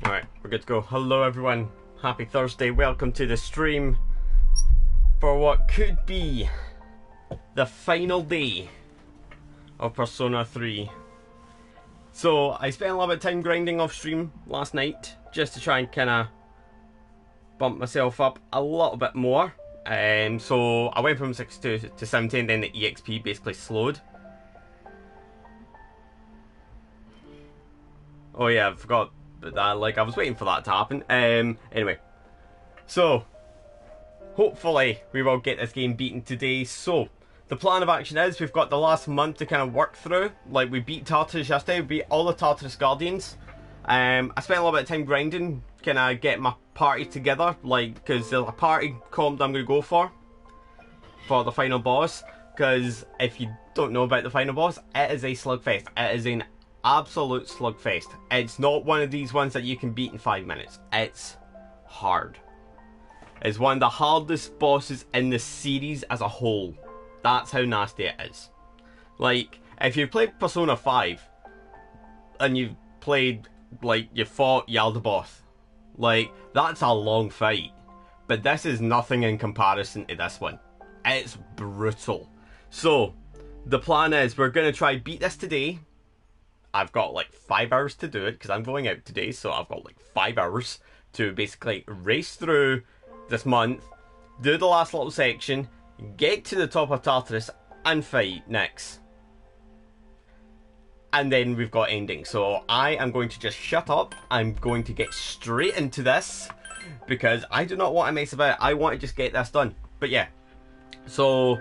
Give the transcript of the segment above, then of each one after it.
Alright, we're good to go. Hello everyone, happy Thursday, welcome to the stream for what could be the final day of Persona 3. So, I spent a lot of time grinding off stream last night, just to try and kinda bump myself up a little bit more. So, I went from 6 to 70 and then the EXP basically slowed. Oh yeah, I forgot that, like, I was waiting for that to happen. Anyway, so hopefully we will get this game beaten today. So the plan of action is we've got the last month to kind of work through. Like, we beat Tartarus yesterday, we beat all the Tartarus Guardians. I spent a little bit of time grinding, kind of getting my party together, like, because there's a party comp I'm going to go for the final boss. Because if you don't know about the final boss, it is a slugfest. It is an absolute slugfest. It's not one of these ones that you can beat in 5 minutes. It's hard. It's one of the hardest bosses in the series as a whole. That's how nasty it is. Like, if you played Persona 5 and you've played, like, you fought Yaldabaoth, like, that's a long fight. But this is nothing in comparison to this one. It's brutal. So the plan is we're going to try beat this today. I've got like 5 hours to do it because I'm going out today, so I've got like 5 hours to basically race through this month, do the last little section, get to the top of Tartarus and fight next. And then we've got ending. So I am going to just shut up. I'm going to get straight into this because I do not want to mess about. I want to just get this done. But yeah, so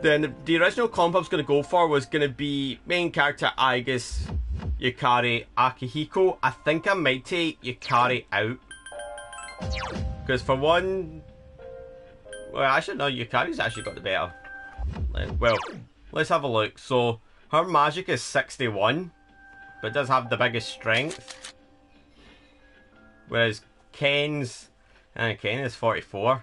then the original comp I was going to go for was going to be main character Aigis, Yukari, Akihiko. I think I might take Yukari out. Because for one... Well, actually no, Yukari's actually got the better. Well, let's have a look. So, her magic is 61, but does have the biggest strength. Whereas Ken's... Ken is 44.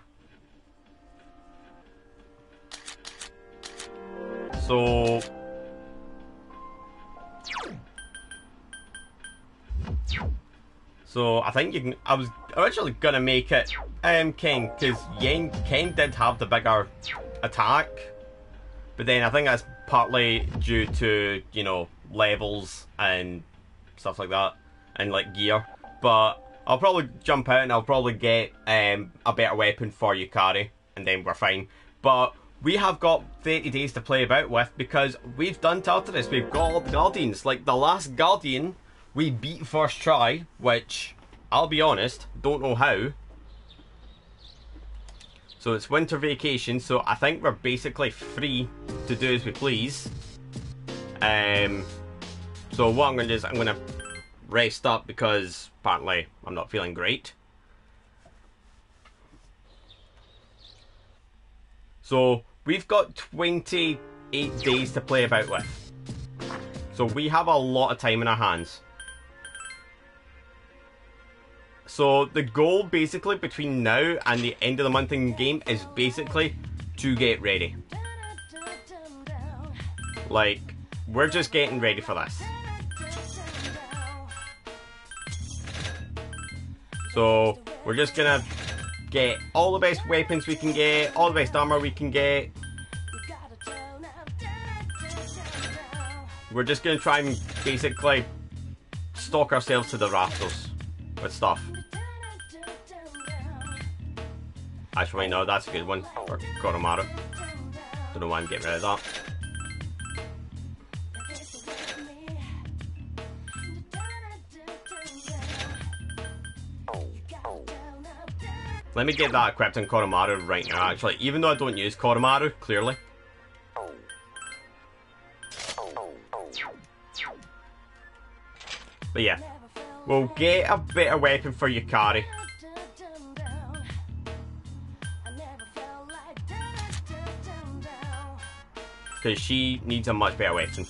So I think you can. I was originally gonna make it Ken, because Ken did have the bigger attack, but then I think that's partly due to, you know, levels and stuff like that, and like gear. But I'll probably jump out and I'll probably get a better weapon for Yukari, and then we're fine. But we have got 30 days to play about with because we've done Tartarus, we've got all the Guardians. Like, the last Guardian we beat first try, which, I'll be honest, don't know how. So it's winter vacation, so I think we're basically free to do as we please. So what I'm going to do is I'm going to rest up because apparently I'm not feeling great. So we've got 28 days to play about with. So we have a lot of time in our hands. So the goal basically between now and the end of the month in game is basically to get ready. Like, we're just getting ready for this. So we're just gonna get all the best weapons we can get, all the best armor we can get. We're just going to try and basically stock ourselves to the rafters with stuff. Actually, no, that's a good one for Koromaru. Don't know why I'm getting rid of that. Let me get that equipped on Koromaru right now, actually, even though I don't use Koromaru, clearly. But yeah, we'll get a better weapon for Yukari. Because she needs a much better weapon.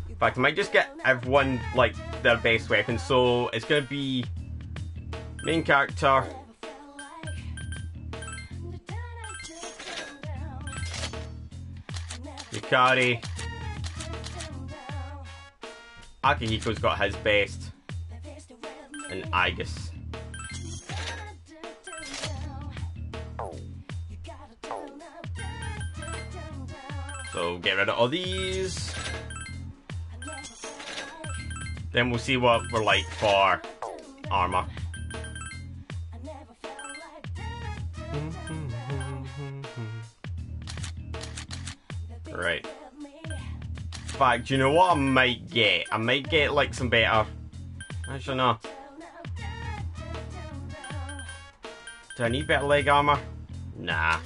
In fact, I might just get everyone, like, their best weapon. So it's going to be main character, Yukari. Akihiko's got his best. And Aigis. So get rid of all these. Then we'll see what we're like for armor. Right. In fact, do you know what I might get? I might get like some better. Actually, no. Do I need better leg armor? Nah.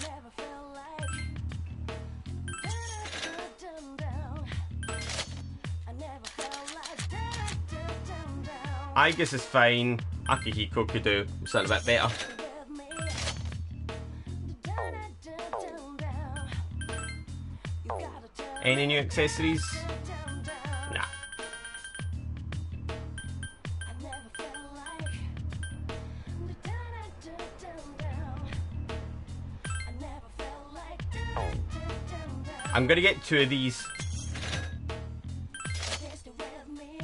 Aigis is fine. Akihiko could do something a bit better. Any new accessories? Nah. I'm gonna get 2 of these.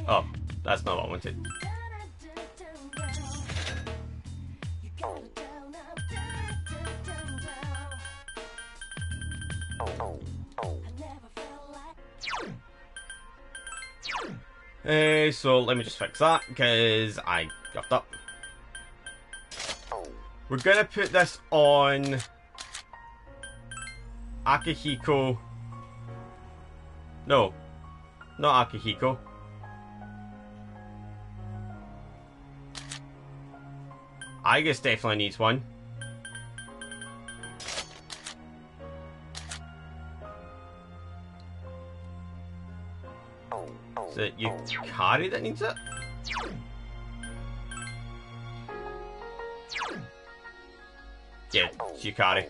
Oh, that's not what I wanted. So let me just fix that because I got up. We're gonna put this on Akihiko. No, not Akihiko. Aigis definitely needs one. Is it Yukari that needs it? Yeah, it's Yukari.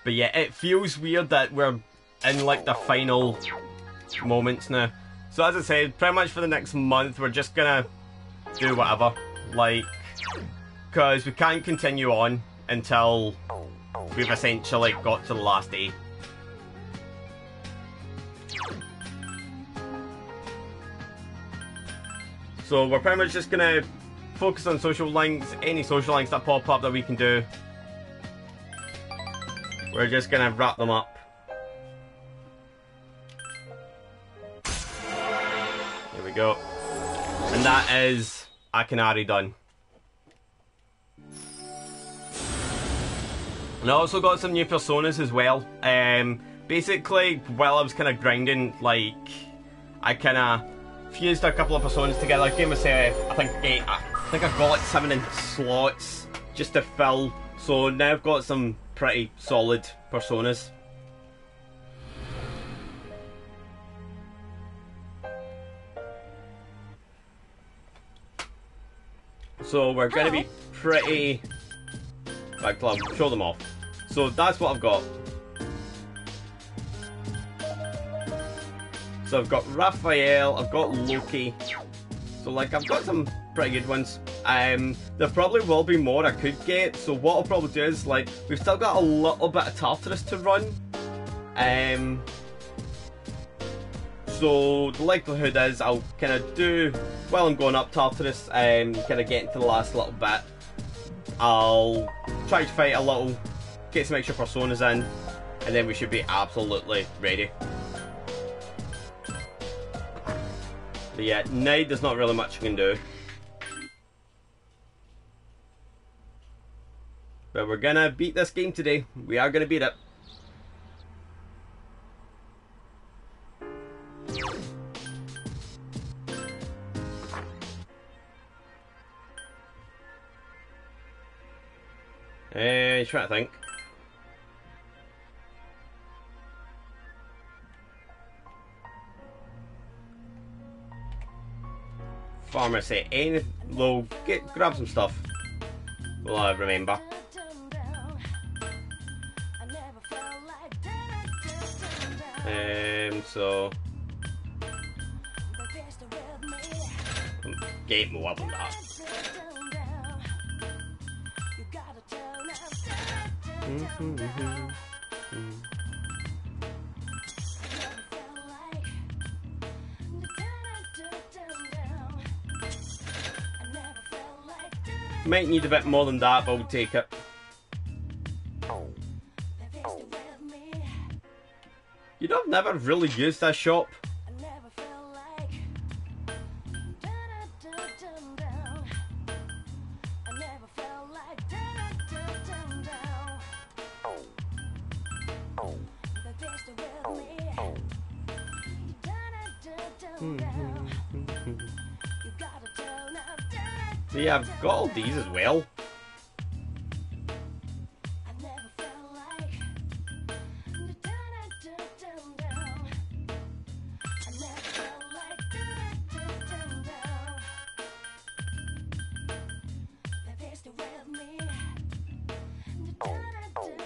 But yeah, it feels weird that we're in like the final moments now. So as I said, pretty much for the next month we're just gonna do whatever. Like, because we can't continue on until we've essentially got to the last day. So we're pretty much just gonna focus on social links, any social links that pop up that we can do. We're just gonna wrap them up. There we go. And that is Akinari done. And I also got some new personas as well. Basically, while I was kind of grinding, like, I kind of fused a couple of personas together. I gave myself, I think I got like 7 in slots just to fill. So now I've got some pretty solid personas. So we're going to be pretty... Right, I'll show them off. So that's what I've got. So I've got Raphael, I've got Loki. So like I've got some pretty good ones. There probably will be more I could get. So what I'll probably do is, like, we've still got a little bit of Tartarus to run. So the likelihood is I'll kind of do, while I'm going up Tartarus, kind of getting to the last little bit, I'll try to fight a little, get some extra personas in, and then we should be absolutely ready. But yeah, night there's not really much I can do. But we're gonna beat this game today. We are gonna beat it. Trying to think. Pharmacy. We'll grab some stuff. Will remember. So get more than that. Might need a bit more than that, but we'll take it. You know, I've never really used this shop. Yeah, I've got all these as well.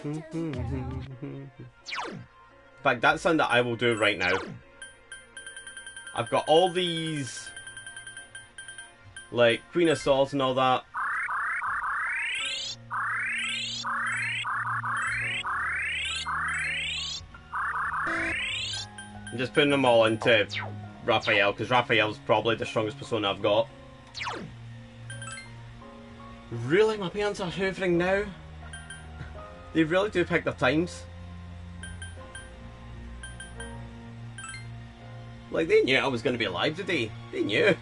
In fact, that's something that I will do right now. I've got all these, like Queen of Swords and all that. I'm just putting them all into Raphael, because Raphael's probably the strongest persona I've got. Really? My parents are hoovering now? They really do pick their times. Like, they knew I was going to be alive today. They knew.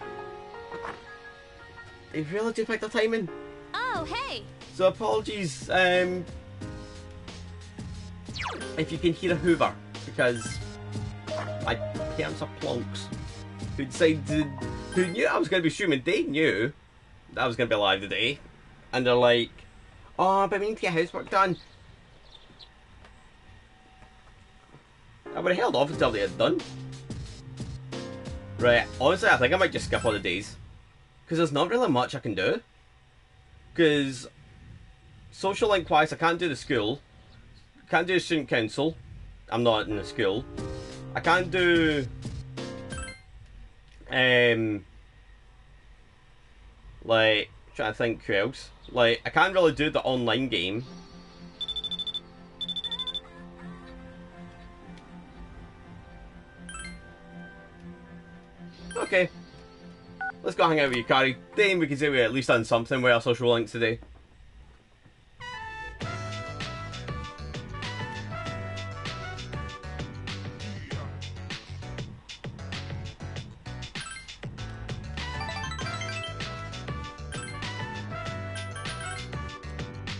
They really do pick their timing. Oh, hey! So apologies if you can hear a hoover, because my parents are plonks who decided, who knew I was going to be streaming. They knew that I was going to be alive today. And they're like, oh, but we need to get housework done. I would have held off until they had done. Right, honestly, I think I might just skip all the days. Because there's not really much I can do. Because social link wise, I can't do the school. Can't do the student council. I'm not in the school. I can't do like, trying to think who else. Like, I can't really do the online game. Okay. Let's go hang out with you, Carrie. Then we can say we at least done something with our social links today.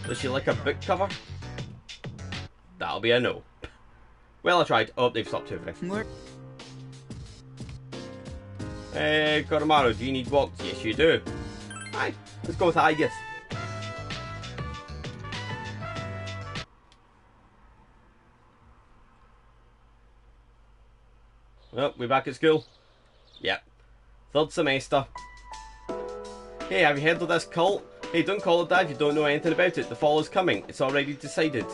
Does she like a book cover? That'll be a no. Well, I tried. Oh, they've stopped hoovering. Hey, Koromaru, do you need walks? Yes, you do. Hi, let's go with Aegis. Oh, we back at school? Yep. Third semester. Hey, have you heard of this cult? Hey, don't call it that if you don't know anything about it. The fall is coming. It's already decided.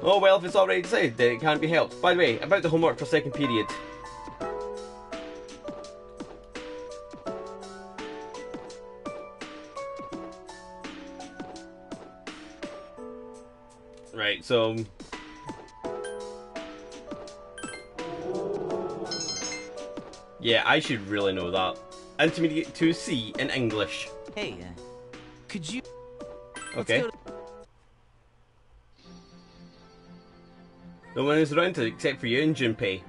Oh, well, if it's already decided, then it can't be helped. By the way, about the homework for second period. Right, so... yeah, I should really know that. Intermediate 2C in English. Hey, could you... okay. No one is around except for you and Junpei.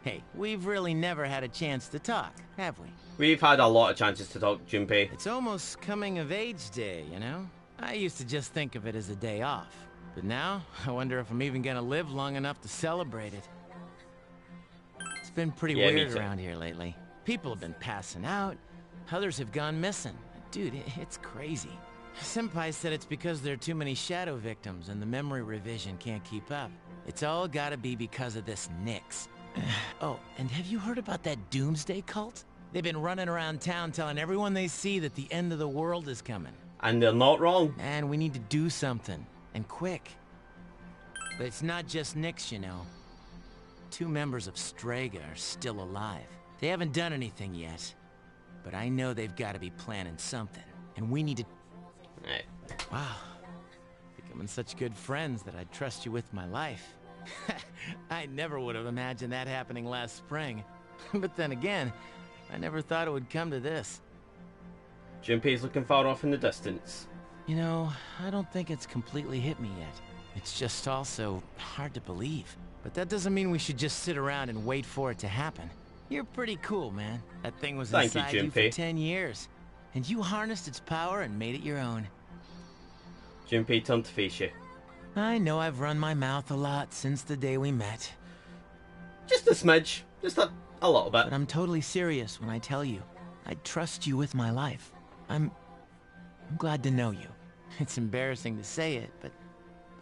Hey, we've really never had a chance to talk, have we? We've had a lot of chances to talk, Junpei. It's almost coming of age day, you know? I used to just think of it as a day off. But now, I wonder if I'm even gonna live long enough to celebrate it. It's been pretty weird around here lately. People have been passing out, others have gone missing. Dude, it's crazy. Senpai said it's because there are too many shadow victims and the memory revision can't keep up. It's all gotta be because of this Nyx. Oh, and have you heard about that doomsday cult? They've been running around town telling everyone they see that the end of the world is coming. And they're not wrong. Man, we need to do something. And quick. But it's not just Nyx, you know. 2 members of Strega are still alive. They haven't done anything yet. But I know they've got to be planning something. And we need to... Right. Wow. becoming such good friends that I'd trust you with my life. I never would have imagined that happening last spring. But then again, I never thought it would come to this. Junpei's looking far off in the distance. You know, I don't think it's completely hit me yet. It's just also hard to believe. But that doesn't mean we should just sit around and wait for it to happen. You're pretty cool, man. That thing was inside you for 10 years. And you harnessed its power and made it your own. Junpei turned to face you. I know I've run my mouth a lot since the day we met. Just a smidge. Just a little bit. But I'm totally serious when I tell you. I trust you with my life. I'm glad to know you. It's embarrassing to say it, but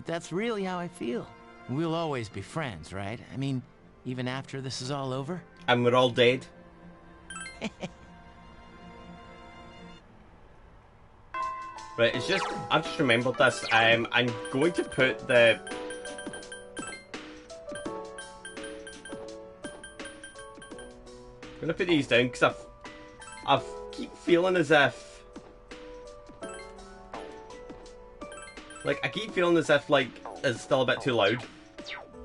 that's really how I feel. We'll always be friends, right? I mean, even after this is all over? And we're all dead. Right, it's just, I've just remembered this. I'm going to put the... I'm going to put these down because I keep feeling as if... Like, I keep feeling as if, like, it's still a bit too loud.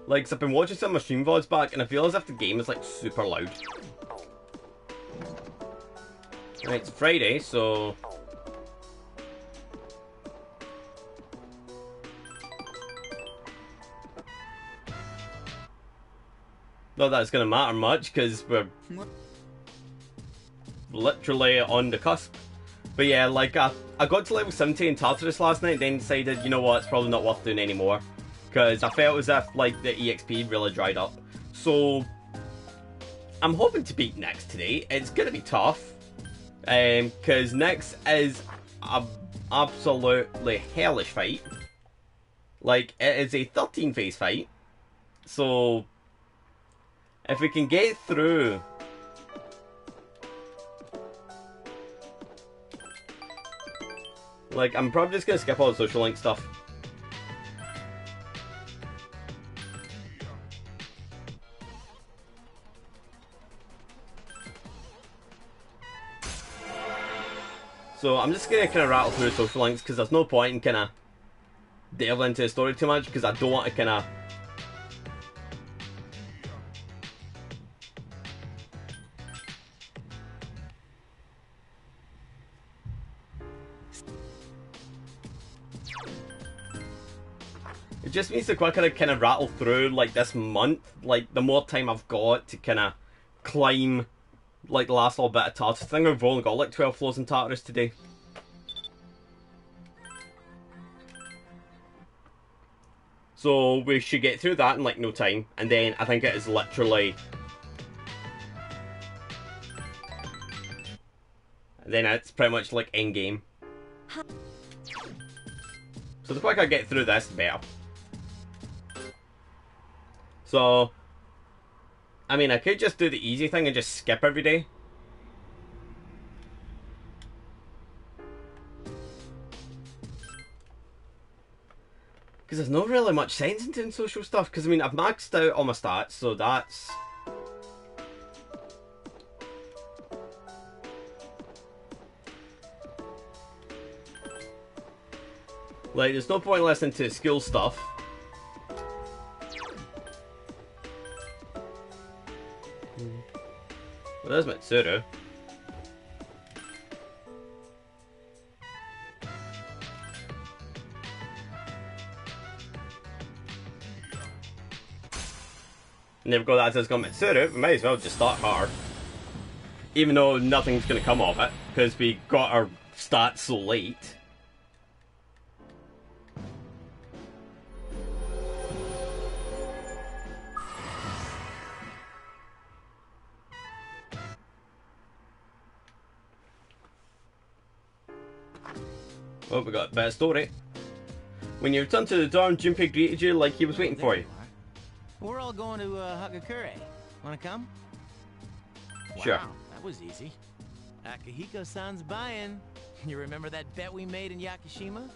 Like, 'cause I've been watching some of my stream VODs back and I feel as if the game is, like, super loud. Right, it's Friday, so... Not that it's going to matter much, because we're literally on the cusp. But yeah, like, I got to level 70 in Tartarus last night, then decided, you know what, it's probably not worth doing anymore. Because I felt as if, like, the EXP really dried up. So, I'm hoping to beat Nyx today. It's going to be tough. Because Nyx is an absolutely hellish fight. Like, it is a 13 phase fight. So... if we can get through... Like, I'm probably just going to skip all the social link stuff. So I'm just going to kind of rattle through social links because there's no point in kind of delving into the story too much because I don't want to kind of... It just means the quicker I kind of rattle through, like, this month, like, the more time I've got to kind of climb, like, the last little bit of Tartarus. I think I've only got, like, 12 floors in Tartarus today. So we should get through that in, like, no time. And then I think it is literally... and then it's pretty much, like, endgame. So the quicker I get through this, the better. So, I mean, I could just do the easy thing and just skip every day. Because there's not really much sense in doing social stuff. Because, I mean, I've maxed out all my stats, so that's... like, there's no point listening to skill stuff. Well, there's Mitsuru. Never got that says got Mitsuru. We might as well just start hard. Even though nothing's going to come of it, because we got our stats so late. Oh, we got a bad story. When you returned to the dorm, Junpei greeted you like he was waiting for you. We're all going to Hagakure. Wanna come? Sure. Wow, that was easy. Akihiko-san's buying. You remember that bet we made in Yakushima?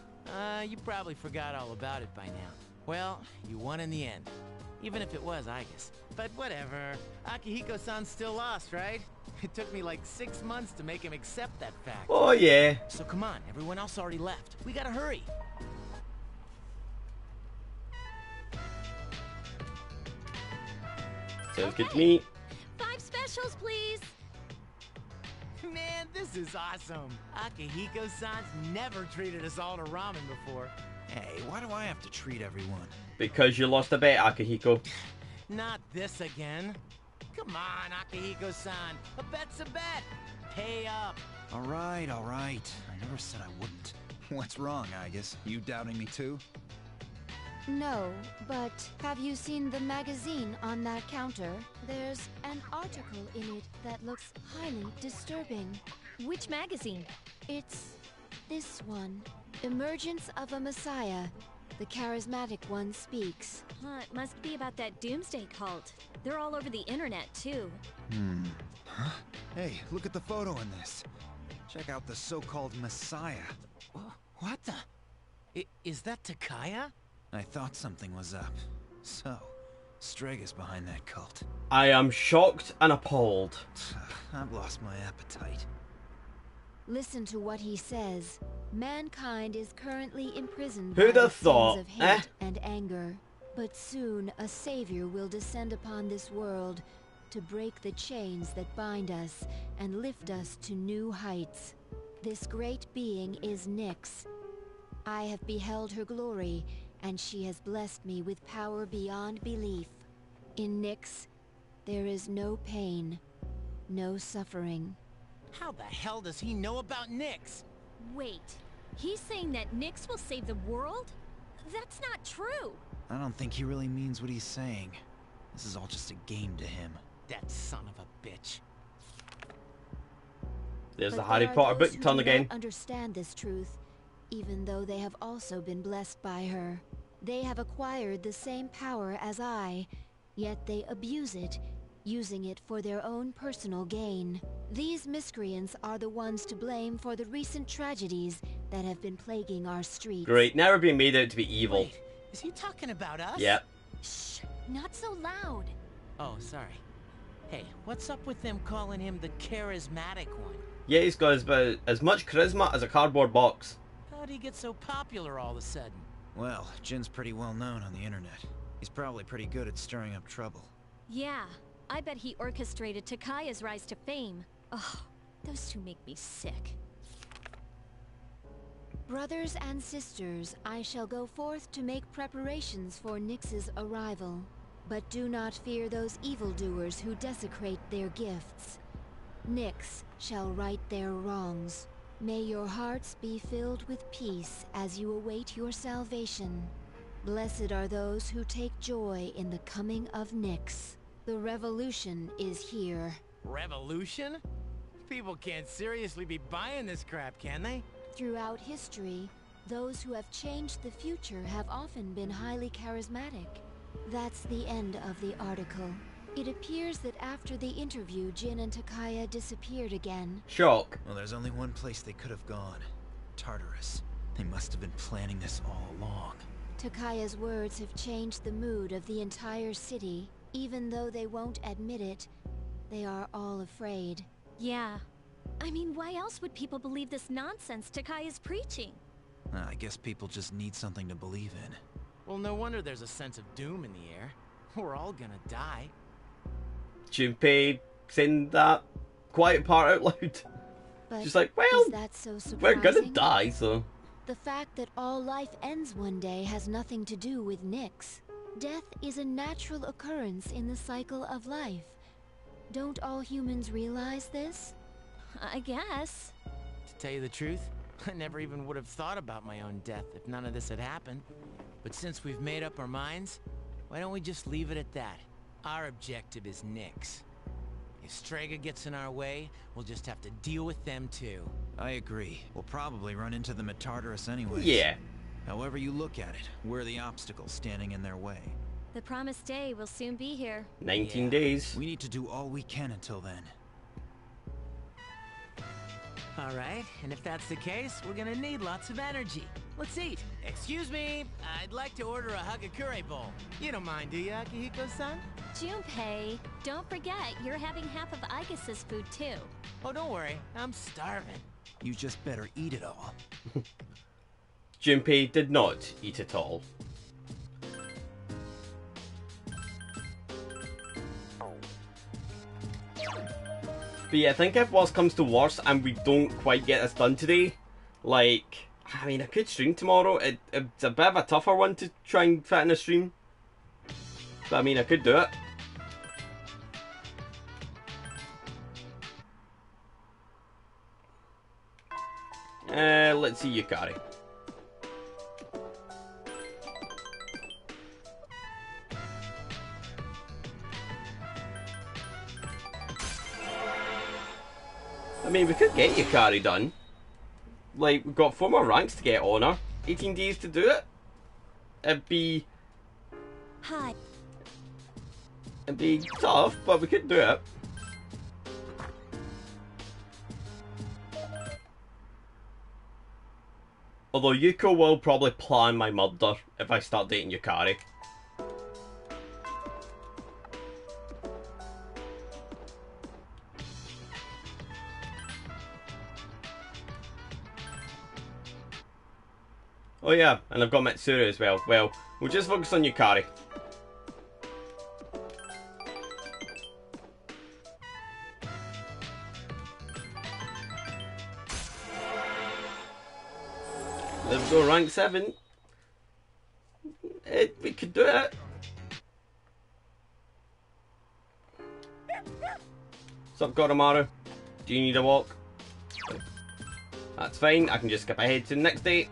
You probably forgot all about it by now. Well, you won in the end. Even if it was Aigus. But whatever. Akihiko-san still lost, right? It took me like 6 months to make him accept that fact. Oh, yeah. So come on, everyone else already left. We gotta hurry. Sounds good to me. 5 specials, please. Man, this is awesome. Akihiko-san's never treated us all to ramen before. Hey, why do I have to treat everyone? Because you lost a bet, Akihiko. Not this again. Come on, Akihiko-san. A bet's a bet. Pay up. All right. I never said I wouldn't. What's wrong, Agus? You doubting me too? No, but have you seen the magazine on that counter? There's an article in it that looks highly disturbing. Which magazine? It's this one. Emergence of a Messiah. The charismatic one speaks. It must be about that doomsday cult. They're all over the internet, too. Huh? Hey, look at the photo in this. Check out the so-called Messiah. What the? Is that Takaya? I thought something was up. So, Strega's behind that cult. I am shocked and appalled. I've lost my appetite. Listen to what he says. Mankind is currently imprisoned Who'd by have the thought, sins of hate and anger. But soon a savior will descend upon this world to break the chains that bind us and lift us to new heights. This great being is Nyx. I have beheld her glory, and she has blessed me with power beyond belief. In Nyx, there is no pain, no suffering. How the hell does he know about Nyx? Wait, he's saying that Nyx will save the world? That's not true. I don't think he really means what he's saying. This is all just a game to him. That son of a bitch. There's the But Harry there are Potter those book who turn do again. not understand this truth, even though they have also been blessed by her. They have acquired the same power as I, yet they abuse it, using it for their own personal gain. These miscreants are the ones to blame for the recent tragedies that have been plaguing our streets. Great, now we're being made out to be evil. Wait, is he talking about us? Yep. Shh, not so loud. Oh, sorry. Hey, what's up with them calling him the charismatic one? Yeah, he's got about as much charisma as a cardboard box. How'd he get so popular all of a sudden? Well, Jin's pretty well known on the internet. He's probably pretty good at stirring up trouble. Yeah, I bet he orchestrated Takaya's rise to fame. Ugh, those two make me sick. Brothers and sisters, I shall go forth to make preparations for Nyx's arrival. But do not fear those evildoers who desecrate their gifts. Nyx shall right their wrongs. May your hearts be filled with peace as you await your salvation. Blessed are those who take joy in the coming of Nyx. The revolution is here. Revolution? People can't seriously be buying this crap, can they? Throughout history, those who have changed the future have often been highly charismatic. That's the end of the article. It appears that after the interview, Jin and Takaya disappeared again. Shock. Well, there's only one place they could have gone. Tartarus. They must have been planning this all along. Takaya's words have changed the mood of the entire city. Even though they won't admit it, they are all afraid. Yeah. I mean, why else would people believe this nonsense Takaya's preaching? I guess people just need something to believe in. Well, no wonder there's a sense of doom in the air. We're all gonna die. Junpei saying that quiet part out loud. But She's like, well, is that so we're surprising? gonna die, so... The fact that all life ends one day has nothing to do with Nyx. Death is a natural occurrence in the cycle of life. Don't all humans realize this? I guess. To tell you the truth, I never even would have thought about my own death if none of this had happened. But since we've made up our minds, why don't we just leave it at that? Our objective is Nyx. If Strega gets in our way, we'll just have to deal with them too. I agree. We'll probably run into them at Tartarus anyways. Yeah. However you look at it, we're the obstacle standing in their way. The promised day will soon be here. 19 Yeah. days. We need to do all we can until then. Alright, and if that's the case, we're gonna need lots of energy. Let's eat. Excuse me, I'd like to order a Hagakure bowl. You don't mind, do you, Akihiko-san? Junpei, don't forget you're having half of Aigus's food too. Oh, don't worry, I'm starving. You just better eat it all. Junpei did not eat it all. But yeah, I think if worst comes to worst and we don't quite get this done today, like, I mean, I could stream tomorrow. It's a bit of a tougher one to try and fit in a stream. But I mean, I could do it. Let's see Yukari. I mean, we could get Yukari done. Like, we've got 4 more ranks to get on her. 18 days to do it. It'd be tough, but we could do it. Although Yuko will probably plan my murder if I start dating Yukari. Oh yeah, and I've got Mitsuru as well. Well, we'll just focus on Yukari. There we go, rank 7. We could do it. What's up, Goromaru? Do you need a walk? That's fine, I can just skip ahead to the next day.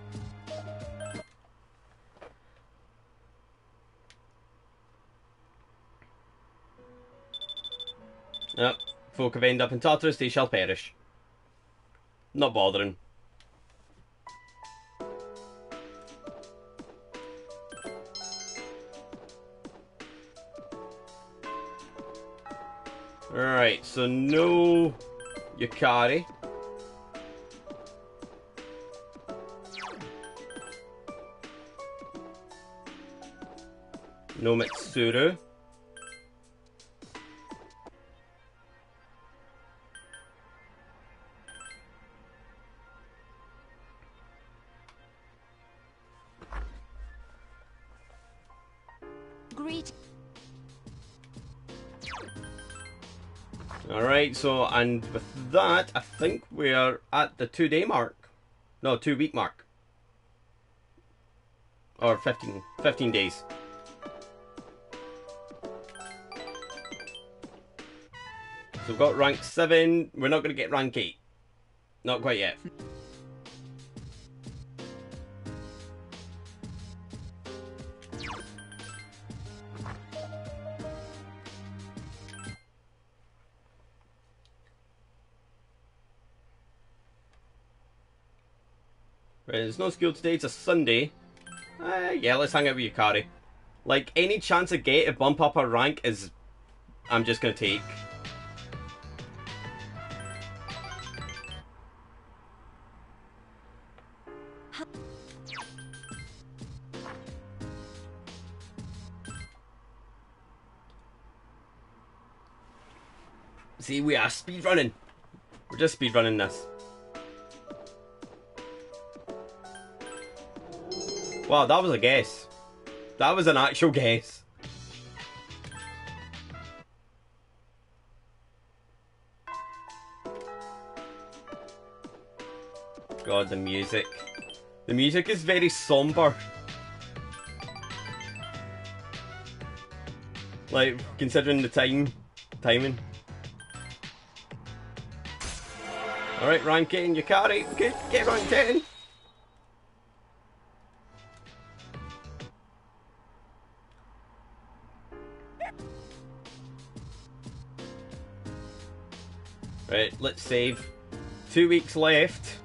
Yep, folk have ended up in Tartarus, they shall perish. Not bothering. Right, so no Yukari. No Mitsuru. Alright, so, and with that, I think we're at the 2-day mark. No, 2-week mark. Or 15 days. So we've got rank 7, we're not going to get rank 8. Not quite yet. Right, there's no school today, it's a Sunday. Yeah, let's hang out with Yukari. Like, any chance I get to bump up her rank is... I'm just gonna take. See, we are speedrunning. We're just speedrunning this. Wow, that was a guess. That was an actual guess. God, the music. The music is very somber. Like, considering the timing. Alright, rank 8 in Yukari. Good, get rank 10. Right, let's save. 2 weeks left.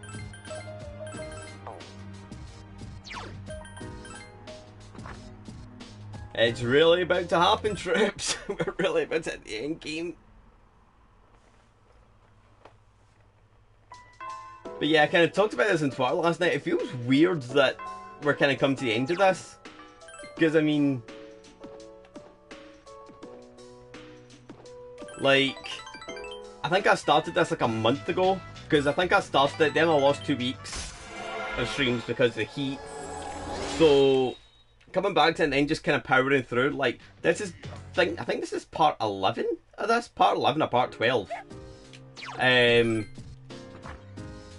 It's really about to happen, troops. We're really about to hit the end game. But yeah, I kind of talked about this on Twitter last night. It feels weird that we're kind of coming to the end of this. Because, I mean... like... I think I started this like a month ago, because I think I started it, then I lost 2 weeks of streams because of the heat. So, coming back to it and then just kind of powering through, like, this is, I think this is part 11 of this, part 11 or part 12. But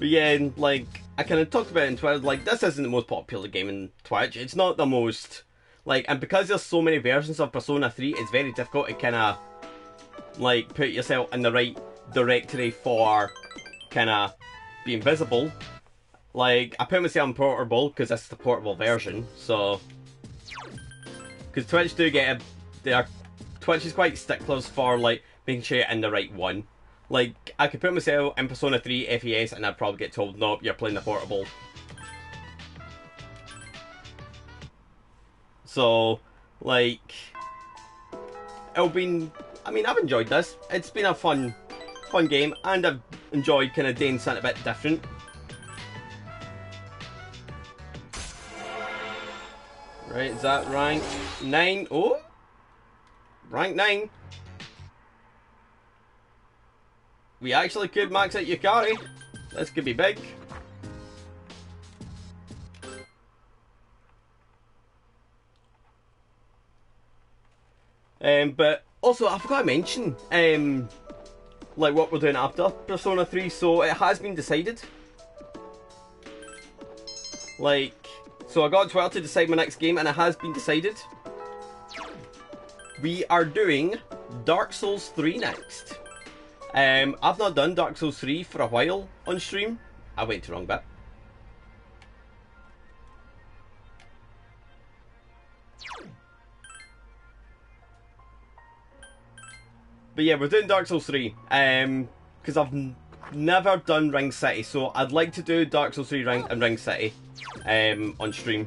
yeah, like, I kind of talked about it in Twitter, like, this isn't the most popular game in Twitch. It's not the most, like, and because there's so many versions of Persona 3, it's very difficult to kind of, like, put yourself in the right directory for kind of being visible. Like, I put myself in portable because that's the portable version, so... Because Twitch do get Twitch is quite sticklers for, like, making sure you're in the right one. Like, I could put myself in Persona 3 FES and I'd probably get told, nope, you're playing the portable. So, like... It'll be... I mean, I've enjoyed this. It's been a fun game, and I've enjoyed kind of doing something a bit different. Right, is that rank 9? Oh! Rank 9. We actually could max out Yukari. This could be big. But also, I forgot to mention, like what we're doing after Persona 3, so it has been decided. Like, so I got 12 to decide my next game, and it has been decided. We are doing Dark Souls 3 next. I've not done Dark Souls 3 for a while on stream. I went to the wrong bit. But yeah, we're doing Dark Souls 3. Because I've never done Ring City, so I'd like to do Dark Souls 3 and Ring City on stream.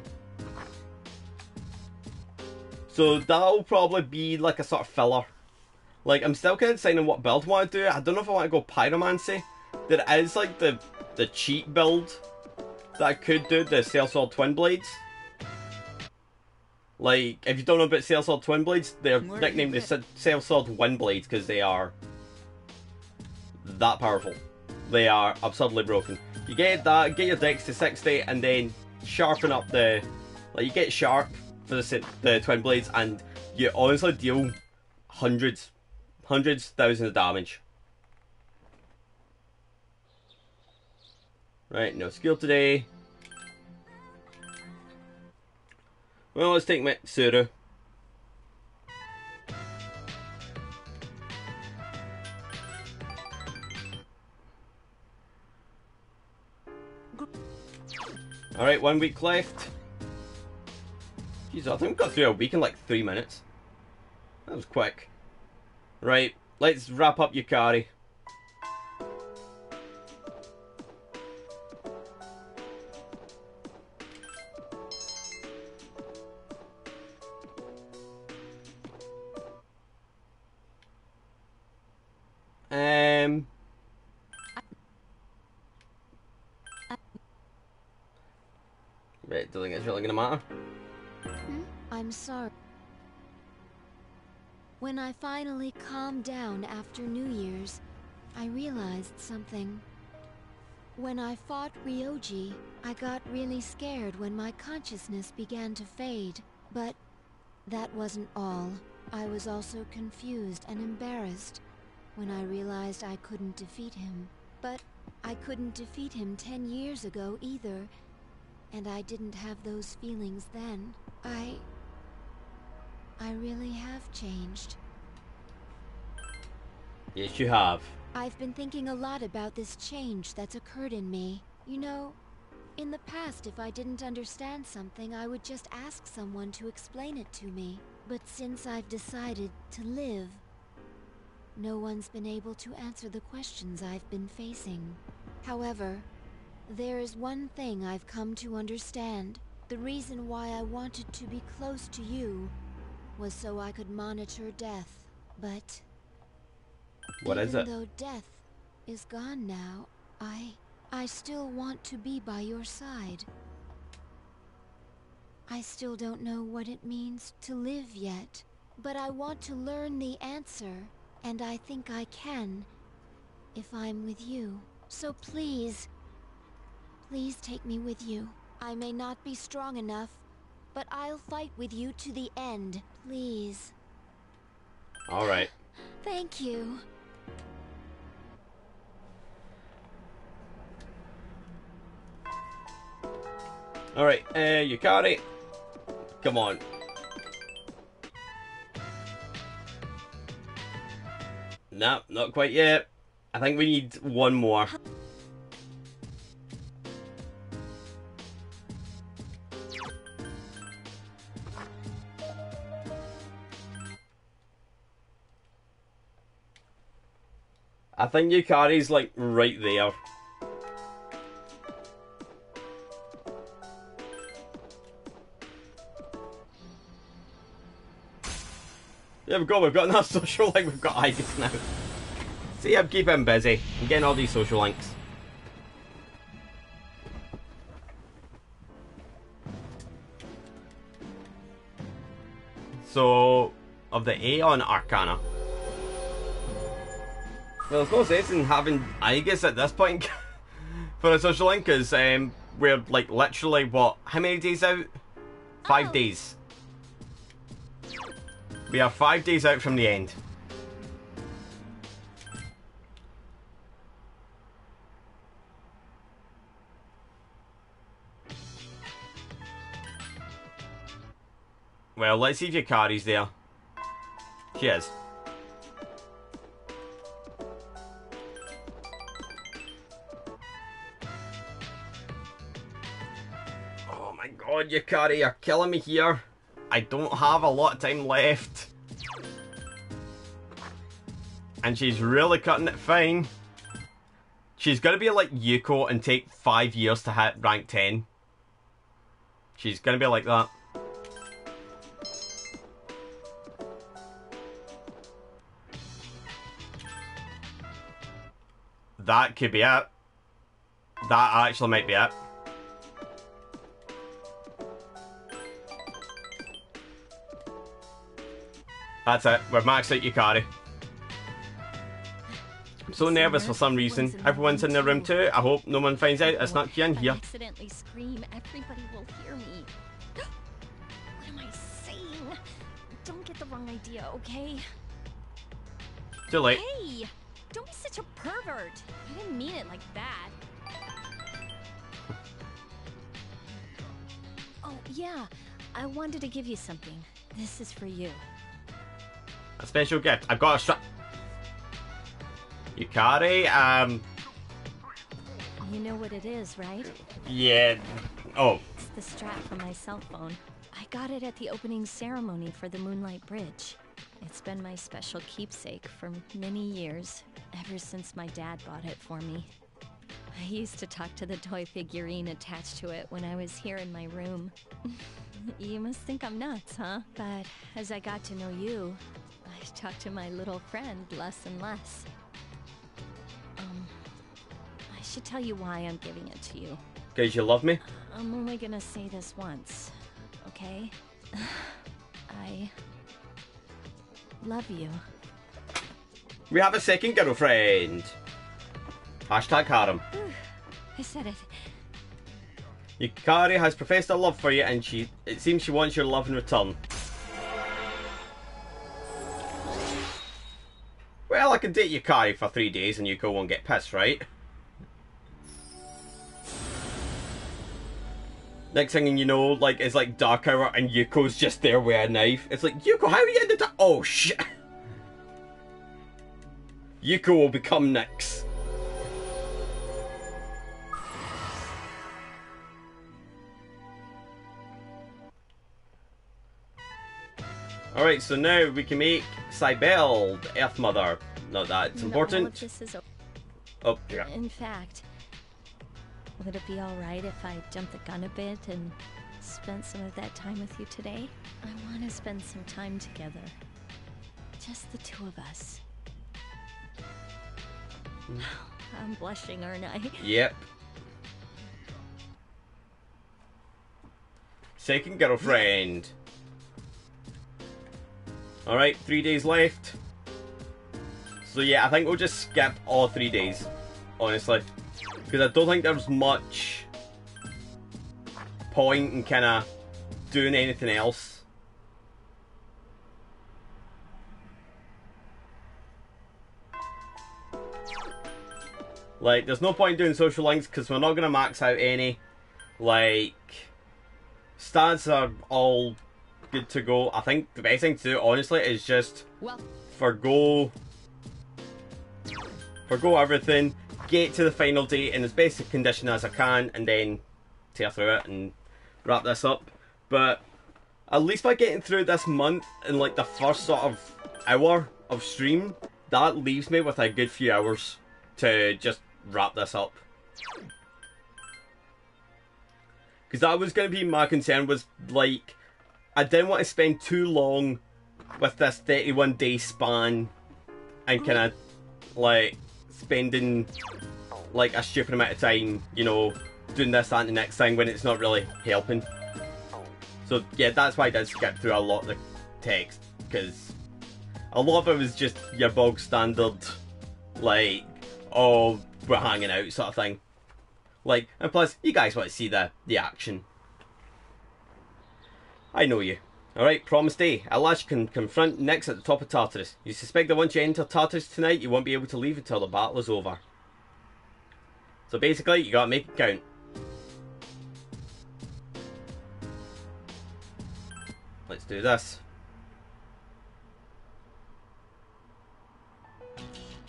So that'll probably be like a sort of filler. Like, I'm still kind of deciding what build I want to do. I don't know if I want to go Pyromancy. There is like the cheat build that I could do, the Cell Sword Twin Blades. Like, if you don't know about Cell Sword Twin Blades, they're nicknamed the Cell Sword Wind Blades because they are that powerful. They are absurdly broken. You get that, get your dex to 60, and then sharpen up the... Like, you get sharp for the Twin Blades, and you honestly deal hundreds, thousands of damage. Right, no skill today. Well, let's take Mitsuru. Alright, 1 week left. Jeez, I think we got through a week in like 3 minutes. That was quick. Right, let's wrap up Yukari. Right, don't think it's really gonna matter. I'm sorry. When I finally calmed down after New Year's, I realized something. When I fought Ryoji, I got really scared when my consciousness began to fade. But that wasn't all. I was also confused and embarrassed when I realized I couldn't defeat him. But I couldn't defeat him 10 years ago either, and I didn't have those feelings then. I really have changed. Yes, you have. I've been thinking a lot about this change that's occurred in me. You know, in the past, if I didn't understand something, I would just ask someone to explain it to me. But since I've decided to live, no one's been able to answer the questions I've been facing. However, there is one thing I've come to understand. The reason why I wanted to be close to you was so I could monitor death. But what is it? even though death is gone now, I still want to be by your side. I still don't know what it means to live yet, but I want to learn the answer, and I think I can if I'm with you. So please take me with you. I may not be strong enough, but I'll fight with you to the end. Please. Alright. Thank you. Alright, Yukari. Come on. No, not quite yet. I think we need one more. I think Yukari's like right there. There we go, we've got enough social link, we've got Igus now. See, I'm keeping him busy. I'm getting all these social links. So, of the Aeon Arcana. Well, there's no sense in having Igus at this point for a social link, because we're like literally, what, how many days out? 5 days. We are 5 days out from the end. Well, let's see if Yukari's there. She is. Oh my god, Yukari, you're killing me here. I don't have a lot of time left. And she's really cutting it fine. She's gonna be like Yuko and take 5 years to hit rank 10. She's gonna be like that. That could be it. That actually might be it. That's it. We've maxed out Yukari. I'm so nervous for some reason. Everyone's in the room too. I hope no one finds out it's not Kian here. If I accidentally scream, everybody will hear me. What am I saying? Don't get the wrong idea, okay? Too late. Hey! Don't be such a pervert. I didn't mean it like that. Oh, yeah. I wanted to give you something. This is for you. A special gift. I've got a strap. Yukari, You know what it is, right? yeah. Oh. It's the strap from my cell phone. I got it at the opening ceremony for the Moonlight Bridge. It's been my special keepsake for many years, ever since my dad bought it for me. I used to talk to the toy figurine attached to it when I was here in my room. You must think I'm nuts, huh? But as I got to know you, I talked to my little friend less and less. I should tell you why I'm giving it to you. Because you love me? I'm only gonna say this once, okay? I love you. We have a second girlfriend. Hashtag harem. I said it. Yukari has professed her love for you, and it seems she wants your love in return. Well, I can date Yukari for 3 days and Yuko won't get pissed, right? Next thing you know, like, it's like dark hour and Yuko's just there with a knife. It's like, Yuko, how are you in the dark? Oh, shit. Yuko will become Nyx. Alright, so now we can make Cybele the Earth Mother. Not that it's important. All of this is Oh, yeah. In fact, would it be alright if I jumped the gun a bit and spent some of that time with you today? I want to spend some time together. Just the two of us. I'm blushing, aren't I? Yep. Second girlfriend. Alright, 3 days left. So yeah, I think we'll just skip all 3 days. Honestly. Because I don't think there's much point in kind of doing anything else. Like, there's no point in doing social links because we're not going to max out any. Like, Stats are all good to go. I think the best thing to do, honestly, is just forgo everything, get to the final day in as best a condition as I can, and then tear through it and wrap this up. But at least by getting through this month in like the first sort of hour of stream, that leaves me with a good few hours to just wrap this up. Because that was going to be my concern, was like, I didn't want to spend too long with this 31 day span and kind of like spending like a stupid amount of time, you know, doing this, that and the next thing when it's not really helping. So yeah, that's why I did skip through a lot of the text, because a lot of it was just your bog standard, like, oh, we're hanging out sort of thing. Like, and plus, you guys want to see the action. I know you. Alright, promise day. At last you can confront Nyx at the top of Tartarus. You suspect that once you enter Tartarus tonight, you won't be able to leave until the battle is over. So basically, you gotta make it count. Let's do this.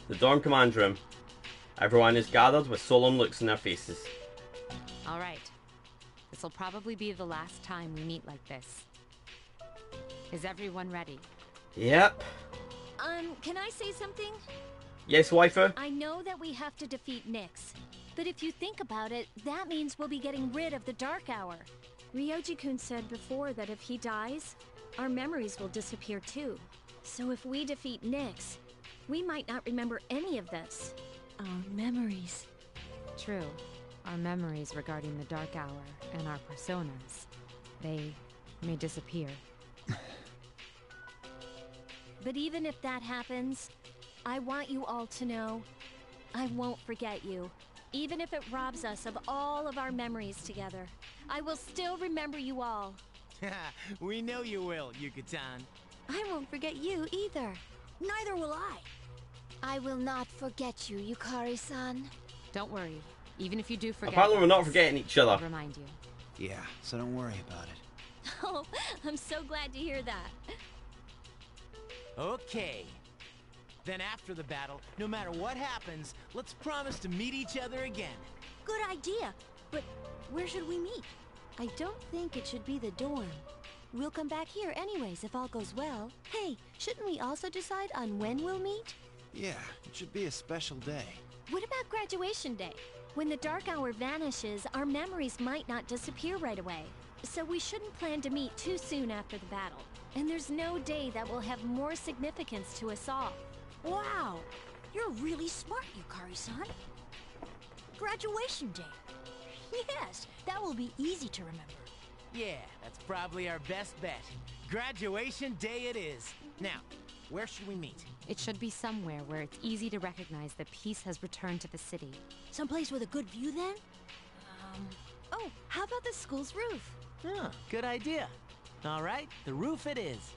The dorm command room. Everyone is gathered with solemn looks in their faces. All right. This'll probably be the last time we meet like this. Is everyone ready? Yep. Can I say something? Yes, waifu? I know that we have to defeat Nyx, but if you think about it, that means we'll be getting rid of the Dark Hour. Ryoji-kun said before that if he dies, our memories will disappear too. So if we defeat Nyx, we might not remember any of this. Our memories. True. Our memories regarding the Dark Hour and our personas. They may disappear. But even if that happens, I want you all to know, I won't forget you. Even if it robs us of all of our memories together, I will still remember you all. We know you will, Yuka-tan. I won't forget you either. Neither will I. I will not forget you, Yukari-san. Don't worry. Even if you do forget... Apparently we're not forgetting each other. I'll remind you. Yeah, so don't worry about it. Oh, I'm so glad to hear that. Okay. Then after the battle, no matter what happens, let's promise to meet each other again. Good idea, but where should we meet? I don't think it should be the dorm. We'll come back here anyways if all goes well. Hey, shouldn't we also decide on when we'll meet? Yeah, it should be a special day. What about graduation day? When the Dark Hour vanishes, our memories might not disappear right away. So we shouldn't plan to meet too soon after the battle. And there's no day that will have more significance to us all. Wow, you're really smart, Yukari-san. Graduation day. Yes, that will be easy to remember. Yeah, that's probably our best bet. Graduation day it is. Now, where should we meet? It should be somewhere where it's easy to recognize that peace has returned to the city. Someplace with a good view then? Oh, how about the school's roof? Huh, good idea. All right, the roof it is.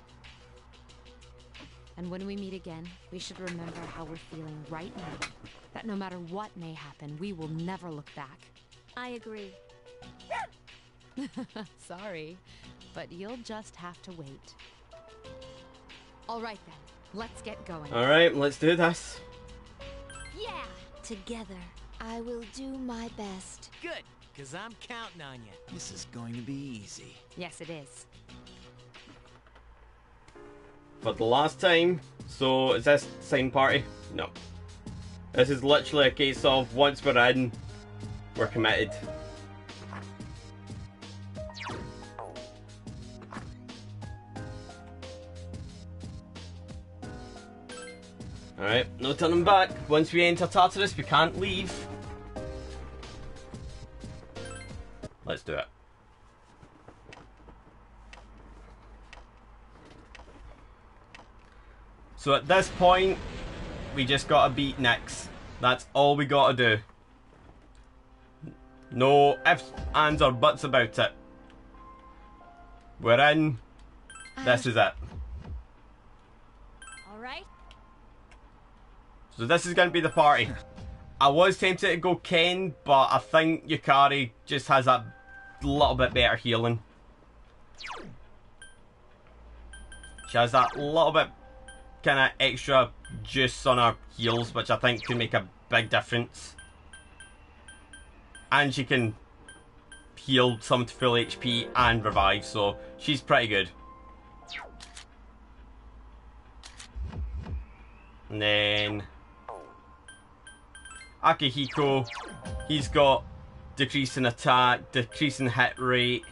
And when we meet again, we should remember how we're feeling right now. That no matter what may happen, we will never look back. I agree. Sorry, but you'll just have to wait. All right then, let's get going. Alright, let's do this. Yeah! Together, I will do my best. Good, because I'm counting on you. This is going to be easy. Yes, it is. For the last time, so is this sign party? No. This is literally a case of once we're in, we're committed. Alright, no turning back. Once we enter Tartarus, we can't leave. Let's do it. So at this point, we just gotta beat Nyx. That's all we gotta do. No ifs, ands or buts about it. We're in. This is it. Alright. So this is gonna be the party. I was tempted to go Ken, but I think Yukari just has that little bit better healing. She has that little bit kind of extra juice on her heals, which I think can make a big difference. And she can heal some to full HP and revive, so she's pretty good. And then Akihiko, he's got decrease in attack, decrease in hit rate,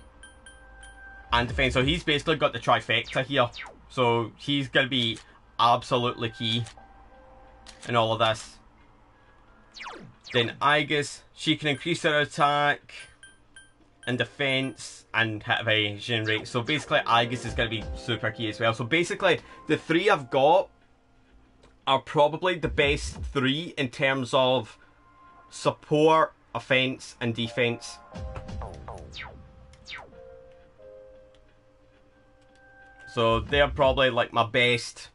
and defense. So he's basically got the trifecta here. So he's going to be absolutely key in all of this. Then Aegis, she can increase her attack and defense and hit evasion rate. So basically Aegis is going to be super key as well. So basically the three I've got are probably the best three in terms of support, offense and defense. So they're probably like my best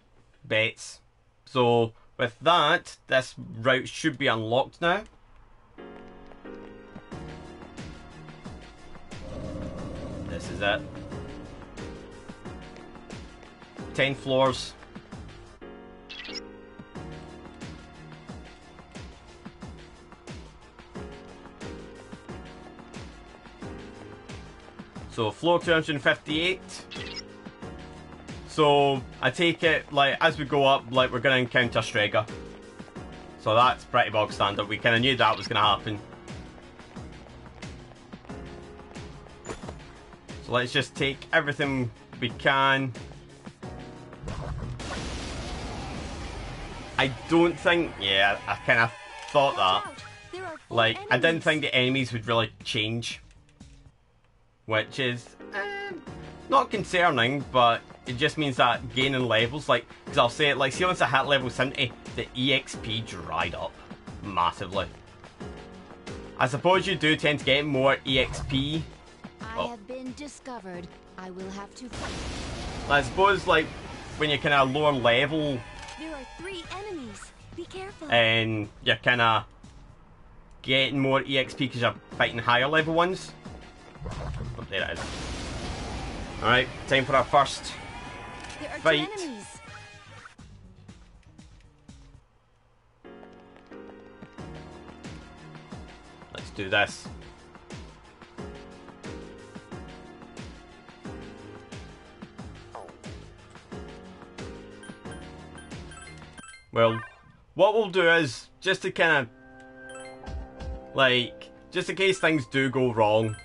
bets. So with that, this route should be unlocked now. This is it. 10 floors. So floor 258. So I take it, like, as we go up, like, we're going to encounter Strega. So that's pretty bog standard. We kind of knew that was going to happen. So let's just take everything we can. I don't think, yeah, I kind of thought that. Like, I didn't think the enemies would really change. Which is not concerning, but it just means that gaining levels, like, because I'll say it, like, see once I hit level 70, the EXP dried up massively. I suppose you do tend to get more EXP. I have been discovered. I will have to. I suppose, like, when you're kind of lower level, There are 3 enemies. Be careful. and you're kind of getting more EXP because you're fighting higher level ones. Oh, there it is. Alright, time for our first There are fight. 2 enemies. Let's do this. Well, what we'll do is, just to kind of, like, just in case things do go wrong,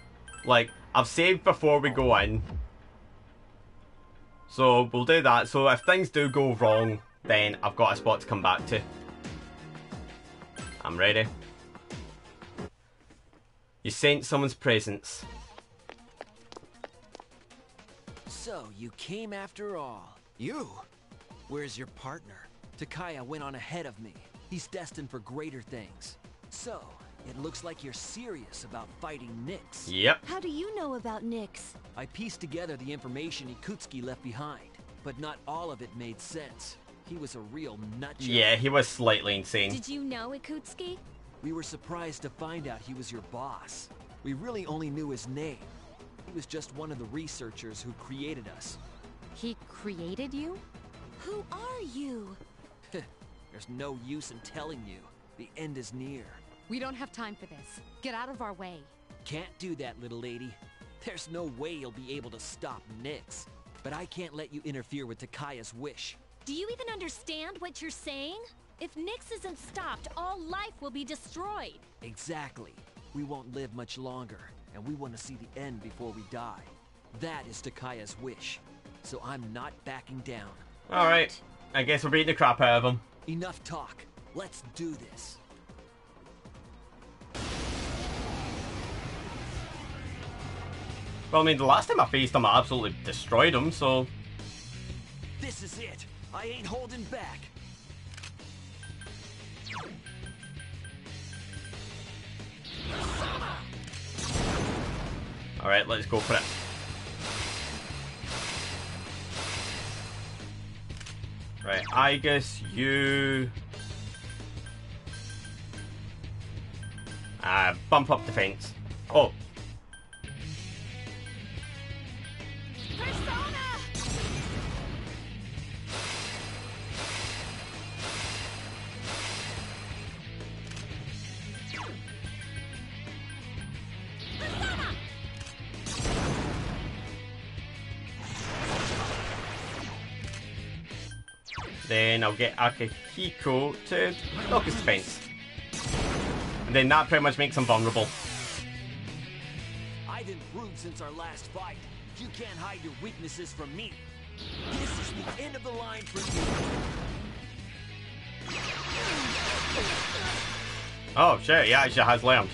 like, I've saved before we go in. So, we'll do that. So, if things do go wrong, then I've got a spot to come back to. I'm ready. You sense someone's presence. So, you came after all. You? Where's your partner? Takaya went on ahead of me. He's destined for greater things. So, it looks like you're serious about fighting Nyx. Yep. How do you know about Nyx? I pieced together the information Ikutsuki left behind, but not all of it made sense. He was a real nutjob. Yeah, he was slightly insane. Did you know Ikutsuki? We were surprised to find out he was your boss. We really only knew his name. He was just one of the researchers who created us. He created you? Who are you? There's no use in telling you. The end is near. We don't have time for this. Get out of our way. Can't do that, little lady. There's no way you'll be able to stop Nyx. But I can't let you interfere with Takaya's wish. Do you even understand what you're saying? If Nyx isn't stopped, all life will be destroyed. Exactly. We won't live much longer, and we want to see the end before we die. That is Takaya's wish. So I'm not backing down. Alright, I guess we're beating the crap out of him. Enough talk. Let's do this. Well, I mean, the last time I faced him, I absolutely destroyed him, so... This is it. I ain't holding back. Alright, let's go for it. Right, I guess you... bump up defense. Oh. Then I'll get Akihiko to knock his defense. And then that pretty much makes him vulnerable. I've improved since our last fight. You can't hide your weaknesses from me. This is the end of the line for you. Oh shit, he actually has learned.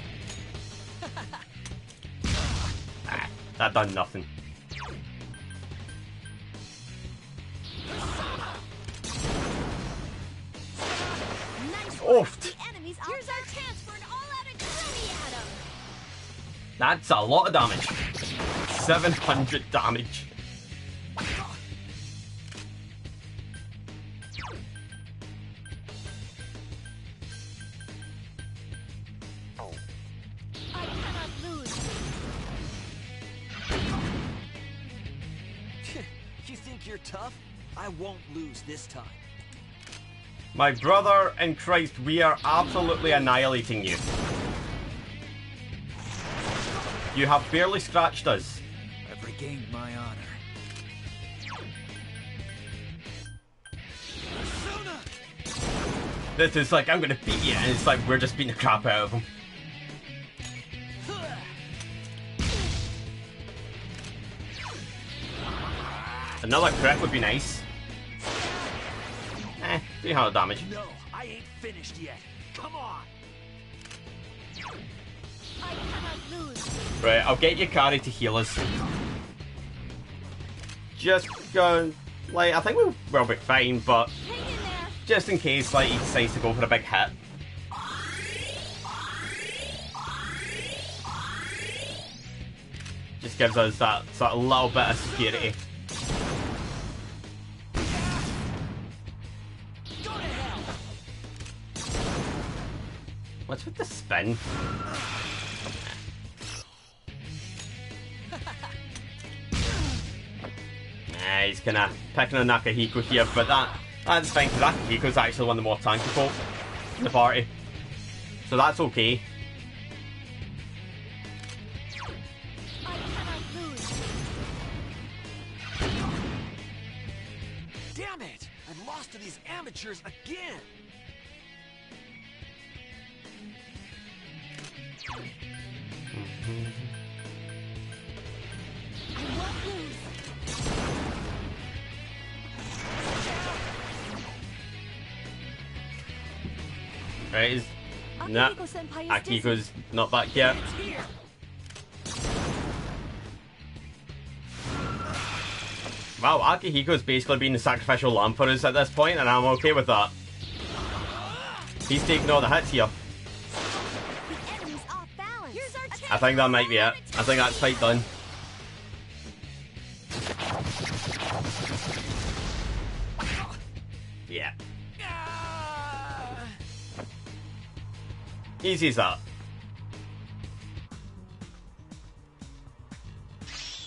That done nothing. Oofed. Here's our chance for an all-out extreme at him. That's a lot of damage. 700 damage. I cannot lose. You think you're tough? I won't lose this time. My brother in Christ, we are absolutely annihilating you. You have barely scratched us. I've regained my honor. This is like, I'm gonna beat you, and it's like, we're just beating the crap out of him. Another crit would be nice. 300 damage. No, I ain't finished yet. Come on. I cannot lose. Right, I'll get your carry to heal us. Just going, like, I think we'll be fine, but Hang in there. just in case, like, he decides to go for a big hit. Just gives us that sort of little bit of security. What's with the spin? He's kind of picking on Nakahiko here, but that's fine because Nakahiko's actually one of the more tanky folk in the party. So that's okay. I cannot lose. Damn it! I lost to these amateurs again! I won't lose. Right, nah, Akihiko-senpai is Akihiko's not back yet. It's here! Wow, Akihiko's basically been the sacrificial lamb for us at this point, and I'm okay with that. He's taking all the hits here. The enemy's off balance. Here's our chance. I think that might be it. I think that's fight done. Yeah. Easy as that.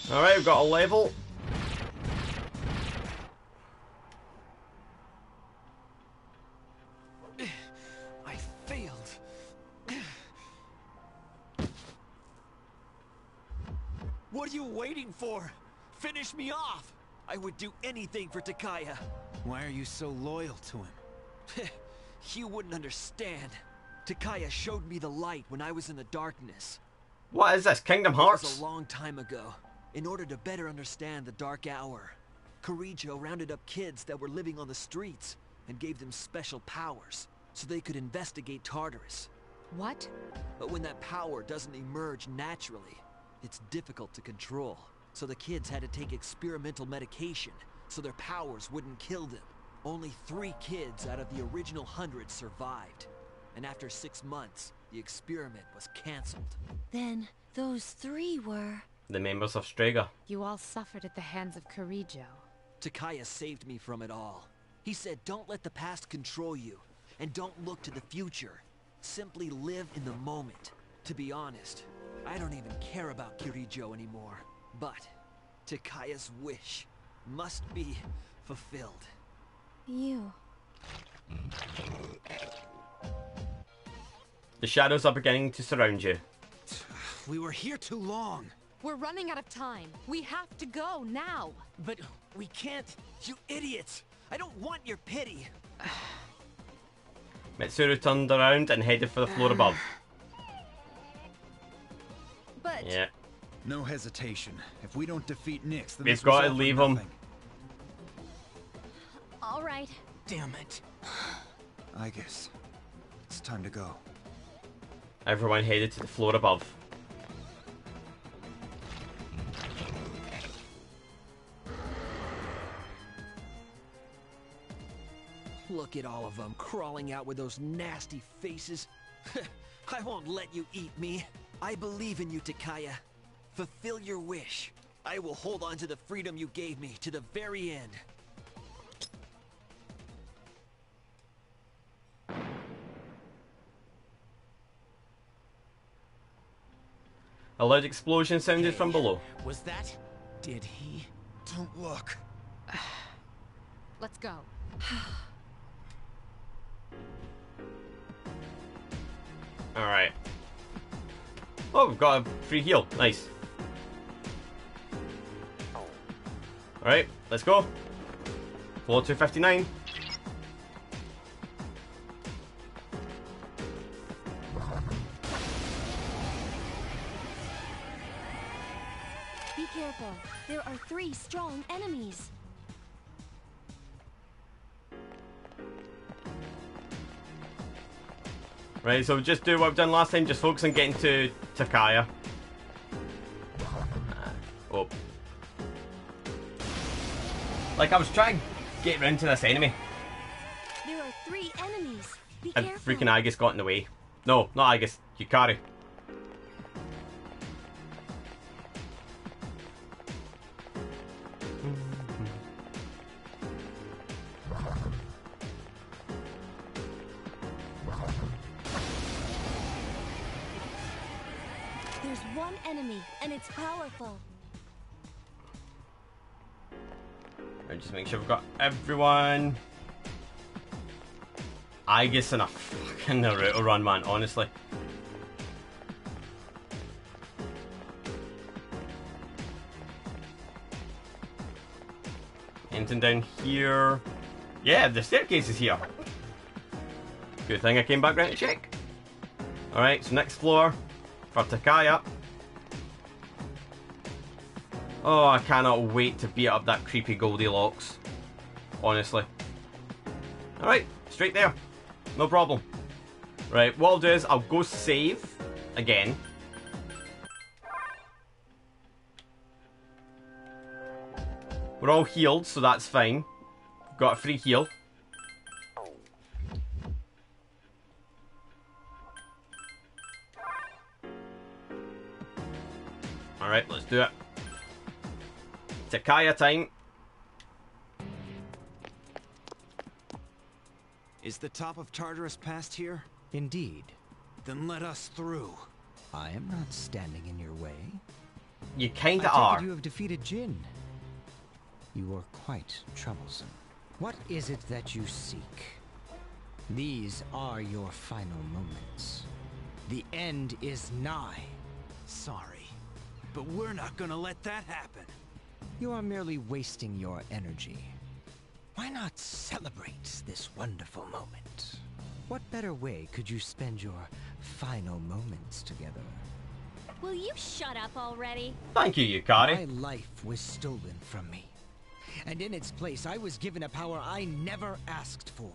Alright, we've got a level. I failed. What are you waiting for? Finish me off! I would do anything for Takaya. Why are you so loyal to him? You wouldn't understand. Takaya showed me the light when I was in the darkness. What is this, Kingdom It was Hearts? a long time ago. In order to better understand the Dark Hour, Kirijo rounded up kids that were living on the streets and gave them special powers so they could investigate Tartarus. What? But when that power doesn't emerge naturally, it's difficult to control. So the kids had to take experimental medication so their powers wouldn't kill them. Only 3 kids out of the original 100 survived. And after 6 months, the experiment was cancelled. Then those 3 were... The members of Strega. You all suffered at the hands of Kirijo. Takaya saved me from it all. He said, don't let the past control you, and don't look to the future. Simply live in the moment. To be honest, I don't even care about Kirijo anymore. But Takaya's wish must be fulfilled. You. The shadows are beginning to surround you. We were here too long. We're running out of time. We have to go now. But we can't. You idiots! I don't want your pity. Mitsuru turned around and headed for the floor above. But... Yeah. No hesitation. If we don't defeat Nyx, then We've this was got to all for leave him. nothing. All right. Damn it. I guess it's time to go. Everyone headed to the floor above. Look at all of them crawling out with those nasty faces. I won't let you eat me. I believe in you, Takaya. Fulfill your wish. I will hold on to the freedom you gave me to the very end. A loud explosion sounded from below. Was that? Did he? Don't look. Let's go. Alright. Oh, we've got a free heal. Nice. Alright, let's go. Floor 259. Be careful. There are 3 strong enemies. Right, so just do what we've done last time, just focus on getting to Takaya. Oh. Like, I was trying to get round to this enemy, There are 3 enemies. Be and careful. freaking Agus got in the way. No, not Agus, Yukari. There's 1 enemy, and it's powerful. Right, just make sure we've got everyone. Agus in a fucking Naruto run, man, honestly. Anything down here? Yeah, the staircase is here. Good thing I came back round to check. Alright, so next floor for Takaya. Oh, I cannot wait to beat up that creepy Goldilocks. Honestly. Alright, straight there. No problem. Right, what I'll do is I'll go save again. We're all healed, so that's fine. Got a free heal. Alright, let's do it. Takaya time. Is the top of Tartarus past here? Indeed. Then let us through. I am not standing in your way. You I kinda take are. it you have defeated Jin. You are quite troublesome. What is it that you seek? These are your final moments. The end is nigh. Sorry, but we're not gonna let that happen. You are merely wasting your energy. Why not celebrate this wonderful moment? What better way could you spend your final moments together? Will you shut up already? Thank you, My Yukari. life was stolen from me. And in its place, I was given a power I never asked for.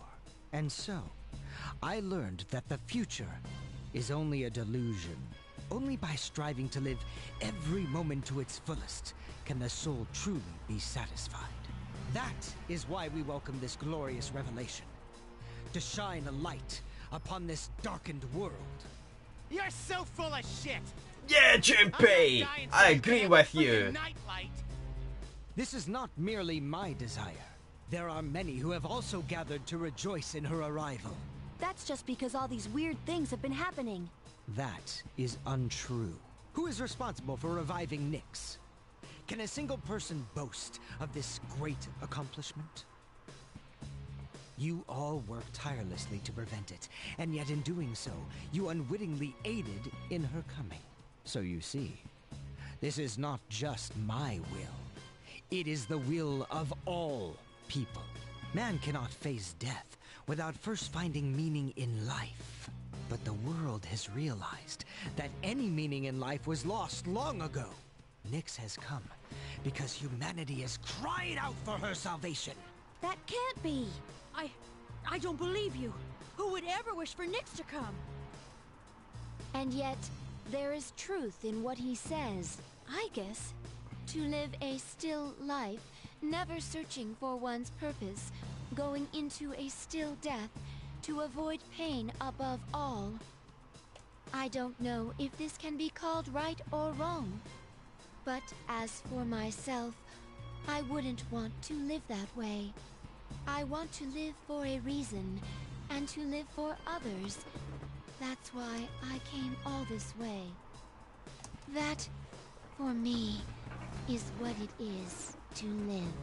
And so, I learned that the future is only a delusion. Only by striving to live every moment to its fullest can the soul truly be satisfied. That is why we welcome this glorious revelation. To shine a light upon this darkened world. You're so full of shit! Yeah, Junpei! I agree with you. This is not merely my desire. There are many who have also gathered to rejoice in her arrival. That's just because all these weird things have been happening. That is untrue. Who is responsible for reviving Nyx? Can a single person boast of this great accomplishment? You all worked tirelessly to prevent it, and yet in doing so, you unwittingly aided in her coming. So you see, this is not just my will. It is the will of all people. Man cannot face death without first finding meaning in life. But the world has realized that any meaning in life was lost long ago. Nyx has come because humanity is crying out for her salvation. That can't be. I don't believe you. Who would ever wish for Nyx to come? And yet, there is truth in what he says. I guess. To live a still life, never searching for one's purpose, going into a still death, to avoid pain above all. I don't know if this can be called right or wrong. But as for myself, I wouldn't want to live that way. I want to live for a reason, and to live for others. That's why I came all this way. That, for me, is what it is to live.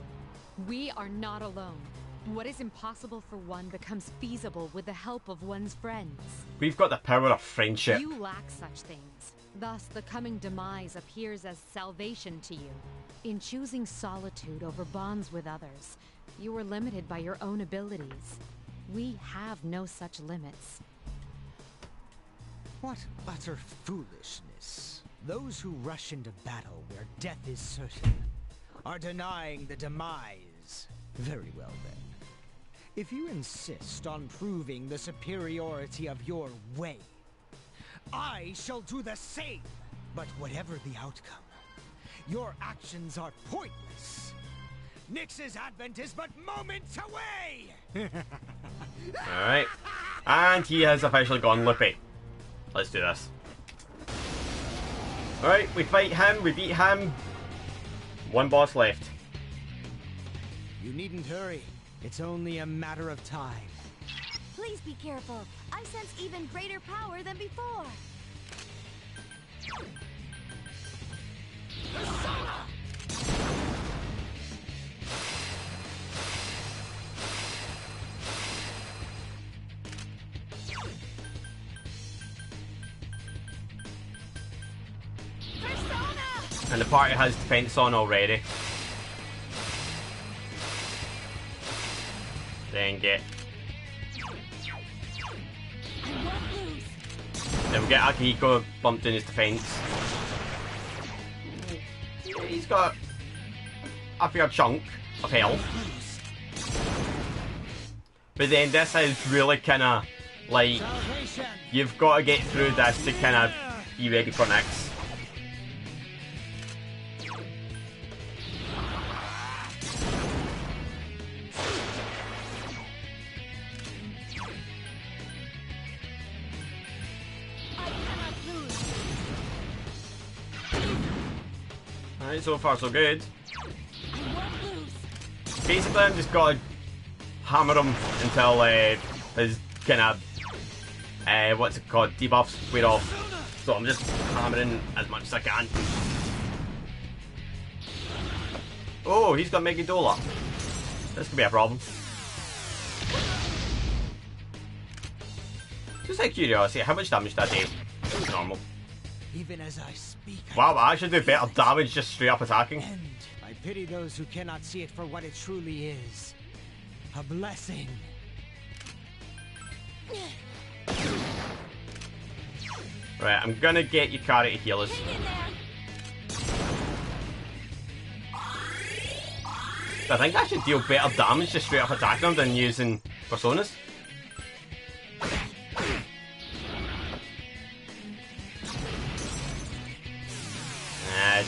We are not alone. What is impossible for one becomes feasible with the help of one's friends. We've got the power of friendship. You lack such things. Thus, the coming demise appears as salvation to you. In choosing solitude over bonds with others, you are limited by your own abilities. We have no such limits. What utter foolishness. Those who rush into battle where death is certain are denying the demise. Very well then. If you insist on proving the superiority of your way, I shall do the same. But whatever the outcome, your actions are pointless. Nyx's advent is but moments away! Alright. And he has officially gone loopy. Let's do this. Alright, we fight him, we beat him. One boss left. You needn't hurry. It's only a matter of time. Please be careful. I sense even greater power than before. And the party has defense on already. Then get. Then we get Akihiko bumped in his defense. He's got a fair chunk of health. But then this is really kinda like, you've got to get through this to kinda be ready for next. Alright, so far so good. Basically, I'm just gotta hammer him until his kind of what's it called, debuffs wear off. So I'm just hammering as much as I can. Oh, he's got Megadola. This could be a problem. Just out of curiosity, how much damage did I do? Normal. Even as I speak, wow, I actually do better damage just straight up attacking. I pity those who cannot see it for what it truly is. A blessing. Right, I'm gonna get Yukari to heal us. I think I should deal better damage just straight up attacking them than using personas.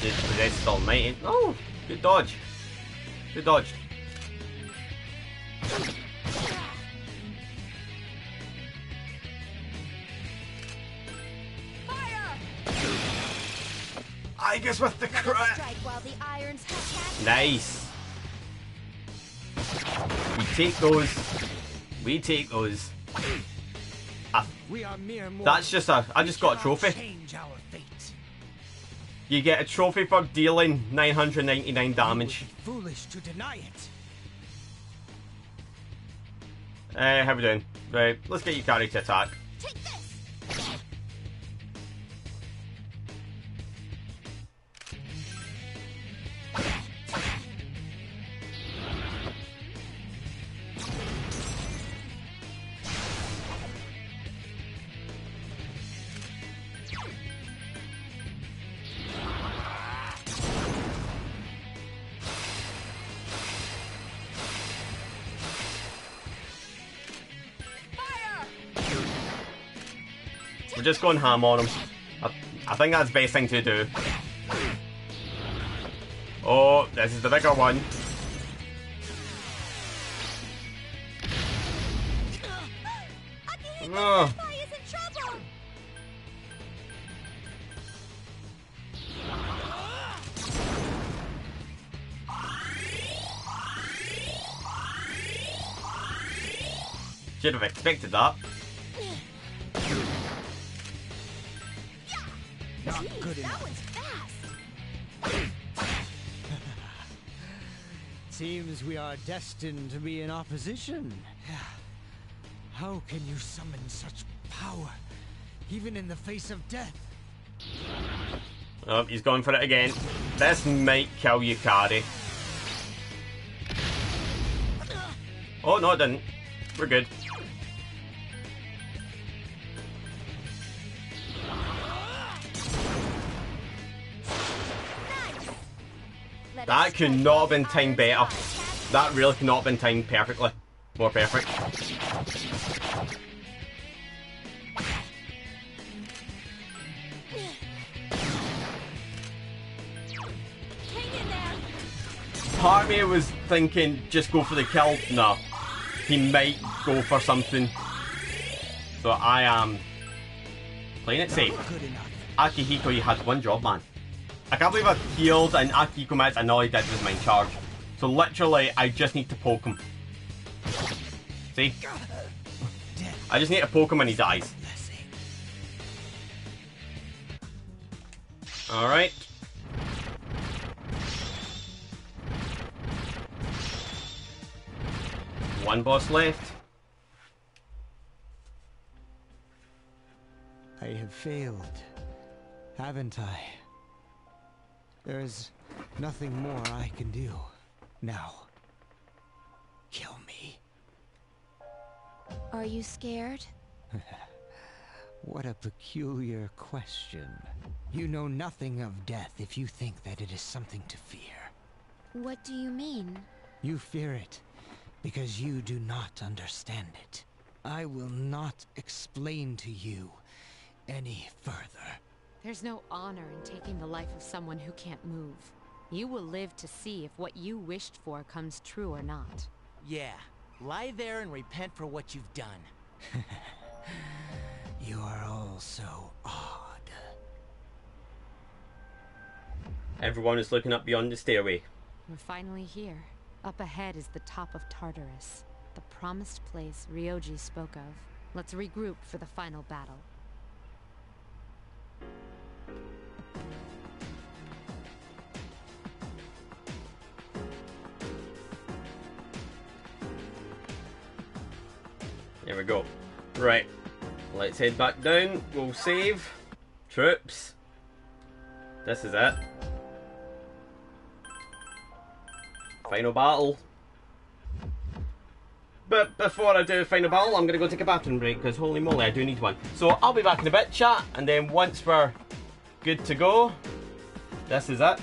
Just possessed almighty. Oh, good dodge. Good dodge. Fire! I guess with the crit. Nice. We take those. We take those. That's just a. I just got a trophy. You get a trophy for dealing 999 damage. Foolish to deny it. How we doing? Right, let's get Yukari to attack. Take this. just going ham on him. I think that's the best thing to do. Oh, this is the bigger one. Oh. Should have expected that. Not good enough. That was fast. Seems we are destined to be in opposition. How can you summon such power, even in the face of death? Oh, he's going for it again. This might kill you, Cardi. Oh, no, it didn't. We're good. That could not have been timed better. That really could not have been timed perfectly. More perfect. Part of me was thinking, just go for the kill. No. He might go for something. So I am playing it safe. Akihiko, you had one job, man. I can't believe I healed and Akihiko missed and all he did was mind charge. So literally, I just need to poke him. See? I just need to poke him and he dies. Alright. One boss left. I have failed, haven't I? There is nothing more I can do. Now, kill me. Are you scared? What a peculiar question. You know nothing of death if you think that it is something to fear. What do you mean? You fear it because you do not understand it. I will not explain to you any further. There's no honor in taking the life of someone who can't move. You will live to see if what you wished for comes true or not. Yeah, lie there and repent for what you've done. You are all so odd. Everyone is looking up beyond the stairway. We're finally here. Up ahead is the top of Tartarus, the promised place Ryoji spoke of. Let's regroup for the final battle. There we go. Right. Let's head back down. We'll save. Troops. This is it. Final battle. But before I do the final battle, I'm going to go take a bathroom break because holy moly, I do need one. So I'll be back in a bit, chat, and then once we're good to go, this is it.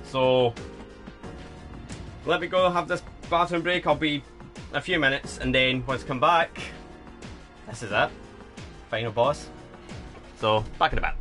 So let me go have this bathroom break. I'll be a few minutes, and then once I come back, this is it. Final boss. So back in a bit.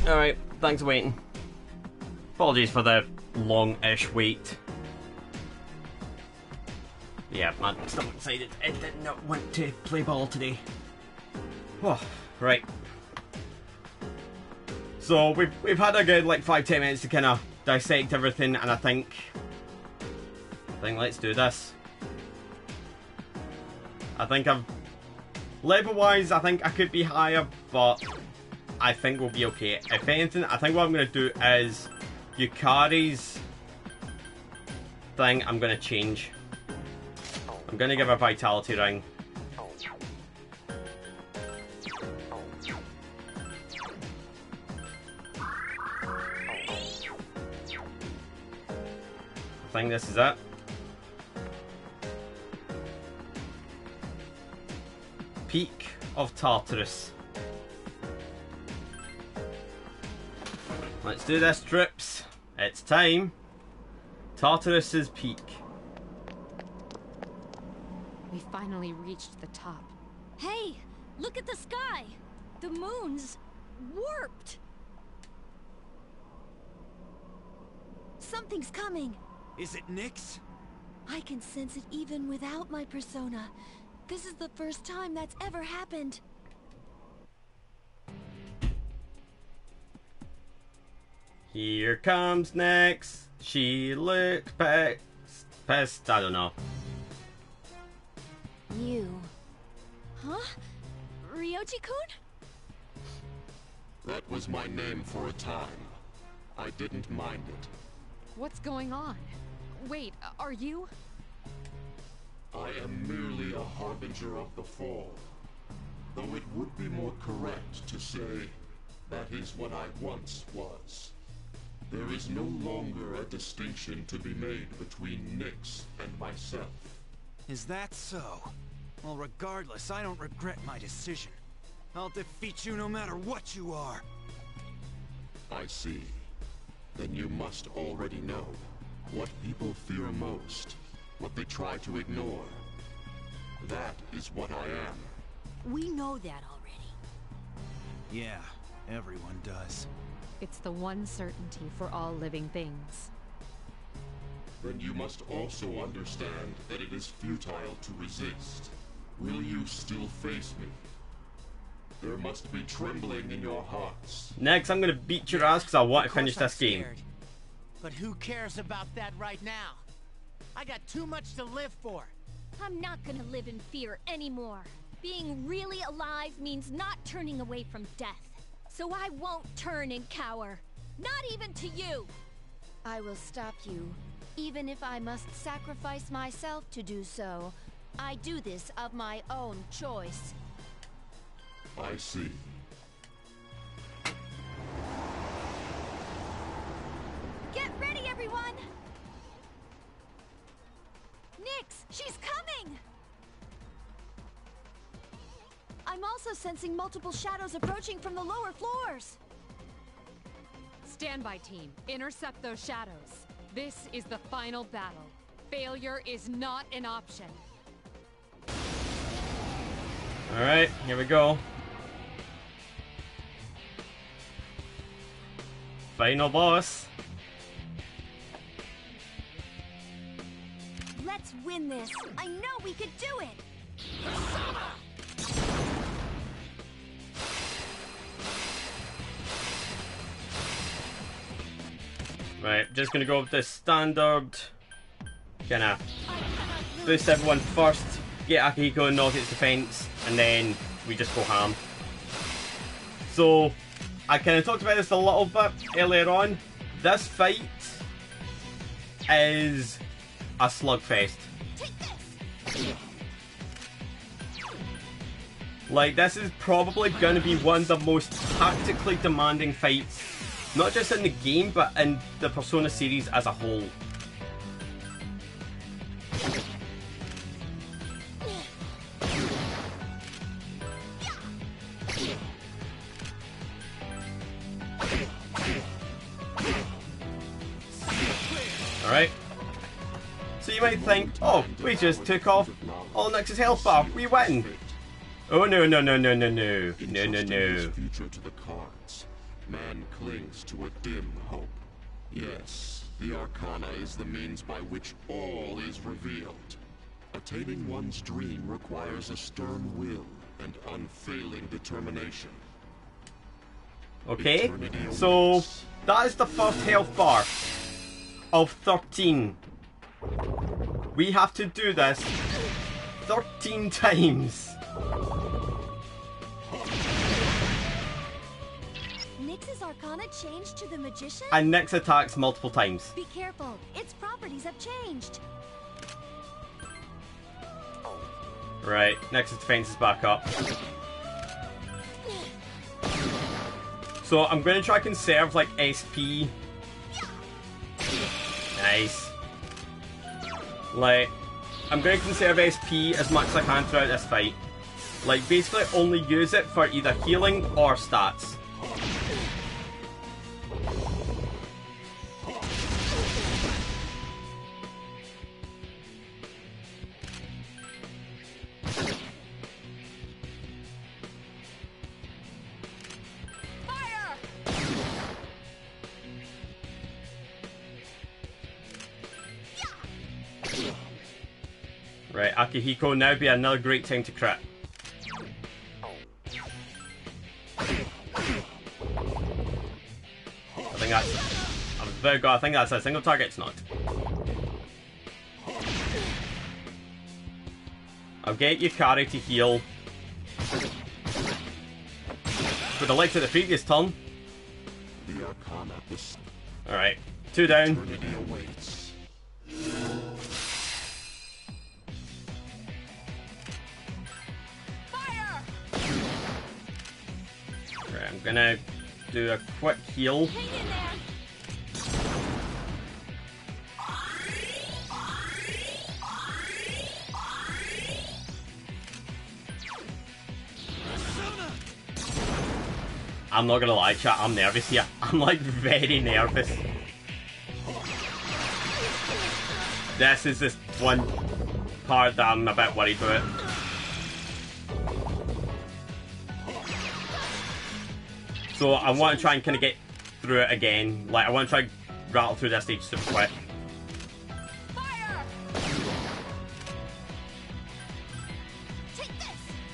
Alright, thanks for waiting. Apologies for the long-ish wait. Yeah, my stomach decided it did not want to play ball today. Oh, right. So we've had a good like 5-10 minutes to kind of dissect everything, and I think let's do this. I think level-wise, I think I could be higher, but I think we'll be okay. If anything, I think what I'm going to do is Yukari's thing I'm going to change. I'm going to give her a vitality ring. I think this is it. Peak of Tartarus. Let's do this, troops. It's time. Tartarus's peak. We finally reached the top. Hey, look at the sky. The moon's warped. Something's coming. Is it Nyx? I can sense it even without my persona. This is the first time that's ever happened. Here comes Nyx. She looks pissed. I don't know. You. Huh? Ryoji-kun? That was my name for a time. I didn't mind it. What's going on? Wait, are you? I am merely a harbinger of the fall. Though it would be more correct to say, that is what I once was. There is no longer a distinction to be made between Nyx and myself. Is that so? Well, regardless, I don't regret my decision. I'll defeat you no matter what you are. I see. Then you must already know what people fear most, what they try to ignore. That is what I am. We know that already. Yeah, everyone does. It's the one certainty for all living things. Then you must also understand that it is futile to resist. Will you still face me? There must be trembling in your hearts. Next, I'm gonna beat your ass because I want to finish this game. Scared. But who cares about that right now? I got too much to live for. I'm not gonna live in fear anymore. Being really alive means not turning away from death. So I won't turn and cower. Not even to you! I will stop you, even if I must sacrifice myself to do so. I do this of my own choice. I see. Get ready, everyone! Nyx, she's coming! I'm also sensing multiple shadows approaching from the lower floors. Standby team, intercept those shadows. This is the final battle. Failure is not an option. Alright, here we go. Final boss. Let's win this. I know we could do it. Right, just gonna go with the standard. Gonna boost everyone first, get Akihiko and knock its defense, and then we just go ham. So, I kind of talked about this a little bit earlier on. This fight is a slugfest. Like, this is probably going to be one of the most tactically demanding fights, not just in the game, but in the Persona series as a whole. Alright. So you might think, oh, we just took off all Nyx's health bar, we win. Oh no no no no no no no no no. Future to the cards. man clings to a dim hope. Yes, the Arcana is the means by which all is revealed. Attaining one's dream requires a stern will and unfailing determination. Okay, so that is the first health bar of 13. We have to do this 13 times. Nyx's Arcana changed to the Magician? And Nyx attacks multiple times. Be careful, its properties have changed. Right, Nyx's defense is back up. So I'm going to try to conserve like SP. Nice. Like, I'm going to conserve SP as much as I can throughout this fight. Like, basically only use it for either healing or stats. Right, Akihiko, now be another great time to crit. I think that's... I'm very good, I think that's a single target, it's not. I'll get Yukari to heal. Would have liked it the previous turn. Alright, 2 down. Right, I'm gonna do a quick heal. I'm not gonna lie, chat, I'm nervous here. I'm like very nervous. This is just one part that I'm a bit worried about. So I want to try and kind of get through it again. Like, I want to try and rattle through this stage super quick.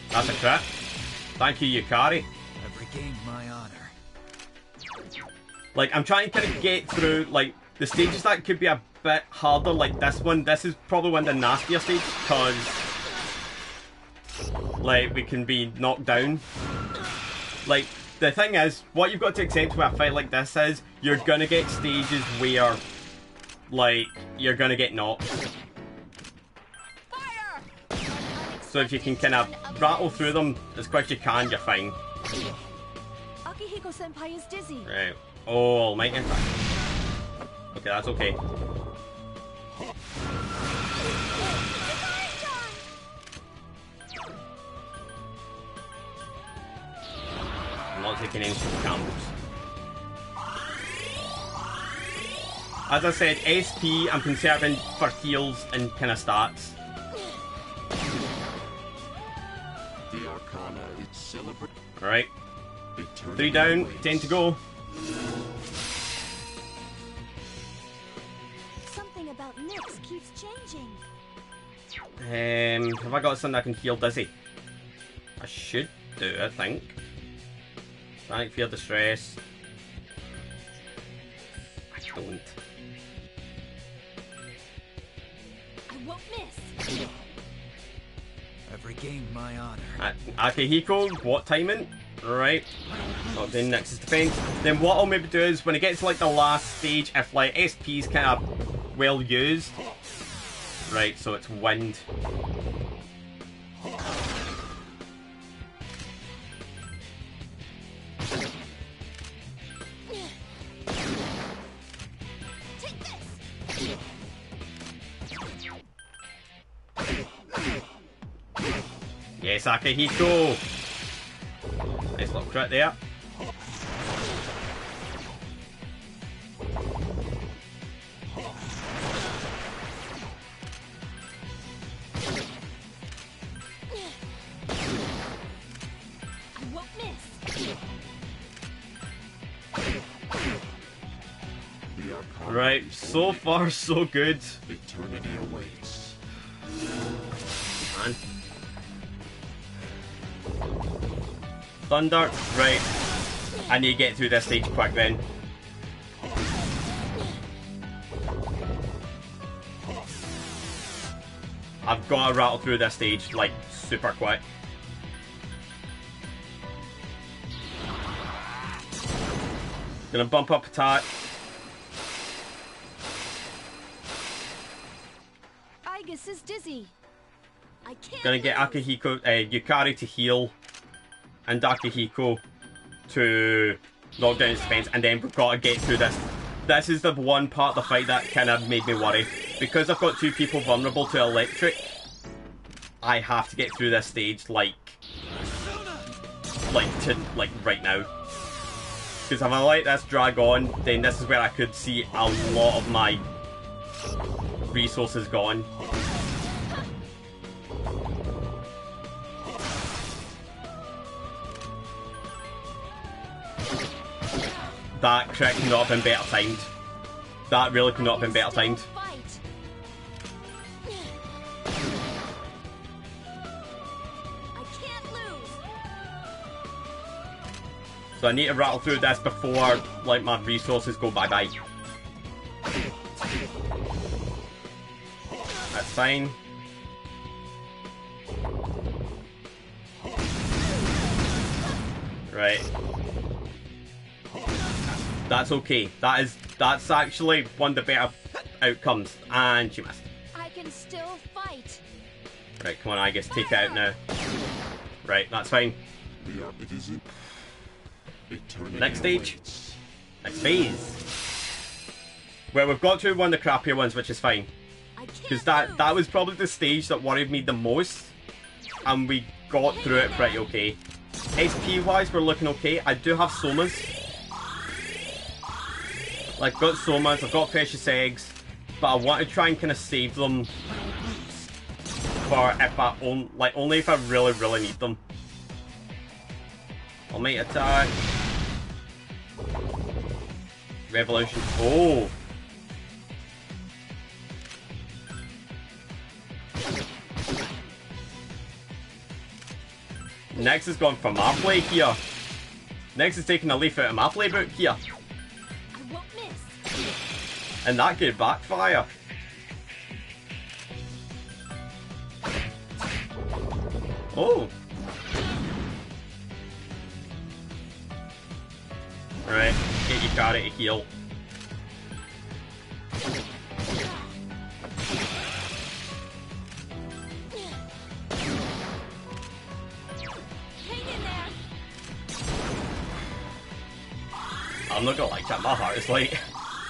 That's a crit. Thank you, Yukari. I've regained my honor. Like, I'm trying to kind of get through, like, the stages that could be a bit harder, like this one. This is probably one of the nastier stages, because, like, we can be knocked down. Like, the thing is, what you've got to accept with a fight like this is, you're gonna get stages where, like, you're gonna get knocked. So if you can kind of rattle through them as quick as you can, you're fine. Akihiko-senpai is dizzy. Right. Oh, almighty. Okay, that's okay. I'm not taking any combos. As I said, SP I'm conserving for heals and kind of stats. Alright. 3 down, 10 to go. Something about Nyx keeps changing. Have I got something that can heal Dizzy? I should do, I think. Panic, fear, distress. I don't. I won't miss. I've regained my honor. Akihiko, what timing? Right. Not doing Nyx's defense. Then what I'll maybe do is when it gets to like the last stage, if like SP's kind of well used. Right, so it's wind. Yes, Akihiko! Nice little crit there. I won't miss. Right, so far so good. Eternity awaits. Man. Thunder, right. I need to get through this stage quick then. I've got to rattle through this stage, like, super quick. Gonna bump up attack. Igus is dizzy. I can't Gonna get Akihiko, Yukari to heal, and Akihiko to knock down his defense, and then we've got to get through this. This is the one part of the fight that kind of made me worry. Because I've got two people vulnerable to electric, I have to get through this stage, like right now. Because if I let this drag on, then this is where I could see a lot of my resources gone. That crit could not have been better timed. That really could not have been better timed. So I need to rattle through this before, like, my resources go bye-bye. That's fine. Right. That's okay. That's actually one of the better outcomes. And she missed. I can still fight. Right, come on, I guess take it out now. Right, that's fine. Next stage. Next phase. Well, we've got to one of the crappier ones, which is fine. Because that was probably the stage that worried me the most. And we got through it pretty okay. SP-wise, we're looking okay. I do have Somas. Like, got Somas, I've got precious eggs. But I want to try and kind of save them for if I only if I really, really need them. Almighty attack. Revolution. Oh! Nex has gone for my play here. Nex is taking a leaf out of my playbook here. I won't miss. And that could backfire. Oh! Right, get your Yukari to heal. I'm not gonna lie, chat, my heart is like,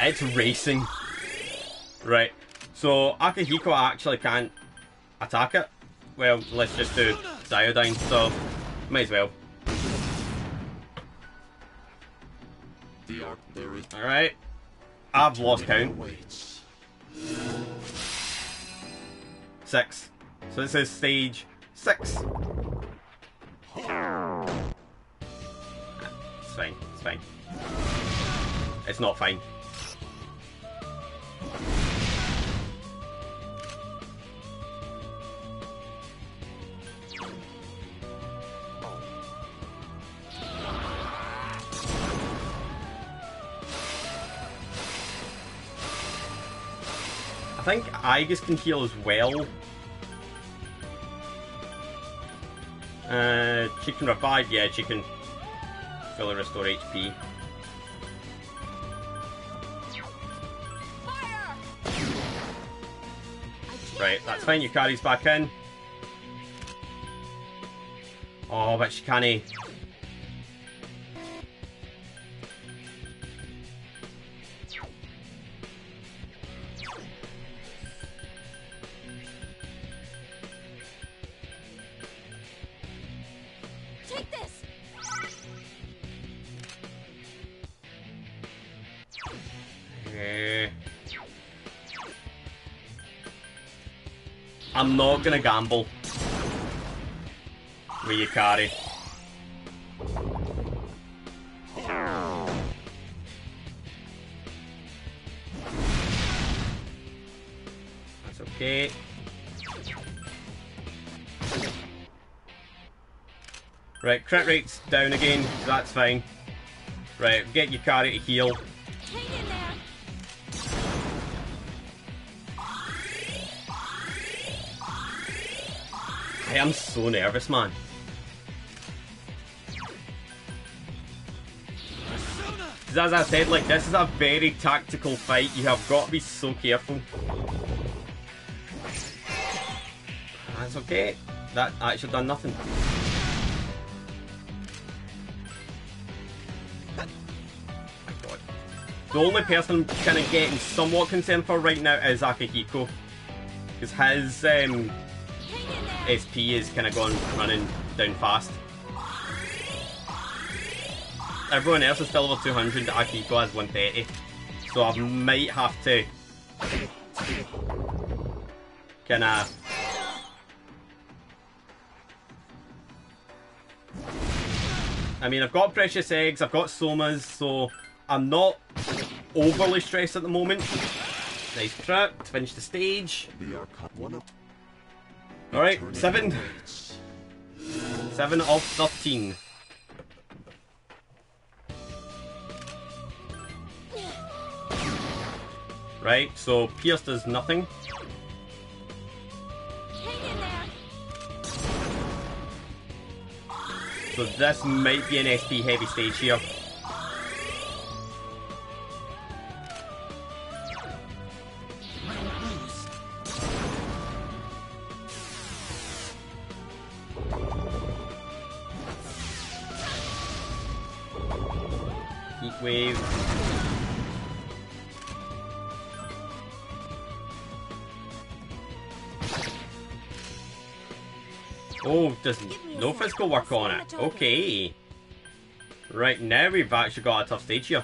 it's racing. Right, so Akihiko actually can't attack it. Well, let's just do Iodine, so might as well. Alright, I've lost count. 6. So this is stage 6. It's fine, it's fine. It's not fine. I think Igus can heal as well. She can revive, yeah, she can fully restore HP. Right, that's fine, Yukari's back in. Oh, but she can't. Take this. I'm not gonna gamble with Yukari. okay. Right, crit rate's down again, so that's fine. Right, get your carry to heal. Hang in there. I am so nervous, man. Because as I said, like, this is a very tactical fight. You have got to be so careful. That's okay. That actually done nothing. My God. The only person I'm kind of getting somewhat concerned for right now is Akihiko. Because his SP is kind of gone running down fast. Everyone else is still over 200, Akihiko has 130. So I might have to kinda I mean, I've got precious eggs, I've got somas, so I'm not overly stressed at the moment. Nice crit to finish the stage. Alright, 7. 7 of 13. Right, so Pierce does nothing. Hang in there. So this might be an SP heavy stage here. Heat wave. Oh, there's no physical work on it. Okay. Right, now we've actually got a tough stage here.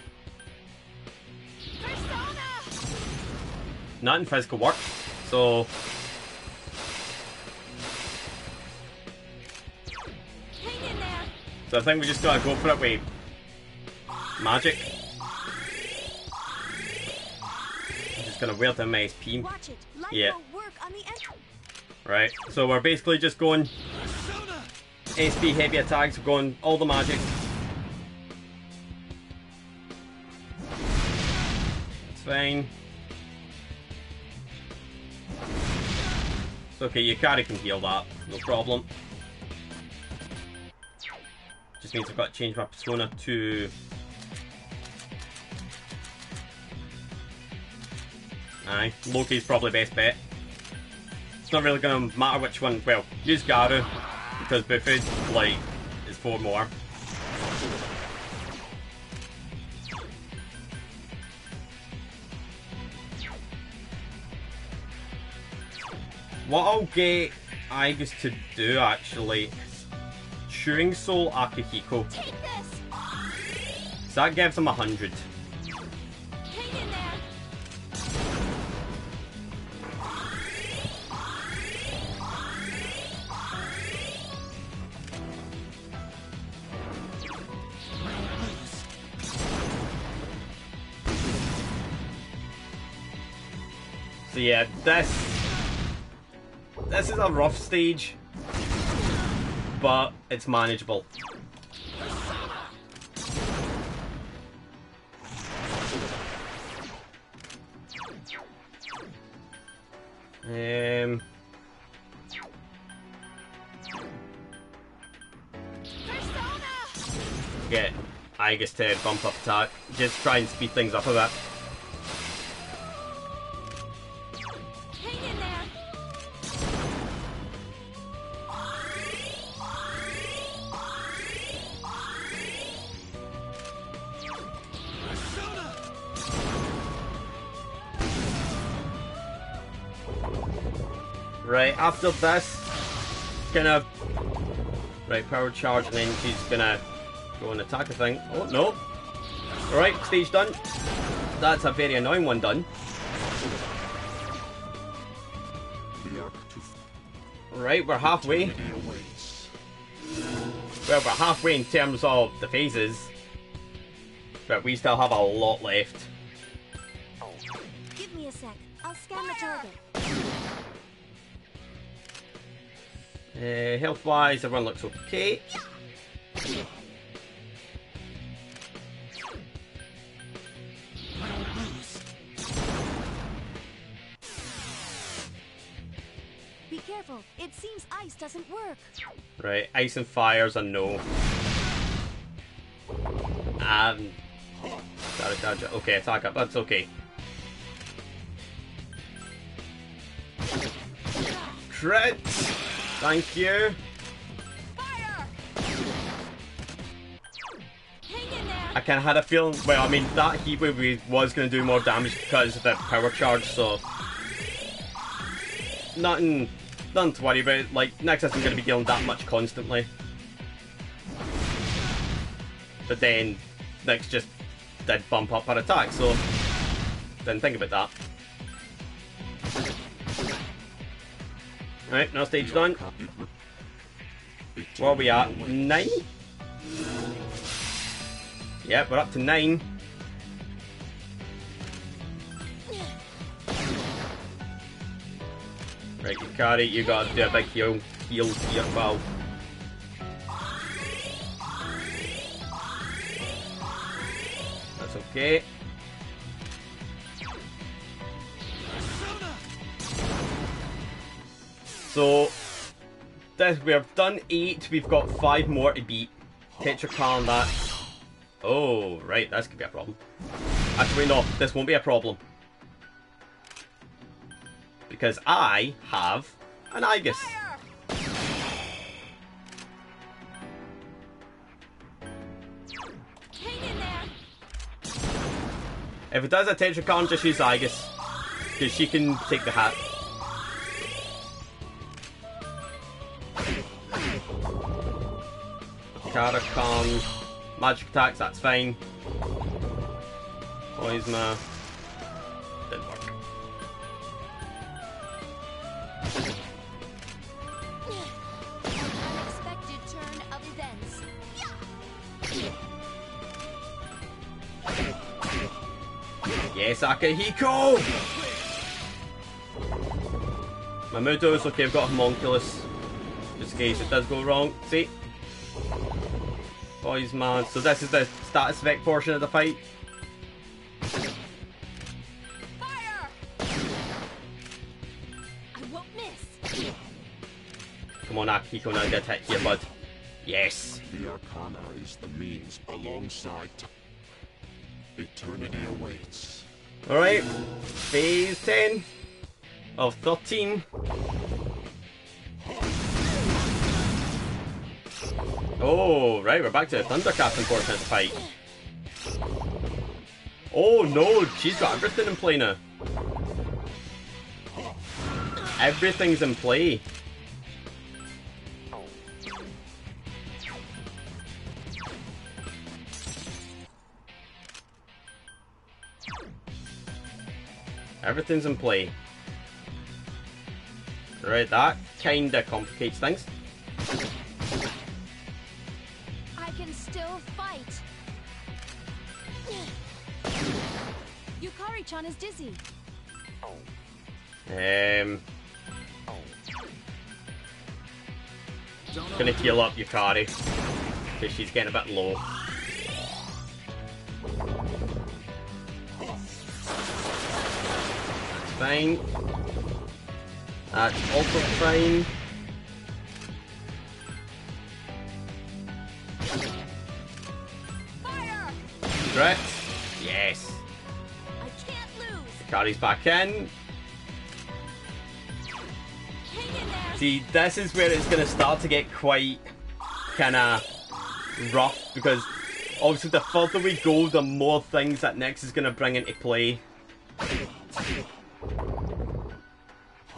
Not in physical work, so... So I think we just gotta go for it with magic. I'm just gonna wear down my SP. Yeah. Right, so we're basically just going SP heavy attacks, we're going all the magic. That's fine. It's okay, your carry can heal that, no problem. Just means I've got to change my persona to... Aye, Loki's probably best bet. It's not really going to matter which one. Well, use Garu, because Buffy, like, is 4 more. What I'll get Aigis to do, actually, is Chewing Soul Akihiko. So that gives him 100. So yeah, this is a rough stage, but it's manageable. Get Aigis to bump up attack. Just try and speed things up a bit. Right, after this, gonna... Right, power charge, and then she's gonna go and attack the thing. Oh, no. Alright, stage done. That's a very annoying one done. Right, we're halfway. Well, we're halfway in terms of the phases. But we still have a lot left. Give me a sec. I'll scan the target. Health-wise, everyone looks okay. Be careful. It seems ice doesn't work. Right, ice and fire's a no. Okay, attack up. That's okay. Crit! Thank you. Fire! Hang in there. I kind of had a feeling. Well, I mean, that heat wave was going to do more damage because of the power charge, so nothing to worry about. Like, Nyx isn't going to be dealing that much constantly. But then Nyx just did bump up her attack, so didn't think about that. Right, now stage done. Where are we at? 9? Yep, we're up to 9. Right, Yukari, you gotta do a big heal here, pal. That's okay. So, this, we've done 8, we've got 5 more to beat. Tetrakarn, that. Oh, right, this could be a problem. Actually, no, this won't be a problem. Because I have an Aegis. Hang in there. If it does a Tetrakarn, just use Aegis. Because she can take the hat. Karakhan, magic attacks, that's fine. Poisma, didn't work. Unexpected turn of events. Yes, Akihiko! Mamuto's okay, I've got a homunculus. Just in case it does go wrong. See? Poisma, so this is the status effect portion of the fight. Fire! I won't miss. Come on, Akihiko, now get hit here, bud. Yes! The Arcana is the means alongside eternity awaits. Alright, phase 10 of 13. Oh, right, we're back to the Thundercasting portion of the fight. Oh no, she's got everything in play now. Everything's in play. Everything's in play. Right, that kinda complicates things. I can still fight. Yukari-chan is dizzy. Gonna heal up Yukari because she's getting a bit low. Fine. That's also fine. Fire! Correct. Yes. I can't lose. Yukari's back in. Hang in there. See, this is where it's gonna start to get quite kinda rough because obviously the further we go, the more things that Nyx is gonna bring into play.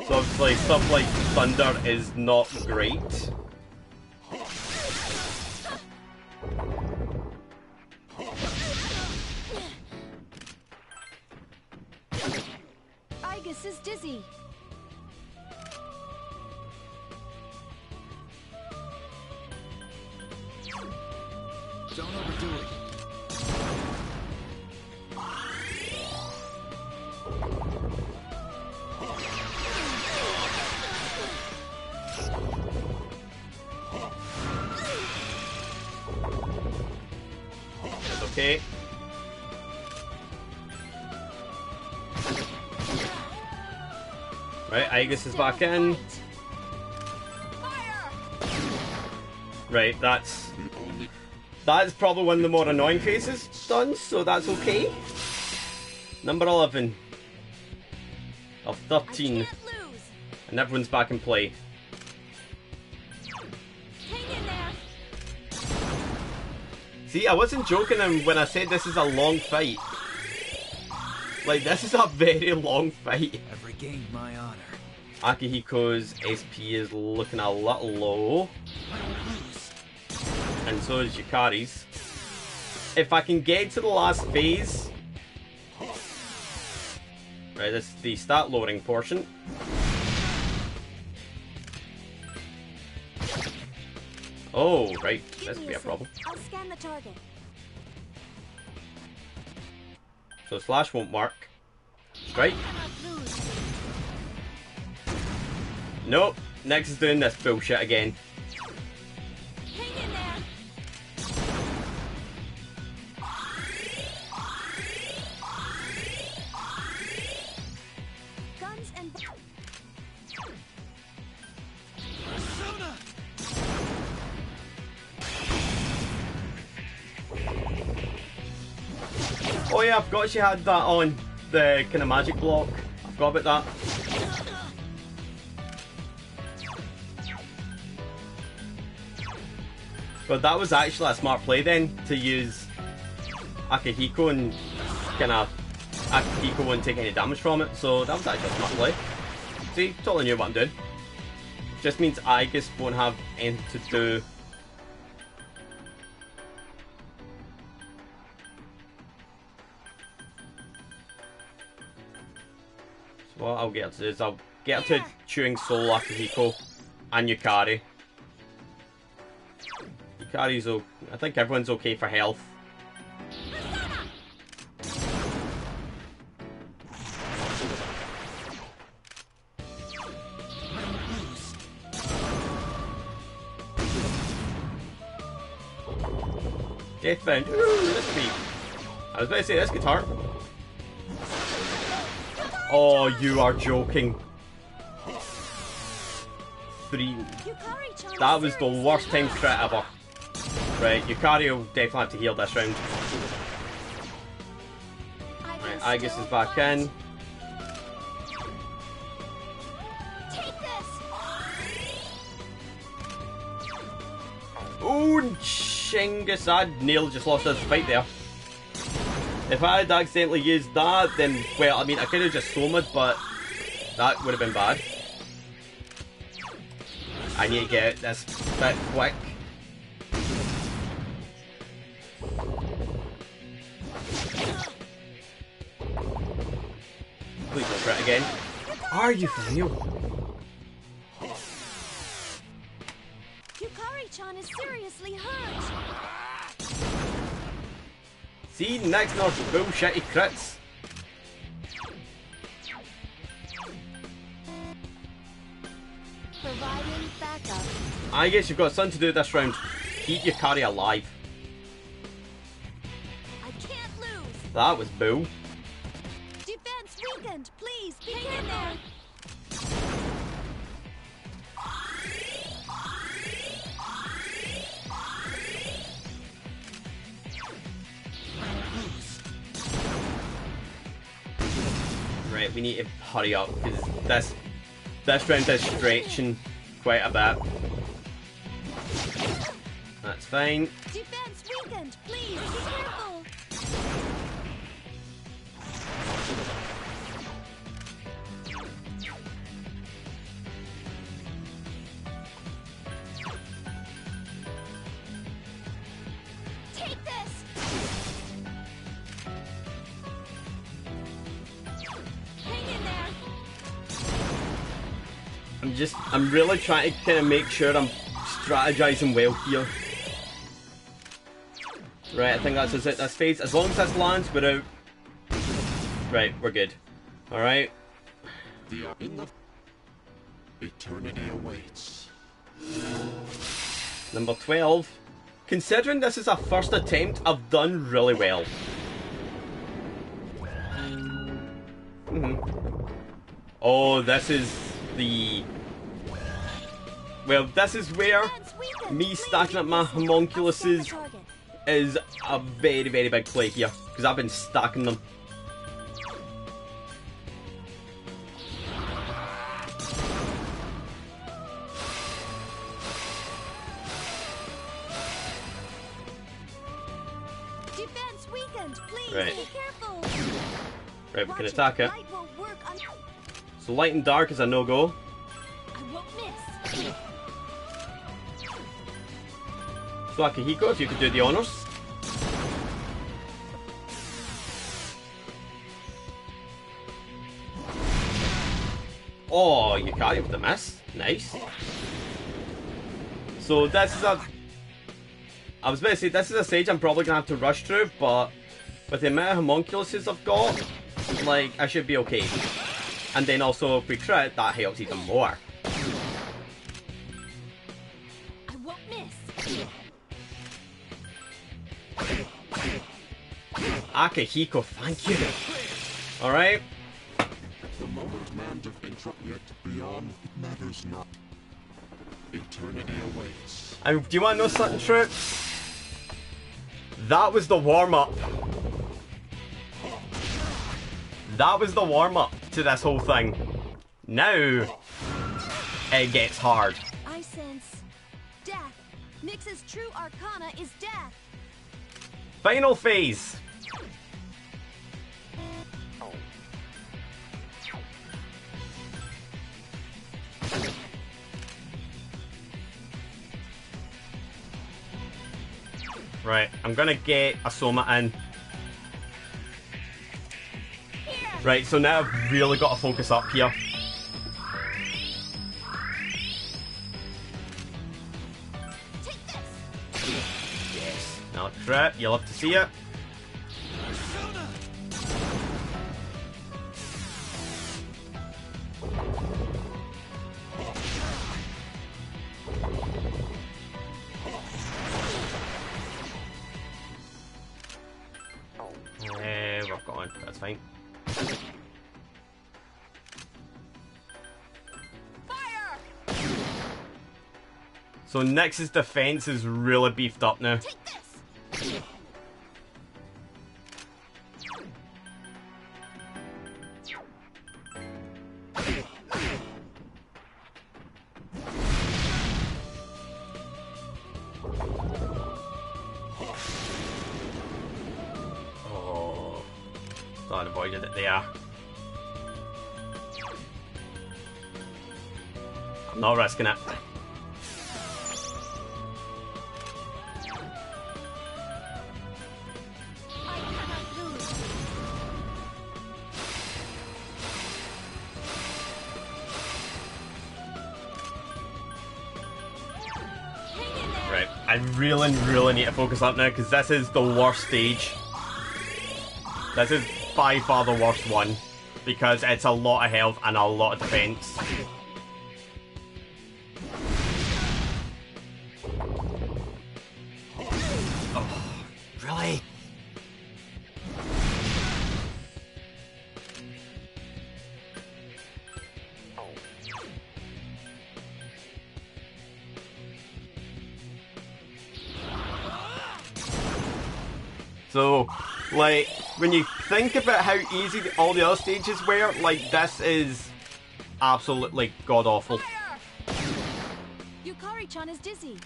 So obviously stuff like thunder is not great. Aegis is dizzy. Don't overdo it. Okay. Right, Aegis is back in. Right, that's probably one of the more annoying phases done, so that's okay. Number 11 of 13, and everyone's back in play. See, I wasn't joking when I said this is a long fight. Like, this is a very long fight. I've regained my honor. Akihiko's SP is looking a little low. And so is Yukari's. If I can get to the last phase... Right, this is the stat lowering portion. Oh, right. This could be a problem. I'll scan the target. So slash won't work. Right. Nope. Next is doing this bullshit again. Hang in there. Guns and Oh yeah, I forgot she had that on the kind of magic block. I forgot about that. But that was actually a smart play then, to use Akihiko and kind of Akihiko wouldn't take any damage from it, so that was actually a smart play. See, totally knew what I'm doing. Just means Aegis won't have anything to do. So what I'll get her to do is I'll get her to chewing soul Akihiko and Yukari. Yukari's okay. I think everyone's okay for health. Deathbound. Ooh, this could be... I was about to say this guitar. Oh, you are joking. 3. That was the worst time crit ever. Right, Yukari will definitely have to heal this round. Right, Aegis is back in. Oh, Shingus, I nearly just lost this fight there. If I had accidentally used that, then, well, I mean, I could have just somaed, but that would have been bad. I need to get this bit quick. Please don't crit again. Are you for real? Yukari-chan is seriously hurt. See, next not bullshitty crits. Providing backup. I guess you've got something to do this round. Keep Yukari alive. I can't lose. That was bull. Defense weakened. Please, hang in there. Right, we need to hurry up because this round is stretching quite a bit. That's fine. Defense weakened. Please, be careful. Take this. Hang in there. I'm really trying to kind of make sure I'm strategizing well here. Right, I think that's it. This phase. As long as this lands, we're out. Right, we're good. Alright. Eternity awaits. Number 12. Considering this is a first attempt, I've done really well. Oh, this is the... Well, this is where me stacking up my homunculuses is a very, very big play here. Because I've been stacking them. Defense weakened. Please Right. be careful. Right, we can attack it. Light won't work on... So light and dark is a no-go. I won't miss. So Akihiko, if you could do the honours. Oh, you carry with the miss. Nice. So this is a... I was about to say, this is a stage I'm probably going to have to rush through, but with the amount of homunculuses I've got, like, I should be okay. And then also, if we crit, that helps even more. I won't miss. Akihiko, thank you. Alright. The moment man defends yet beyond matters not. Eternity awaits. And do you want to know something, troops? That was the warm-up. That was the warm-up to this whole thing. Now, it gets hard. I sense death. Nyx's true arcana is death. Final phase. Right, I'm gonna get a Soma in. Right, so now I've really got to focus up here. Take this. Yes. Now crit, you'll have to see it. We've got on, that's fine. Fire! So Nyx's defense is really beefed up now. Take this. Oh, thought I avoided it there. I'm not risking it. I cannot lose. Hang in there. Right, I really need to focus up now because this is the worst stage. This is by far the worst one because it's a lot of health and a lot of defense. Oh, really? So, like, when you think about how easy all the other stages were, like, this is absolutely god-awful. Yukari-chan is dizzy.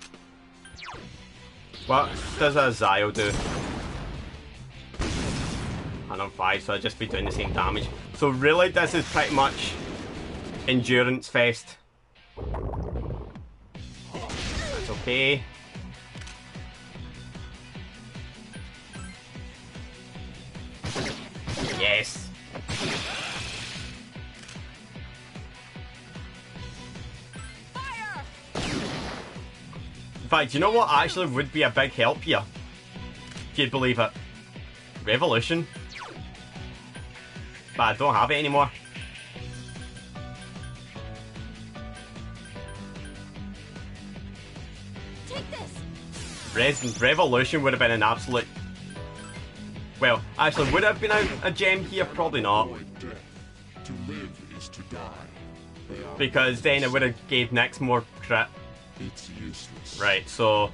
What does a Zio do? And I'm 5, so I'd just be doing the same damage. So really, this is pretty much endurance fest. That's okay. Yes. Fire! In fact, you know what actually would be a big help here? If you'd believe it. Revolution. But I don't have it anymore. Take this. Revolution would have been an absolute... Well, actually, would have been a gem here? Probably not. To live is to die. Because then it would have gave Nyx more crit. It's useless. Right, so...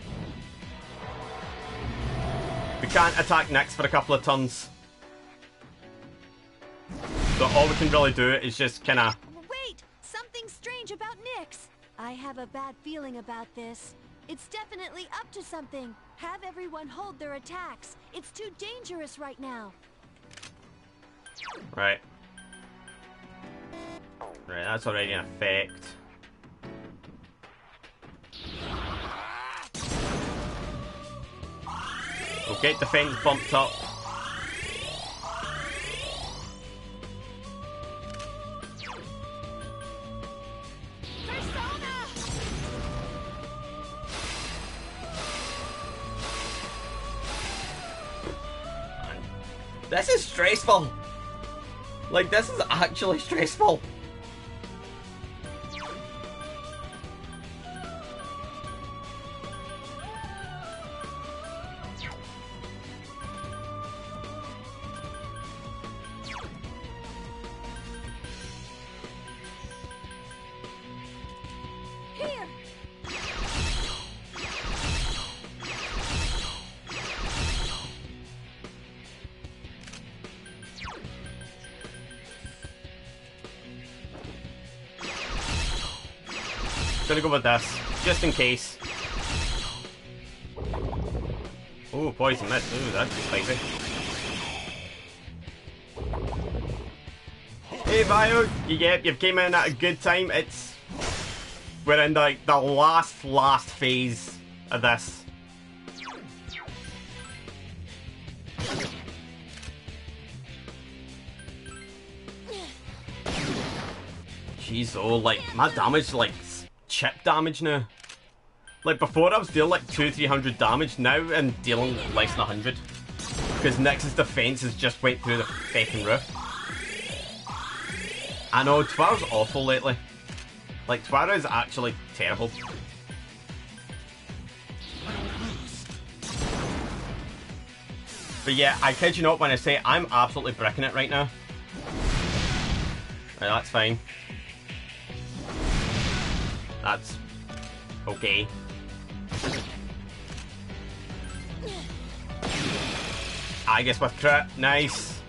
we can't attack Nyx for a couple of turns. So all we can really do is just kinda... Wait! Something strange about Nyx! I have a bad feeling about this. It's definitely up to something. Have everyone hold their attacks. It's too dangerous right now. Right. Right, that's already in effect. We'll get defense bumped up. This is stressful. Like, this is actually stressful. Here! Gonna go with this, just in case. Oh, poison mist. Ooh, that's spicy. Hey, Bio, you've came in at a good time. We're in like the last phase of this. Jeez, oh, like my damage like chip damage now. Like before I was dealing like 200-300 damage, now I'm dealing less than 100. Because Nyx's defenses just went through the fucking roof. I know, Twire's awful lately. Like, Twire is actually terrible. But yeah, I kid you not when I say I'm absolutely bricking it right now. Right, that's fine. That's okay. I guess with crit, nice.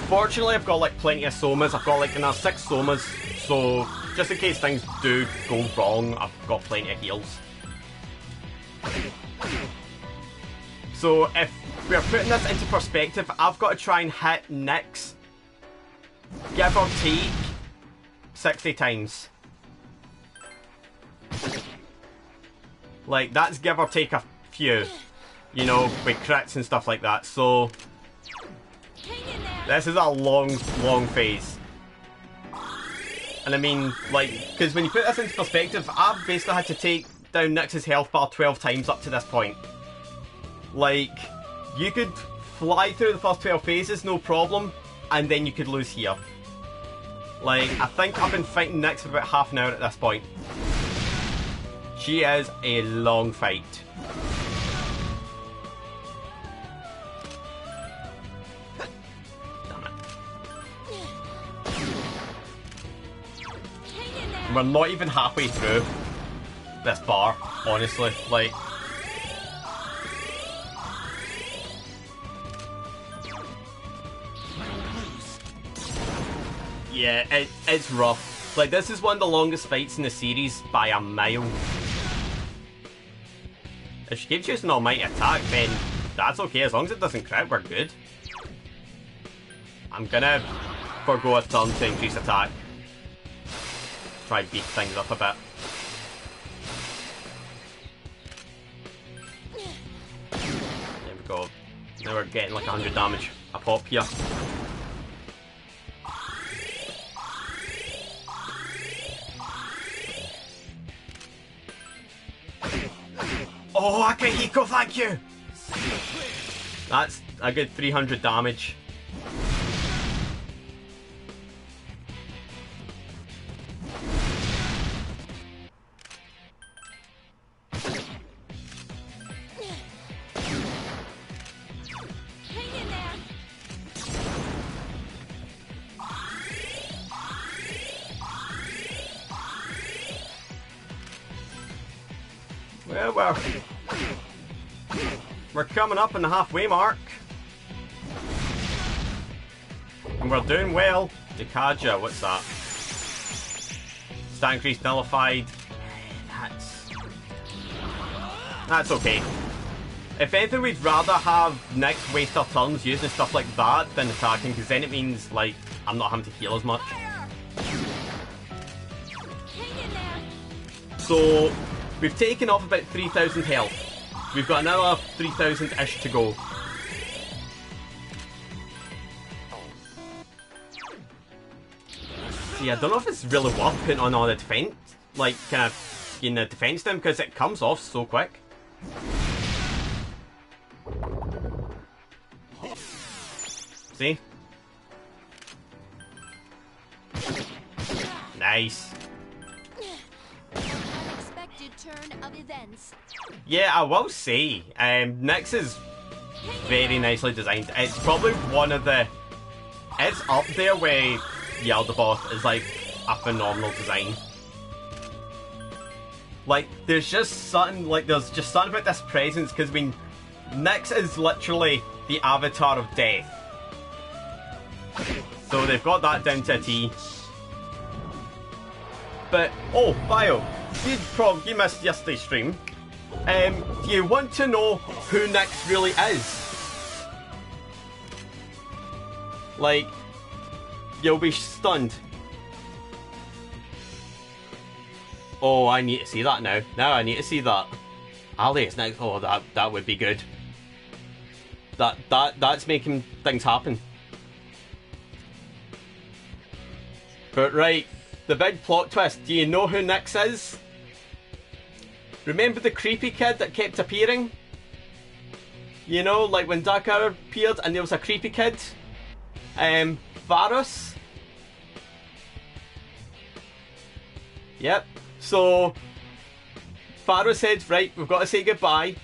Fortunately, I've got like plenty of somas. I've got like 6 somas, so just in case things do go wrong, I've got plenty of heals. So if we're putting this into perspective, I've got to try and hit Nyx, give or take, 60 times. Like, that's give or take a few, you know, with crits and stuff like that, so this is a long phase. And I mean, like, because when you put this into perspective, I've basically had to take down Nyx's health bar 12 times up to this point. Like, you could fly through the first 12 phases, no problem, and then you could lose here. Like, I think I've been fighting Nyx for about half an hour at this point. She is a long fight. Damn it. We're not even halfway through this bar, honestly. Like, yeah, it's rough. Like, this is one of the longest fights in the series by a mile. If she keeps using almighty attack, then that's okay. As long as it doesn't crit, we're good. I'm gonna forgo a turn to increase attack. Try and beat things up a bit. There we go. Now we're getting like 100 damage a pop here. Oh, Akihiko, thank you! That's a good 300 damage. Well, we're coming up on the halfway mark. And we're doing well. Dekaja, what's that? Stat increase nullified. That's okay. If anything, we'd rather have Nyx waste our turns using stuff like that than attacking, because then it means, like, I'm not having to heal as much. So, we've taken off about 3,000 health. We've got another 3,000-ish to go. See, I don't know if it's really worth putting on all the defense, like, kind of getting the defense down, because it comes off so quick. See? Nice. Unexpected turn of events. Yeah, I will say, Nyx is very nicely designed. It's probably one of the... It's up there where Yaldabaoth is like a phenomenal design. Like, there's just something about this presence, because I mean, Nyx is literally the avatar of death. So they've got that down to a T. But, oh, Bio, you missed yesterday's stream. Do you want to know who Nyx really is? Like, you'll be stunned. Oh, I need to see that now. Now I need to see that. Ali's Nyx. Oh, that would be good. That's making things happen. But right, the big plot twist. Do you know who Nyx is? Remember the creepy kid that kept appearing? You know, like when Dakar appeared and there was a creepy kid? Varus? Yep. So, Varus said, right, we've got to say goodbye.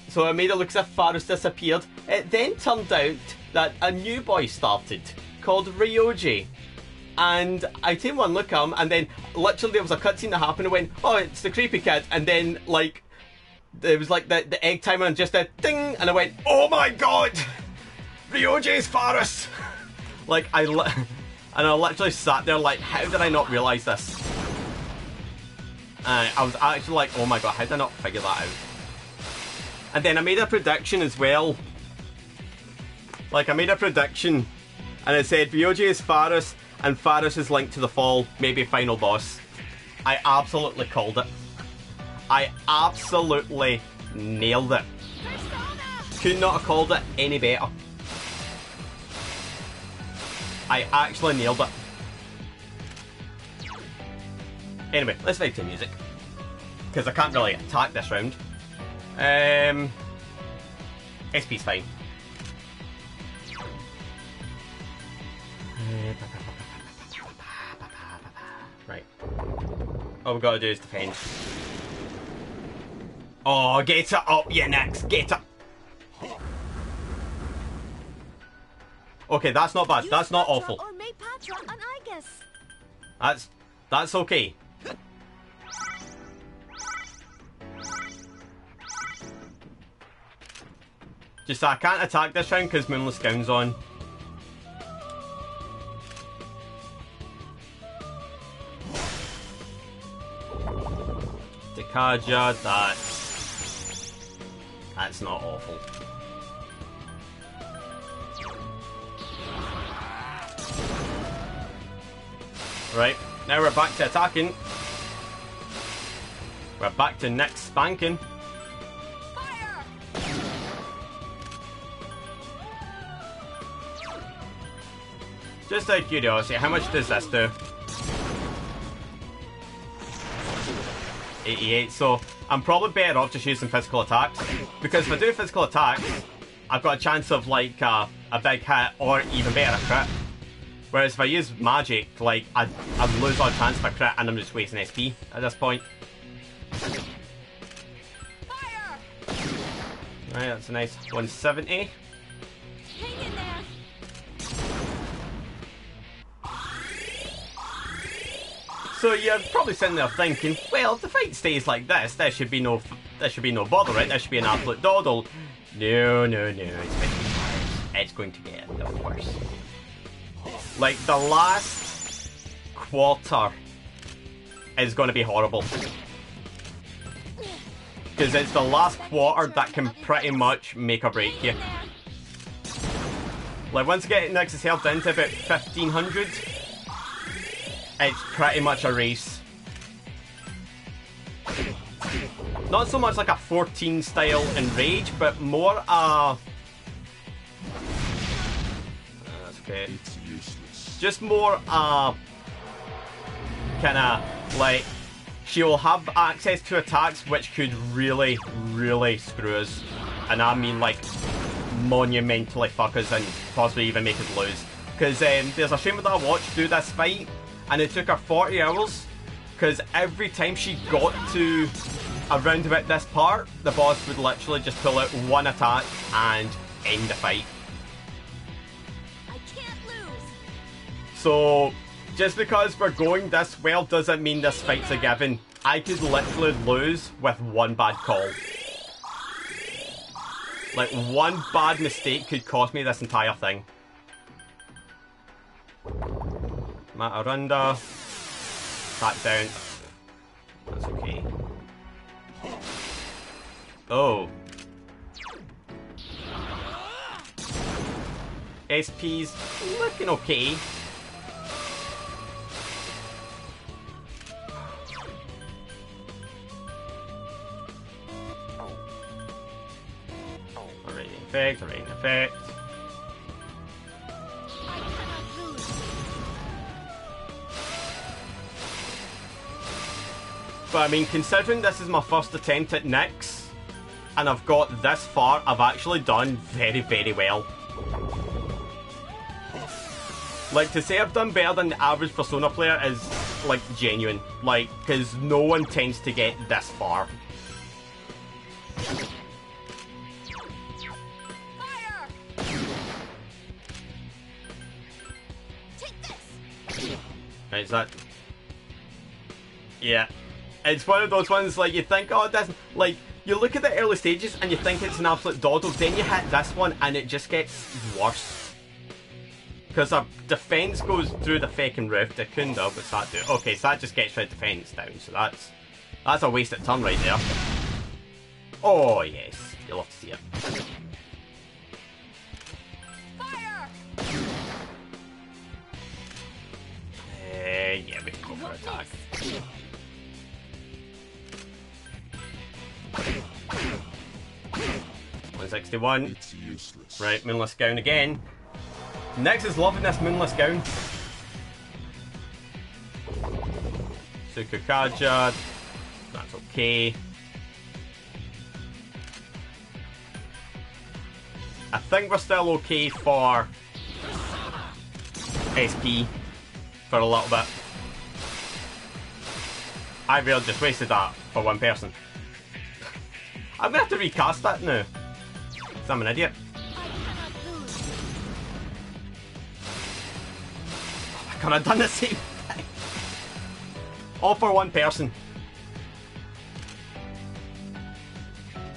So it made it look as if Varus disappeared. It then turned out that a new boy started, called Ryoji. And I take one look at him, and then literally there was a cutscene that happened and went, oh, it's the creepy kid. And then, like, there was like the egg timer and just a ding, and I went, oh my god! Ryoji's Varus! Like, and I literally sat there like, how did I not realise this? I was actually like, oh my god, how did I not figure that out? And then I made a prediction as well. Like, I made a prediction, and it said Ryoji is Varus, and Varus is linked to the fall, maybe final boss. I absolutely called it. I absolutely nailed it. Could not have called it any better. I actually nailed it. Anyway, let's vibe to music. Because I can't really attack this round. SP's fine. Right. All we've got to do is defend. Oh, get it up, you Nyx! Get it! Okay, that's not bad. That's not awful. That's okay. Just I can't attack this round because Moonless Gown's on. Dekaja, that's not awful. Right, now we're back to attacking. We're back to Nyx spanking. Fire! Just out of curiosity, how much does this do? 88, so I'm probably better off just using physical attacks, because if I do physical attacks, I've got a chance of like a big hit, or even better, a crit. Whereas if I use magic, like I'd lose all chance of a crit, and I'm just wasting SP at this point. Fire! Right, that's a nice 170. Hang in there. So you're probably sitting there thinking, well, if the fight stays like this, there should be no There should be no bother, right? There should be an absolute doddle. No, no, no. It's going to get a lot worse. Like, the last quarter is going to be horrible. Because it's the last quarter that can pretty much make or break you. Like, once you get Nix's health down to about 1500, it's pretty much a race. Not so much like a 14 style Enrage, but more that's okay. Just more kinda like she'll have access to attacks which could really, really screw us. And I mean like monumentally fuck us and possibly even make us lose. Because there's a streamer that I watched do this fight and it took her 40 hours because every time she got to around about this part, the boss would literally just pull out one attack and end the fight. I can't lose. So just because we're going this well doesn't mean this fight's a given. I could literally lose with one bad call. Like, one bad mistake could cost me this entire thing. Matarunda. Back down. That's okay. Oh. SP's looking okay. Alright, in effect. But I mean, considering this is my first attempt at Nyx, and I've got this far, I've actually done very, very well. Like, to say I've done better than the average Persona player is, like, genuine. Like, because no one tends to get this far. Right, is that... Yeah. It's one of those ones, like, you think, oh, it doesn't... Like, you look at the early stages and you think it's an absolute doddle, then you hit this one and it just gets worse. Because our defense goes through the fucking roof. The Kunda, what's that do? Okay, so that just gets our defense down, so that's a wasted turn right there. Oh, yes. You'll have to see it. Yeah, we can go for attack. $161. It's useless. Right, Moonless Gown again. Nyx is loving this Moonless Gown. Sukukaja. That's okay. I think we're still okay for SP for a little bit. I really just wasted that for one person. I'm gonna have to recast that now. Because I'm an idiot. I could have done the same thing. All for one person.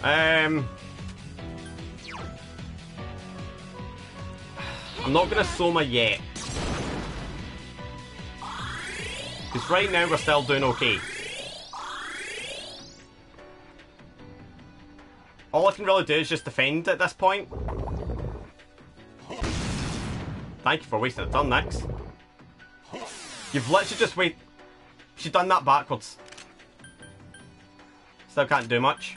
I'm not gonna Soma yet. Because right now we're still doing okay. All I can really do is just defend at this point. Thank you for wasting a turn, Nyx. You've literally just wait. She's done that backwards. Still can't do much.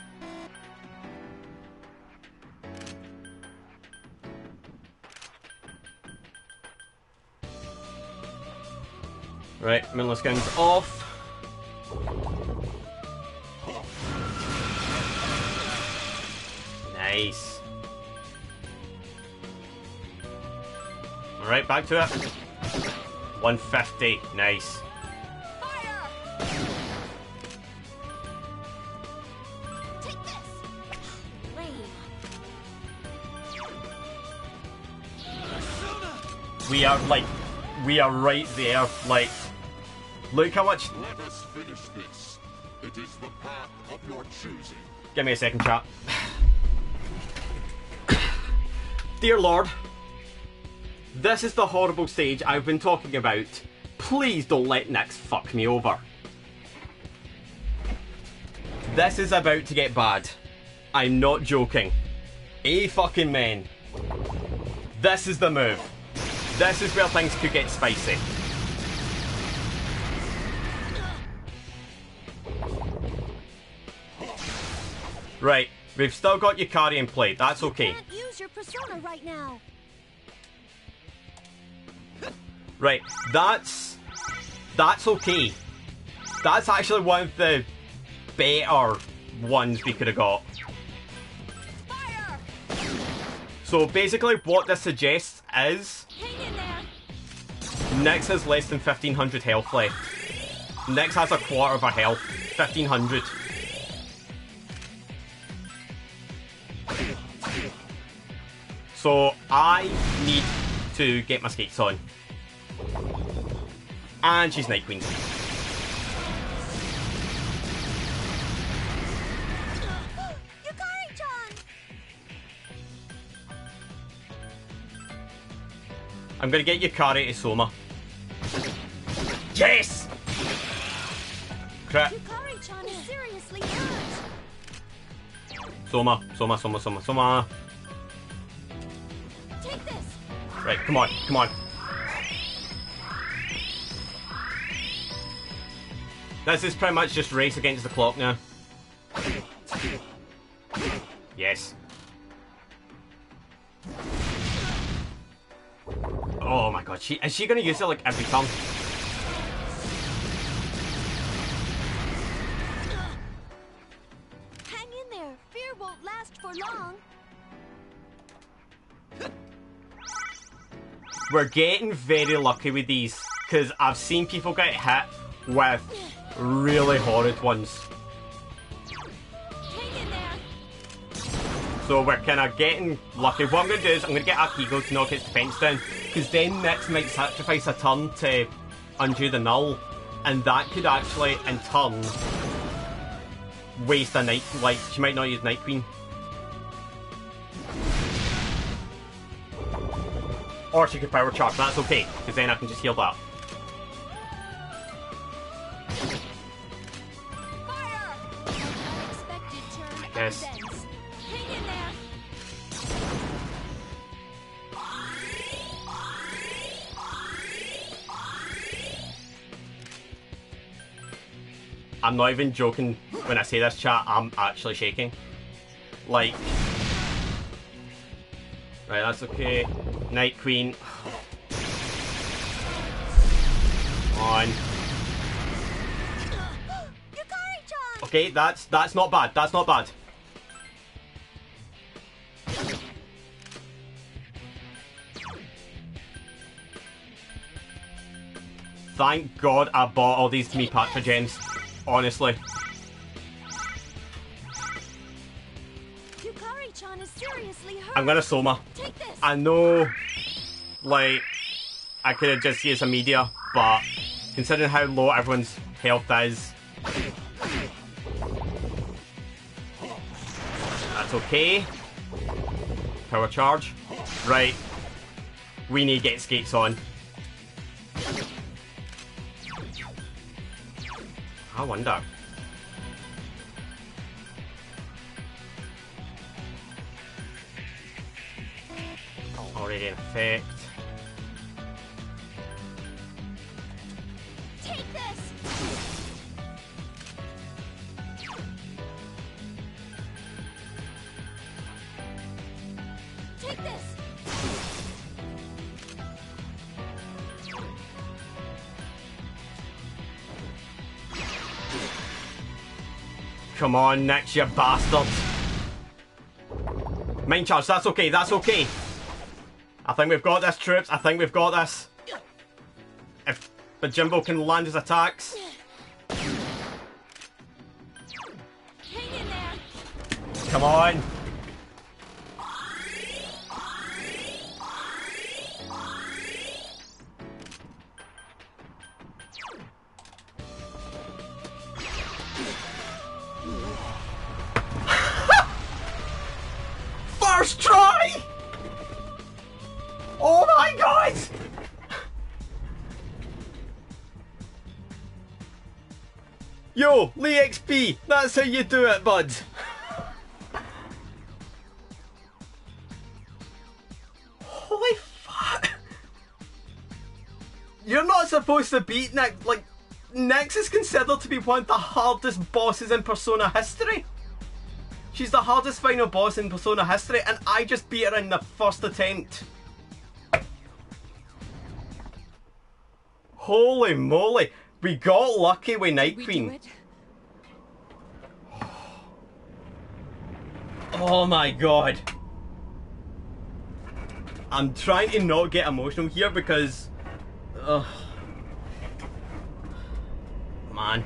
Right, Moonless Gown's off. Nice. Alright, back to it. 150. Nice. We are right there, like, look how much... Let us finish this. It is the path of your choosing. Give me a second, chat. Dear Lord, this is the horrible stage I've been talking about. Please don't let Nyx fuck me over. This is about to get bad. I'm not joking. Fucking men. This is the move. This is where things could get spicy. Right, we've still got Yukari in play. That's okay. You can't use your persona right now. Right, that's okay. That's actually one of the better ones we could have got. Fire! So basically what this suggests is Hang in there. Nyx has less than 1500 health left. Nyx has a quarter of her health. 1500. So I need to get my skates on. And she's Night Queen. Yukari-chan! I'm gonna get Yukari to Soma. Yes! Crap. Yukari-chan is seriously hurt. Soma. Take this. Right, come on. This is pretty much just race against the clock now. Yes. Oh my god, is she gonna use it like every time? Hang in there. Fear won't last for long. We're getting very lucky with these, because I've seen people get hit with really horrid ones. Hang in there. So we're kind of getting lucky. What I'm going to do is I'm going to get Akiko to knock its defense down, because then Nyx might sacrifice a turn to undo the null, and that could actually, in turn, waste a night. Like, she might not use Night Queen. Or she could power charge, that's okay, because then I can just heal that. Fire! Unexpected turn of Yes. events. Hang in there. I'm not even joking when I say this, chat, I'm actually shaking. Like... Right, that's okay. Night Queen. Come on. Yukari-chan! Okay, that's not bad. That's not bad. Thank God I bought all these me Patra gems. Honestly. Yukari-chan is seriously hurt. I'm gonna Soma. Take this. I know, like, I could have just used a media, but considering how low everyone's health is, that's okay. Power charge. Right. We need to get skates on. I wonder. Already in effect. Take this. Take this. Come on, Nyx, you bastard. Mind charge, that's okay, that's okay. I think we've got this, troops. I think we've got this. If Bajimbo can land his attacks. Hang in there. Come on. Yo, Lee XP, that's how you do it, bud. Holy fuck. You're not supposed to beat Nyx. Like, Nyx is considered to be one of the hardest bosses in Persona history. She's the hardest final boss in Persona history, and I just beat her in the first attempt. Holy moly. We got lucky with Night Queen. Oh my god. I'm trying to not get emotional here because... man.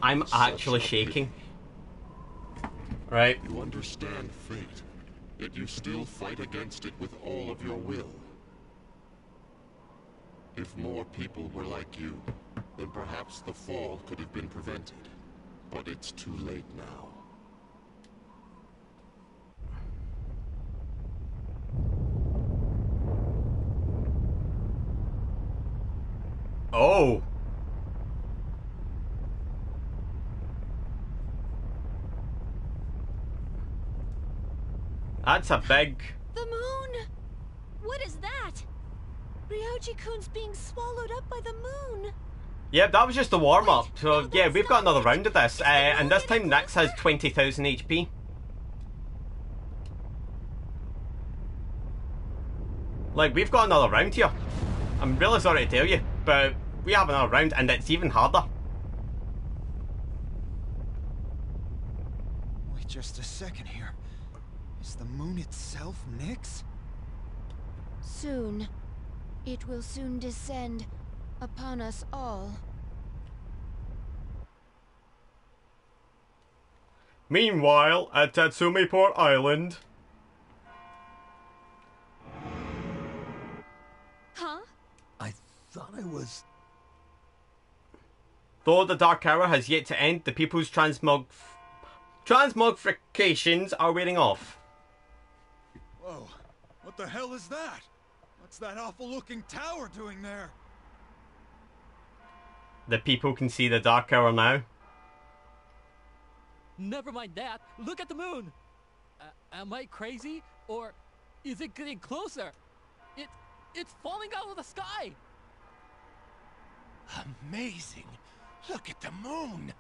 I'm actually shaking. Right. You understand fate, yet you still fight against it with all of your will. If more people were like you, then perhaps the fall could have been prevented. But it's too late now. Oh. That's a big... The moon! What is that? Ryoji-kun's being swallowed up by the moon. Yeah, that was just the warm-up. So, yeah, we've got another round of this. And this time Nyx has 20,000 HP. Like, we've got another round here. I'm really sorry to tell you, but we have another round and it's even harder. Wait just a second here. Is the moon itself Nyx? Soon. It will soon descend upon us all. Meanwhile, at Tatsumi Port Island... Huh? I thought I was... Though the Dark Hour has yet to end, the people's transmogrifications are wearing off. Whoa, what the hell is that? What's that awful looking tower doing there? The people can see the Dark Hour now. Never mind that. Look at the moon. Am I crazy? Or is it getting closer? It's falling out of the sky. Amazing. Look at the moon.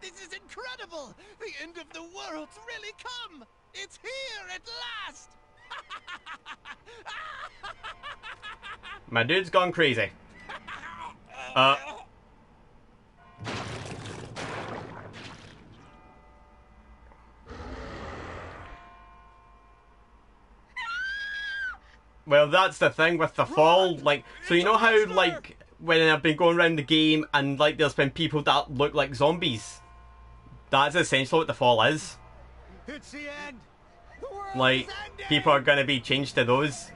This is incredible. The end of the world's really come. It's here at last. My dude's gone crazy. Well, that's the thing with the fall. Like, so you know how, like, when I've been going around the game and, like, there's been people that look like zombies? That's essentially what the fall is. It's the end. Like, people are going to be changed to those.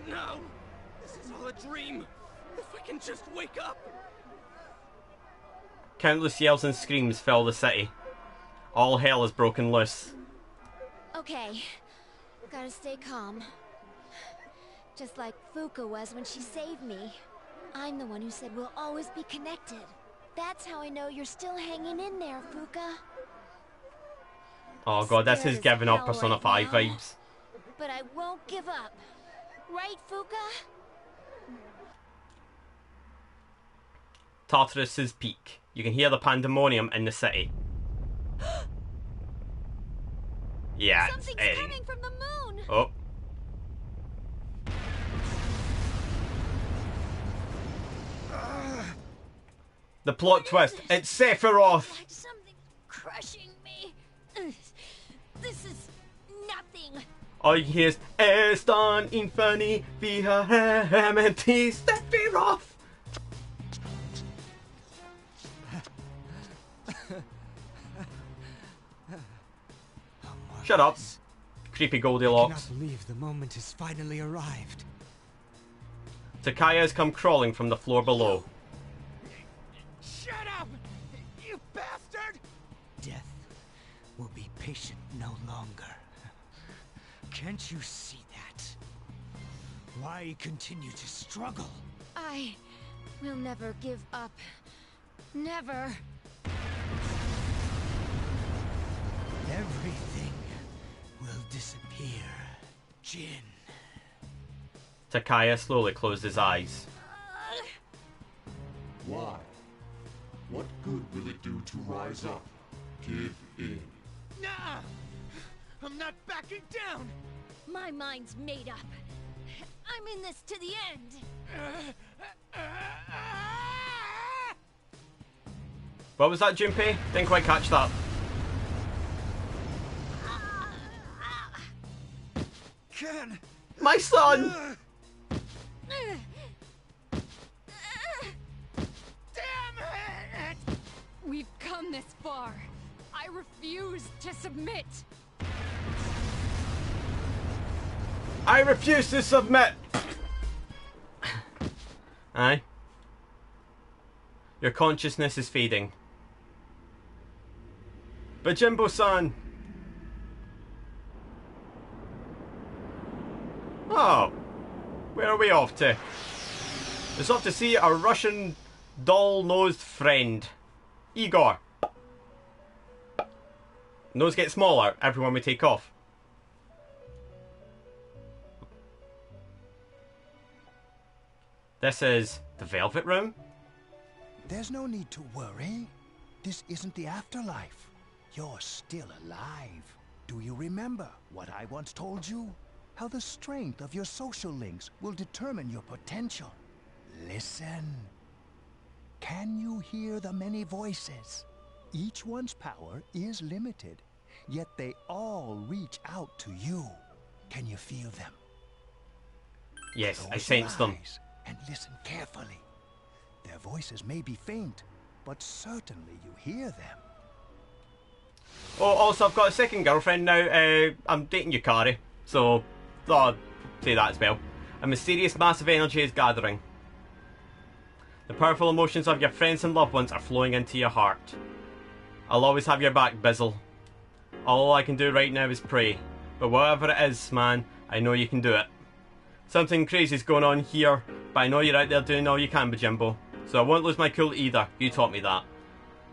No. This is all a dream. If I can just wake up. Countless yells and screams fill the city. All hell is broken loose. Okay. Gotta stay calm. Just like Fuka was when she saved me. I'm the one who said we'll always be connected. That's how I know you're still hanging in there, Fuka. Oh god, this is giving up Persona 5 vibes. But I won't give up. Right, Fuka? Tartarus's peak. You can hear the pandemonium in the city. Yeah, Something's it's coming from the moon. Oh. The plot twist. It's Sephiroth. Like something crushing me. This is nothing. All you can hear is Es tan infani vehemente Sephiroth. Shut up, creepy Goldilocks. I cannot believe the moment has finally arrived. Takaya has come crawling from the floor below. Shut up, you bastard! Death will be patient no longer. Can't you see that? Why continue to struggle? I will never give up. Never. Everything will disappear, Jin. Takaya slowly closed his eyes. Why? What good will it do to rise up? Give in. Nah! I'm not backing down! My mind's made up. I'm in this to the end. What was that, Junpei? Didn't quite catch that. Ken! My son! Damn it! We've come this far. I refuse to submit. I refuse to submit! Aye. Your consciousness is fading. But Jimbo-san! Oh. Where are we off to? It's off to see our Russian doll-nosed friend. Igor. Nose gets smaller everyone we take off. This is the Velvet Room? There's no need to worry. This isn't the afterlife. You're still alive. Do you remember what I once told you? How the strength of your social links will determine your potential. Listen. Can you hear the many voices? Each one's power is limited, yet they all reach out to you. Can you feel them? Yes, I Close sense your them. eyes and listen carefully. Their voices may be faint, but certainly you hear them. Oh, also I've got a second girlfriend now. I'm dating Yukari, so thought I'd say that as well. A mysterious massive energy is gathering. The powerful emotions of your friends and loved ones are flowing into your heart. I'll always have your back, Bizzle. All I can do right now is pray. But whatever it is, man, I know you can do it. Something crazy's going on here, but I know you're out there doing all you can, Bajimbo. So I won't lose my cool either. You taught me that.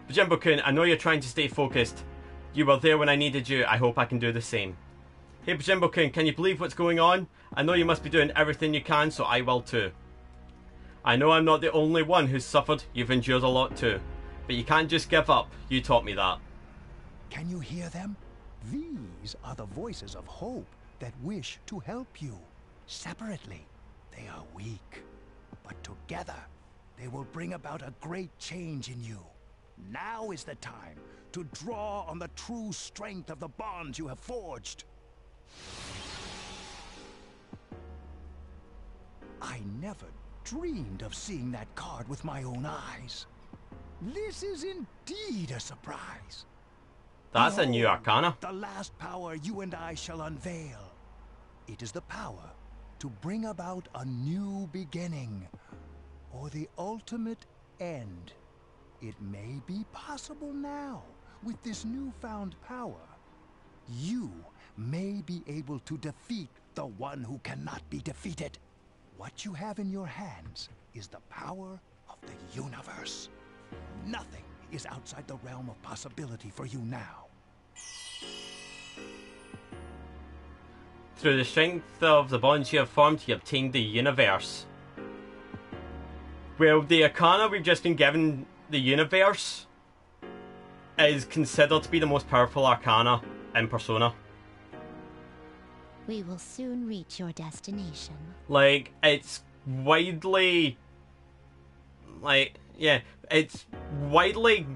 Bajimbo-kun, I know you're trying to stay focused. You were there when I needed you. I hope I can do the same. Hey Bajimbo-kun, can you believe what's going on? I know you must be doing everything you can, so I will too. I know I'm not the only one who's suffered. You've endured a lot too. But you can't just give up. You taught me that. Can you hear them? These are the voices of hope that wish to help you. Separately, they are weak. But together, they will bring about a great change in you. Now is the time to draw on the true strength of the bonds you have forged. I never dreamed of seeing that card with my own eyes. This is indeed a surprise. That's a new arcana. The last power you and I shall unveil. It is the power to bring about a new beginning, or the ultimate end. It may be possible now, with this newfound power. You may be able to defeat the one who cannot be defeated. What you have in your hands is the power of the universe. Nothing is outside the realm of possibility for you now. Through the strength of the bonds you have formed, you obtained the universe. Well, the arcana we've just been given, the universe, is considered to be the most powerful arcana in Persona. We will soon reach your destination. Like, it's widely... Like, yeah, it's widely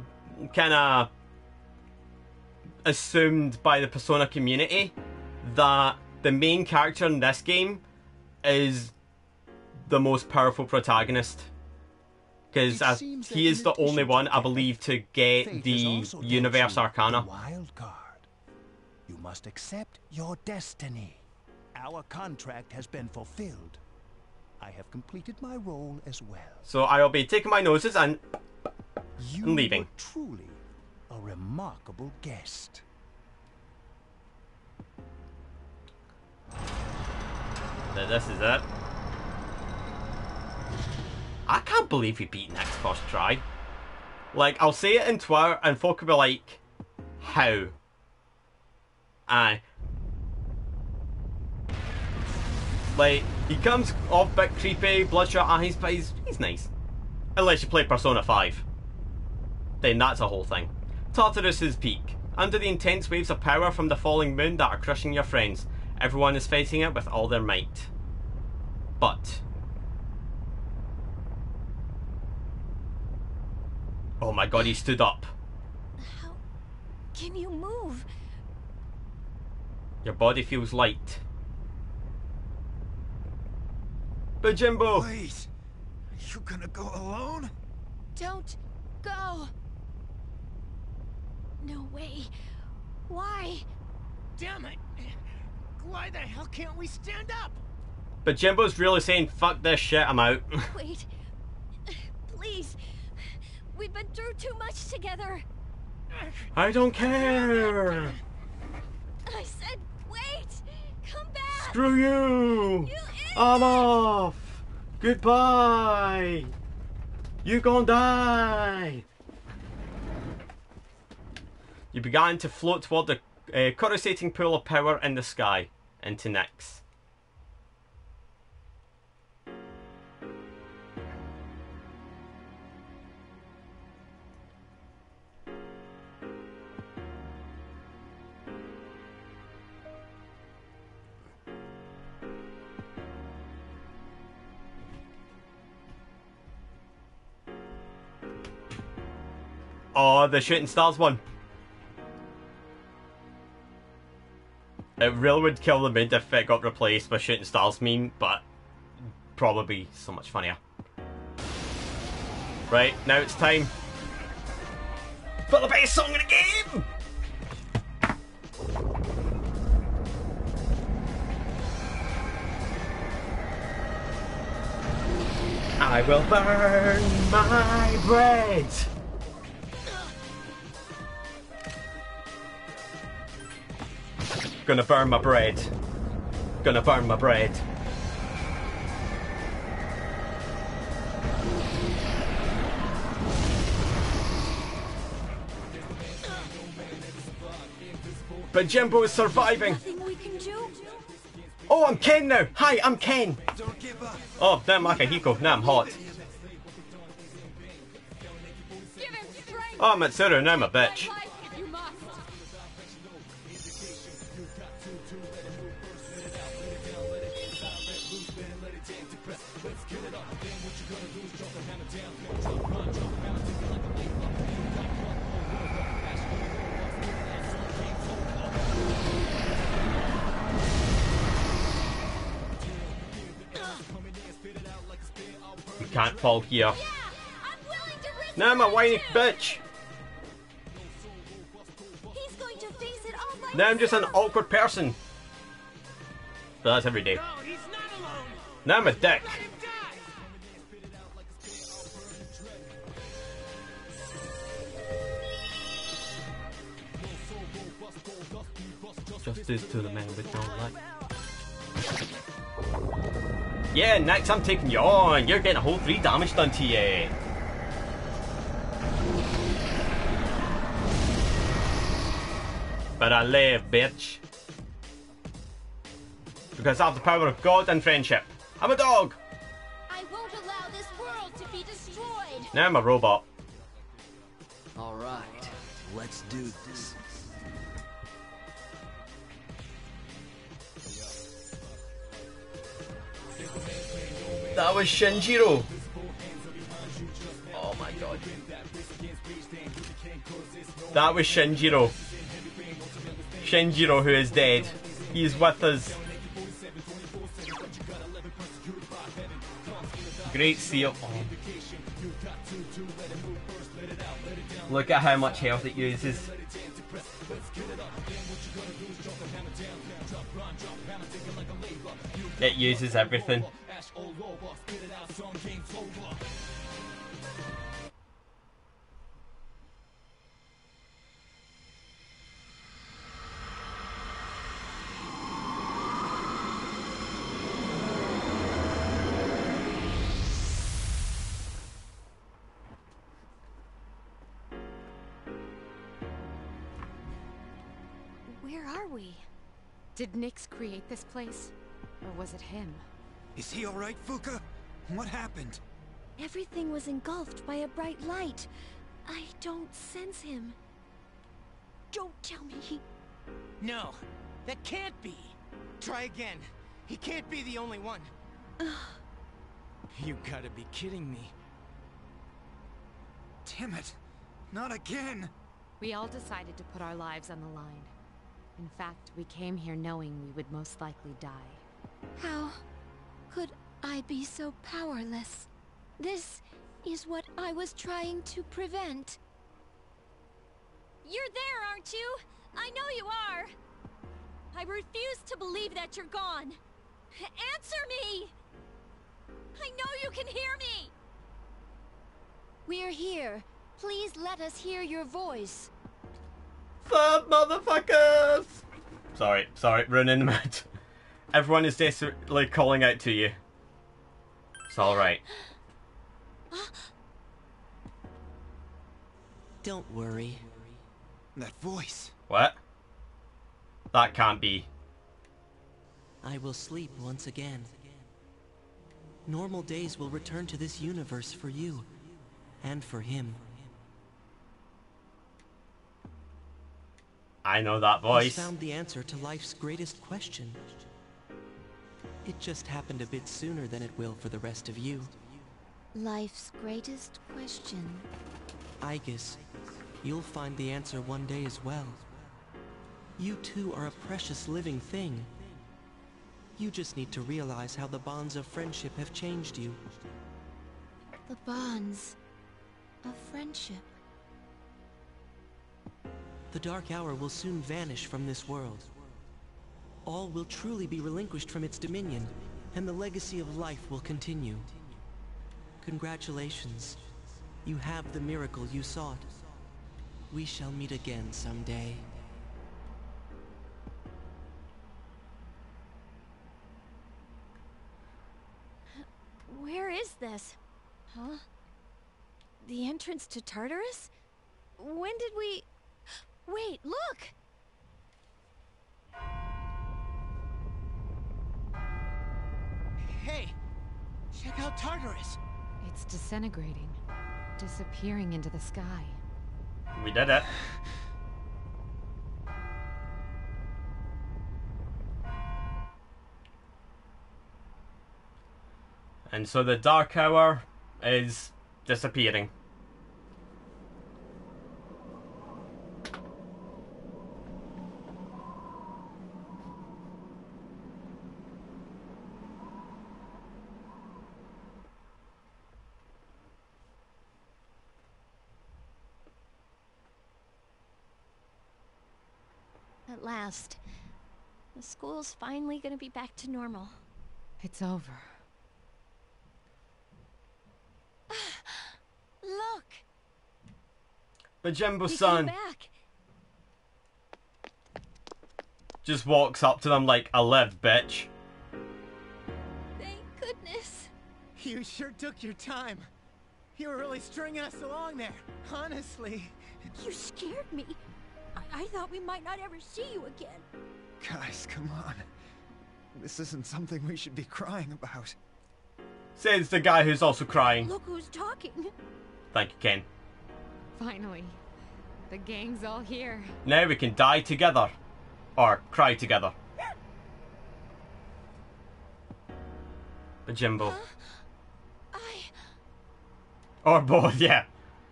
kind of assumed by the Persona community that the main character in this game is the most powerful protagonist. Because he is the only one, I believe, to get the Universe Arcana. Wild card. You must accept your destiny. Our contract has been fulfilled. I have completed my role as well. So I'll be taking my noses and leaving. You were truly a remarkable guest. that this is it. I can't believe we beat Nick's first try. Like, I'll say it in Twitter and folk will be like, how? Aye. Like, he comes off a bit creepy, bloodshot eyes, but he's nice. Unless you play Persona 5. Then that's a whole thing. Tartarus's peak. Under the intense waves of power from the falling moon that are crushing your friends, everyone is facing it with all their might. But... oh my god, he stood up. How can you move? Your body feels light. But Jimbo! Wait! You gonna go alone? Don't go. No way. Why? Damn it! Why the hell can't we stand up? But Jimbo's really saying, fuck this shit, I'm out. Wait. Please. We've been through too much together. I don't care! I said wait! Come back! Screw you! I'm off! Goodbye! You gon' die! You began to float toward the coruscating pool of power in the sky, into Nyx. Oh, the Shooting Stars one. It really would kill the mood if it got replaced by Shooting Stars meme, but probably so much funnier. Right, now it's time for the best song in the game! I will burn my bread! Gonna burn my bread. Gonna burn my bread. But Jimbo is surviving. Nothing we can do. Oh, I'm Ken now. Hi, I'm Ken. Oh, now I'm Akihiko. Now I'm hot. Oh, I'm Matsuru. Now I'm a bitch. Can't fall here. Now I'm a whiny bitch. Now I'm just an awkward person. But that's every day. Now I'm a dick. Justice to the man with no light. Yeah, next I'm taking you on. You're getting a whole 3 damage done to you. But I live, bitch. Because I have the power of God and friendship. I'm a dog. I won't allow this world to be destroyed. Now I'm a robot. All right, let's do this. That was Shinjiro. Oh my god. That was Shinjiro. Shinjiro, who is dead. He's with us. Great seal. Oh. Look at how much health it uses. It uses everything. Where are we? Did Nyx create this place? Or was it him? Is he alright, Fuka? What happened? Everything was engulfed by a bright light. I don't sense him. Don't tell me he... No, that can't be. Try again. He can't be the only one. You gotta be kidding me. Damn it. Not again. We all decided to put our lives on the line. In fact, we came here knowing we would most likely die. How could I be so powerless? This is what I was trying to prevent. You're there, aren't you? I know you are. I refuse to believe that you're gone. Answer me! I know you can hear me! We're here. Please let us hear your voice. The motherfuckers! Sorry, running the mid. Everyone is desperately calling out to you. It's alright. Don't worry. That voice. What? That can't be. I will sleep once again. Normal days will return to this universe for you. And for him. I know that voice. He's found the answer to life's greatest question. It just happened a bit sooner than it will for the rest of you. Life's greatest question. I guess you'll find the answer one day as well. You too are a precious living thing. You just need to realize how the bonds of friendship have changed you. The bonds of friendship. The Dark Hour will soon vanish from this world. All will truly be relinquished from its dominion, and the legacy of life will continue. Congratulations. You have the miracle you sought. We shall meet again someday. Where is this? Huh? The entrance to Tartarus? When did we... Wait, look! Hey! Check out Tartarus! It's disintegrating, disappearing into the sky. We did it. And so the Dark Hour is disappearing. At last. The school's finally gonna be back to normal. It's over. Look! But He Jimbo-san came back. just walks up to them like, I live, bitch. Thank goodness. You sure took your time. You were really stringing us along there, honestly. You scared me. I thought we might not ever see you again. Guys, come on. This isn't something we should be crying about. Says the guy who's also crying. Look who's talking. Thank you, Ken. Finally. The gang's all here. Now we can die together. Or cry together. But Jimbo. Or both, yeah.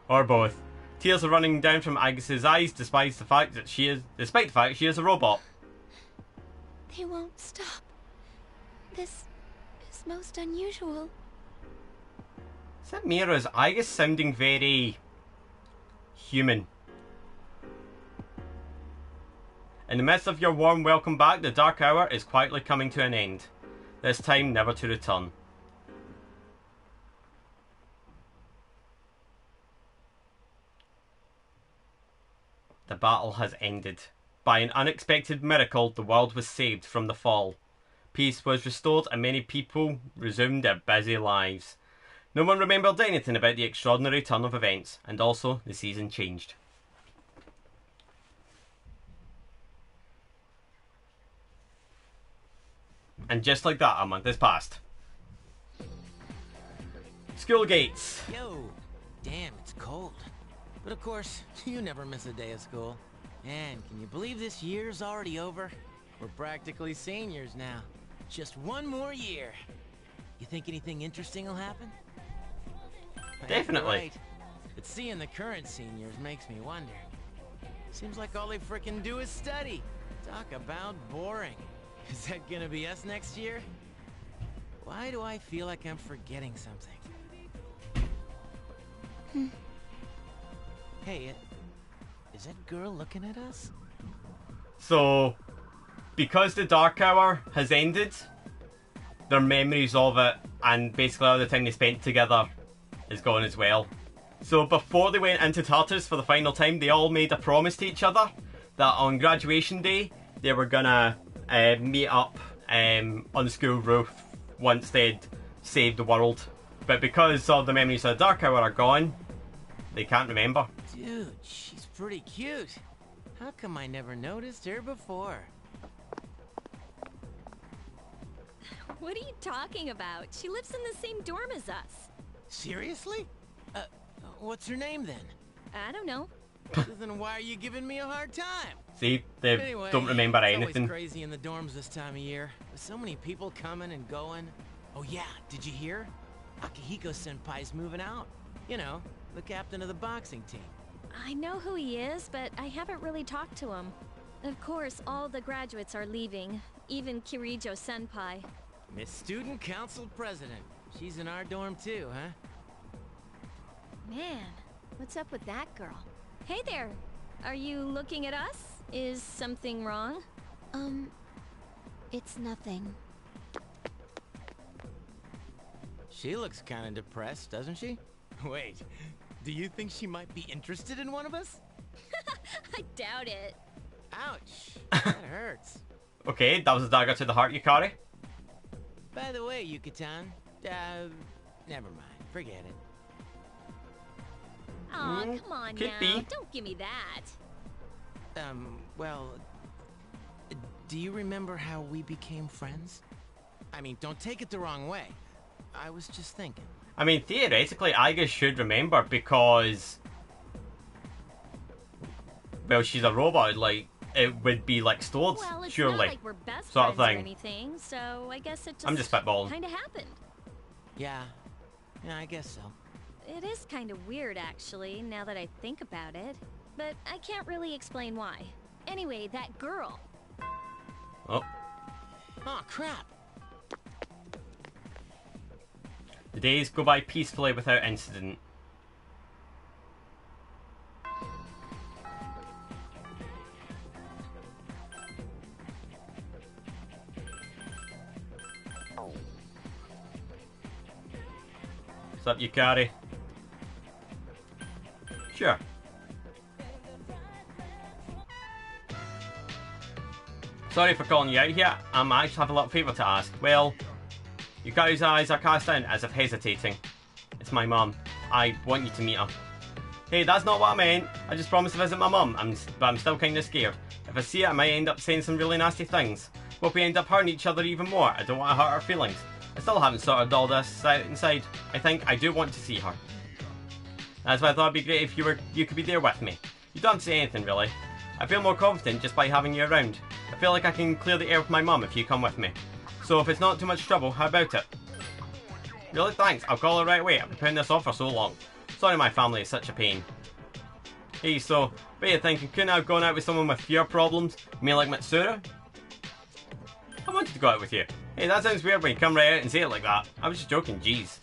Or both. Tears are running down from Agnes's eyes despite the fact that she is a robot. They won't stop. This is most unusual. Is that me or is Agus sounding very human? In the midst of your warm welcome back, the Dark Hour is quietly coming to an end. This time never to return. The battle has ended. By an unexpected miracle, the world was saved from the fall. Peace was restored and many people resumed their busy lives. No one remembered anything about the extraordinary turn of events, and also the season changed. And just like that, a month has passed. School gates. Yo, damn, it's cold. But of course, you never miss a day of school. And can you believe this year's already over? We're practically seniors now. Just one more year. You think anything interesting will happen? Definitely. Right. But seeing the current seniors makes me wonder. Seems like all they frickin' do is study. Talk about boring. Is that gonna be us next year? Why do I feel like I'm forgetting something? Hey, is that girl looking at us? So, because the Dark Hour has ended, their memories of it and basically all the time they spent together is gone as well. So before they went into Tartarus for the final time, they all made a promise to each other that on graduation day they were gonna meet up on the school roof once they'd saved the world. But because all the memories of the Dark Hour are gone, they can't remember. Dude, she's pretty cute. How come I never noticed her before? What are you talking about? She lives in the same dorm as us. Seriously? What's her name then? I don't know. Then why are you giving me a hard time? See, they Anyway, don't remember it's anything. always crazy in the dorms this time of year. With so many people coming and going. Oh yeah, did you hear? Akihiko-senpai's moving out. You know, the captain of the boxing team. I know who he is, but I haven't really talked to him. Of course, all the graduates are leaving, even Kirijo-senpai. Miss Student Council President. She's in our dorm too, huh? Man, what's up with that girl? Hey there! Are you looking at us? Is something wrong? It's nothing. She looks kind of depressed, doesn't she? Wait, do you think she might be interested in one of us? I doubt it. Ouch, that hurts. Okay, that was a dagger to the heart, Yukari. By the way, Yucatan, never mind, forget it. Aw, come on could now. be. Don't give me that. Well, do you remember how we became friends? I mean, don't take it the wrong way. I was just thinking. I mean, theoretically, Aiga should remember because, well, she's a robot. Like, it would be like stored, Well, it's surely. not like we're best sort of friends or thing. anything, so I guess it just I'm just spitballing. kind of happened. Yeah, I guess so. It is kind of weird, actually, now that I think about it. But I can't really explain why. Anyway, that girl. Oh. Oh, crap. The days go by peacefully without incident. What's up, Yukari? Sure. Sorry for calling you out here. I just have a little favour to ask. Well, Yukari's eyes are cast down as if hesitating. It's my mum. I want you to meet her. Hey, that's not what I meant. I just promised to visit my mum, but I'm still kinda scared. If I see it, I might end up saying some really nasty things. What if we end up hurting each other even more? I don't want to hurt her feelings. I still haven't sorted all this out inside. I think I do want to see her. That's why I thought it'd be great if you could be there with me. You don't have to say anything, really. I feel more confident just by having you around. I feel like I can clear the air with my mum if you come with me. So if it's not too much trouble, how about it? Really? Thanks. I'll call her right away. I've been putting this off for so long. Sorry my family is such a pain. Hey, so, what are you thinking? Couldn't I have gone out with someone with fewer problems? You mean like Mitsuru? I wanted to go out with you. Hey, that sounds weird when you come right out and say it like that. I was just joking, jeez.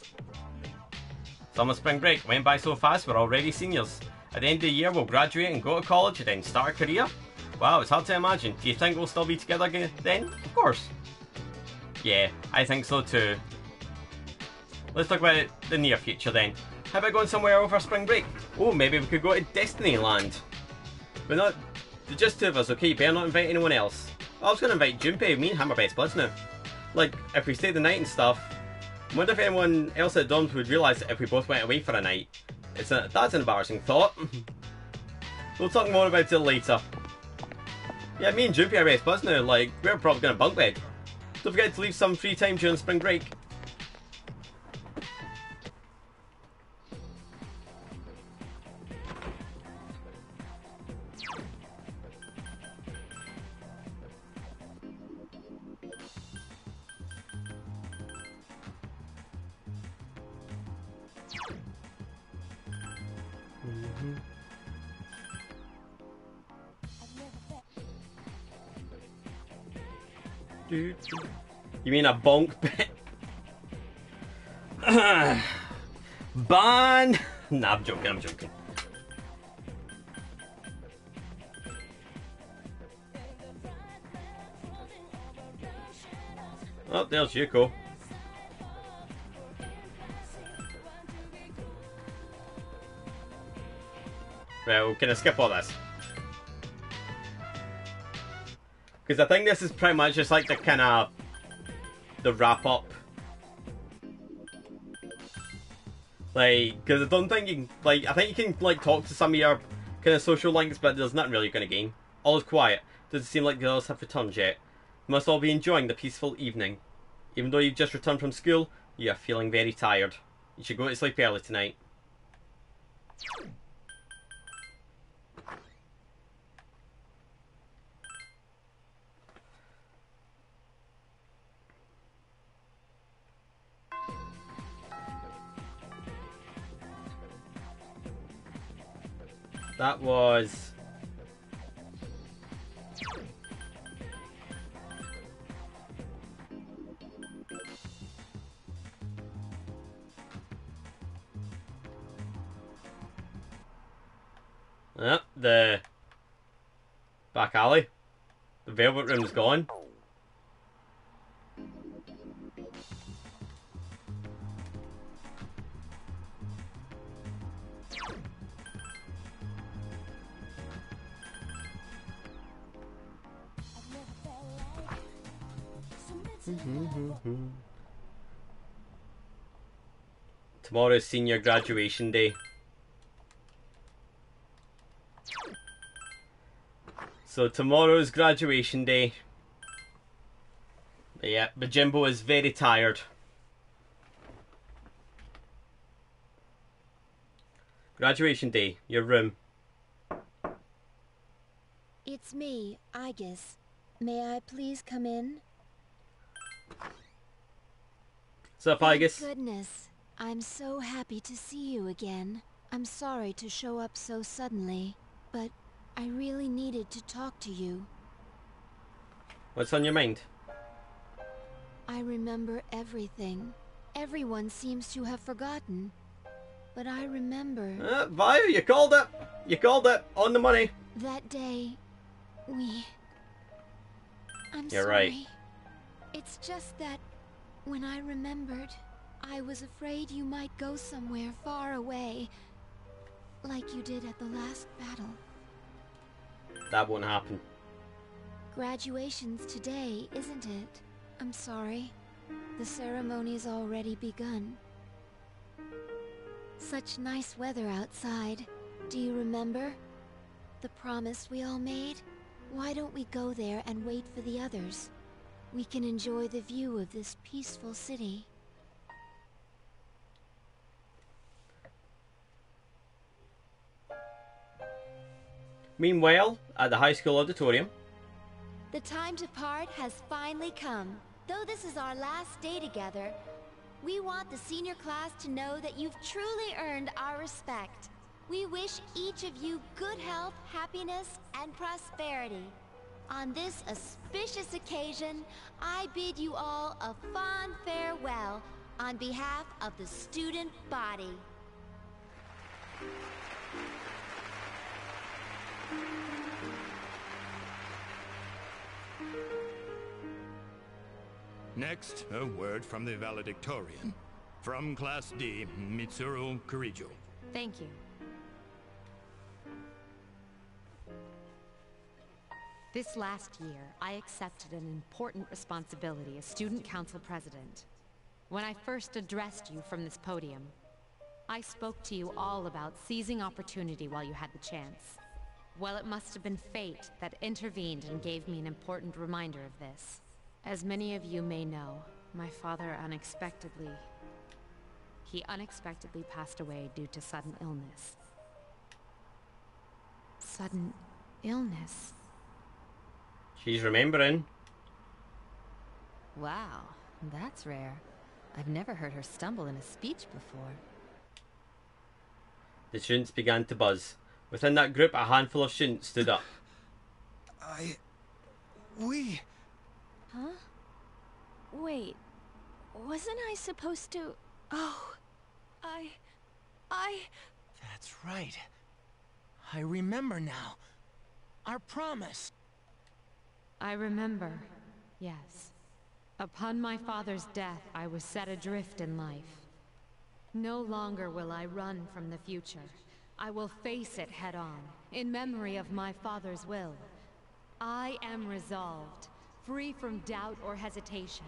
Summer spring break went by so fast, we're already seniors. At the end of the year, we'll graduate and go to college and then start a career? Wow, it's hard to imagine. Do you think we'll still be together then? Of course. Yeah, I think so too. Let's talk about the near future then. How about going somewhere over spring break? Oh, maybe we could go to Destiny Land. But not just two of us, okay? You better not invite anyone else. I was going to invite Junpei. Me and him are best buds now. Like, if we stay the night and stuff, I wonder if anyone else at dorms would realise that if we both went away for a night. That's an embarrassing thought. We'll talk more about it later. Yeah, me and Junpei are best buds now. Like, we're probably going to bunk bed. Don't forget to leave some free time during spring break. You mean a bonk bit? Ban! Nah, I'm joking, I'm joking. Oh, there's Yuko. Right, we're gonna skip all this. Because I think this is pretty much just like the kind of the wrap up. Like, because I don't think you can, like, I think you can like talk to some of your kind of social links, but there's nothing really going to gain. All is quiet. Doesn't seem like the others have returned yet. You must all be enjoying the peaceful evening. Even though you've just returned from school, you are feeling very tired. You should go to sleep early tonight. That was... Yep, the back alley. The velvet room's gone. Tomorrow's senior graduation day. So tomorrow's graduation day. Yeah, but Jimbo is very tired. Graduation day, your room. It's me, Aegis. May I please come in? What's up, Aegis? Thank goodness. I'm so happy to see you again. I'm sorry to show up so suddenly, but I really needed to talk to you. What's on your mind? I remember everything. Everyone seems to have forgotten. But I remember... Vio, you called it! You called it! On the money! That day, I'm You're sorry. right. It's just that when I remembered, I was afraid you might go somewhere far away, like you did at the last battle. That won't happen. Graduation's today, isn't it? I'm sorry. The ceremony's already begun. Such nice weather outside. Do you remember? The promise we all made? Why don't we go there and wait for the others? We can enjoy the view of this peaceful city. Meanwhile, at the high school auditorium. The time to part has finally come. Though this is our last day together, we want the senior class to know that you've truly earned our respect. We wish each of you good health, happiness, and prosperity. On this auspicious occasion, I bid you all a fond farewell on behalf of the student body. Next, a word from the valedictorian. From Class D, Mitsuru Kurijo. Thank you. This last year, I accepted an important responsibility as Student Council President. When I first addressed you from this podium, I spoke to you all about seizing opportunity while you had the chance. Well, it must have been fate that intervened and gave me an important reminder of this. As many of you may know, my father unexpectedly passed away due to sudden illness. Sudden illness? She's remembering. Wow, that's rare. I've never heard her stumble in a speech before. The students began to buzz. Within that group, a handful of students stood up. We... Huh? Wait, wasn't I supposed to... Oh, I... That's right. I remember now. Our promise. I remember, yes. Upon my father's death, I was set adrift in life. No longer will I run from the future. I will face it head-on, in memory of my father's will. I am resolved, free from doubt or hesitation.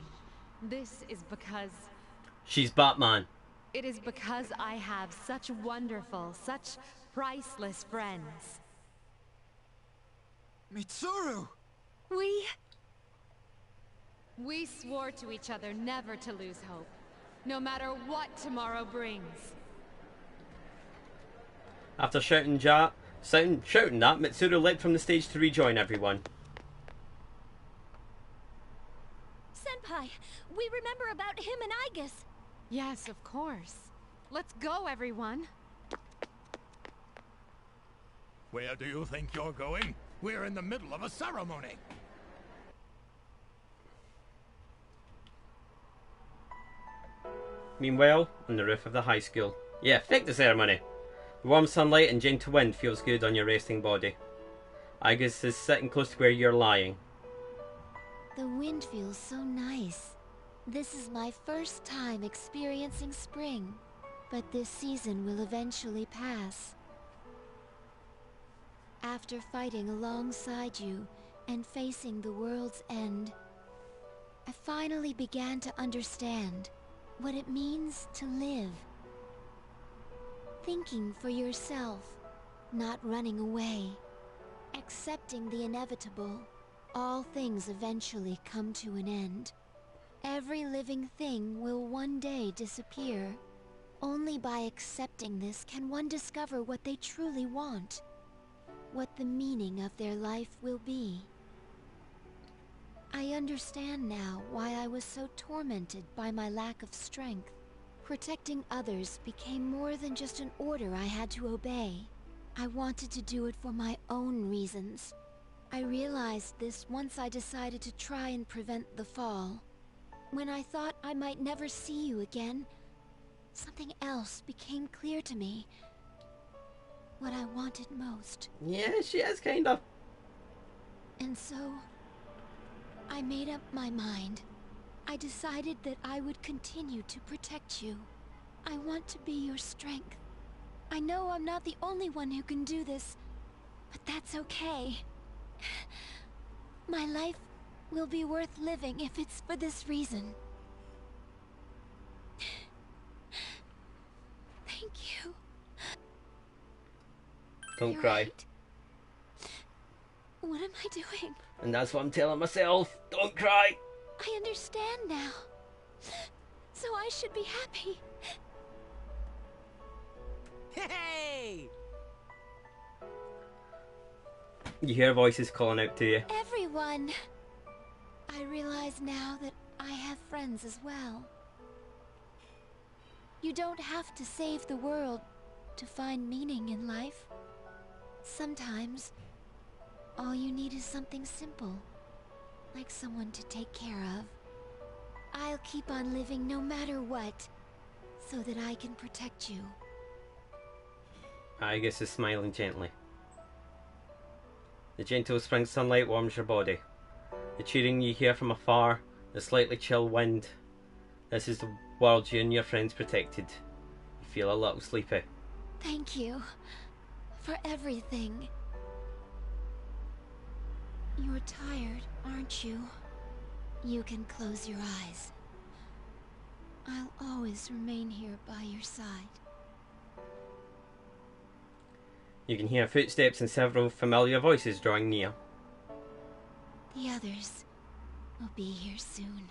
This is because... She's Batman. It is because I have such wonderful, such priceless friends. Mitsuru! We swore to each other never to lose hope, no matter what tomorrow brings. After shouting that, Mitsuru leapt from the stage to rejoin everyone. Senpai, we remember about him and Igus. Yes, of course. Let's go, everyone. Where do you think you're going? We're in the middle of a ceremony. Meanwhile, on the roof of the high school. Yeah, fake the ceremony. The warm sunlight and gentle wind feels good on your resting body. Igus is sitting close to where you're lying. The wind feels so nice. This is my first time experiencing spring, but this season will eventually pass. After fighting alongside you and facing the world's end, I finally began to understand what it means to live. Thinking for yourself, not running away, accepting the inevitable. All things eventually come to an end. Every living thing will one day disappear. Only by accepting this can one discover what they truly want, what the meaning of their life will be. I understand now why I was so tormented by my lack of strength. Protecting others became more than just an order I had to obey. I wanted to do it for my own reasons. I realized this once I decided to try and prevent the fall. When I thought I might never see you again, something else became clear to me. What I wanted most. Yeah, she is kind of. And so, I made up my mind. I decided that I would continue to protect you. I want to be your strength. I know I'm not the only one who can do this, but that's okay. My life will be worth living if it's for this reason. Thank you. Don't You're cry. right. What am I doing? And that's what I'm telling myself. Don't cry. I understand now. So I should be happy. Hey! You hear voices calling out to you. Everyone! I realize now that I have friends as well. You don't have to save the world to find meaning in life. Sometimes, all you need is something simple, like someone to take care of. I'll keep on living no matter what, so that I can protect you. Igus is smiling gently. The gentle spring sunlight warms your body. The cheering you hear from afar, the slightly chill wind. This is the world you and your friends protected. You feel a little sleepy. Thank you for everything. You're tired, aren't you? You can close your eyes. I'll always remain here by your side. You can hear footsteps and several familiar voices drawing near. The others, We'll be here soon.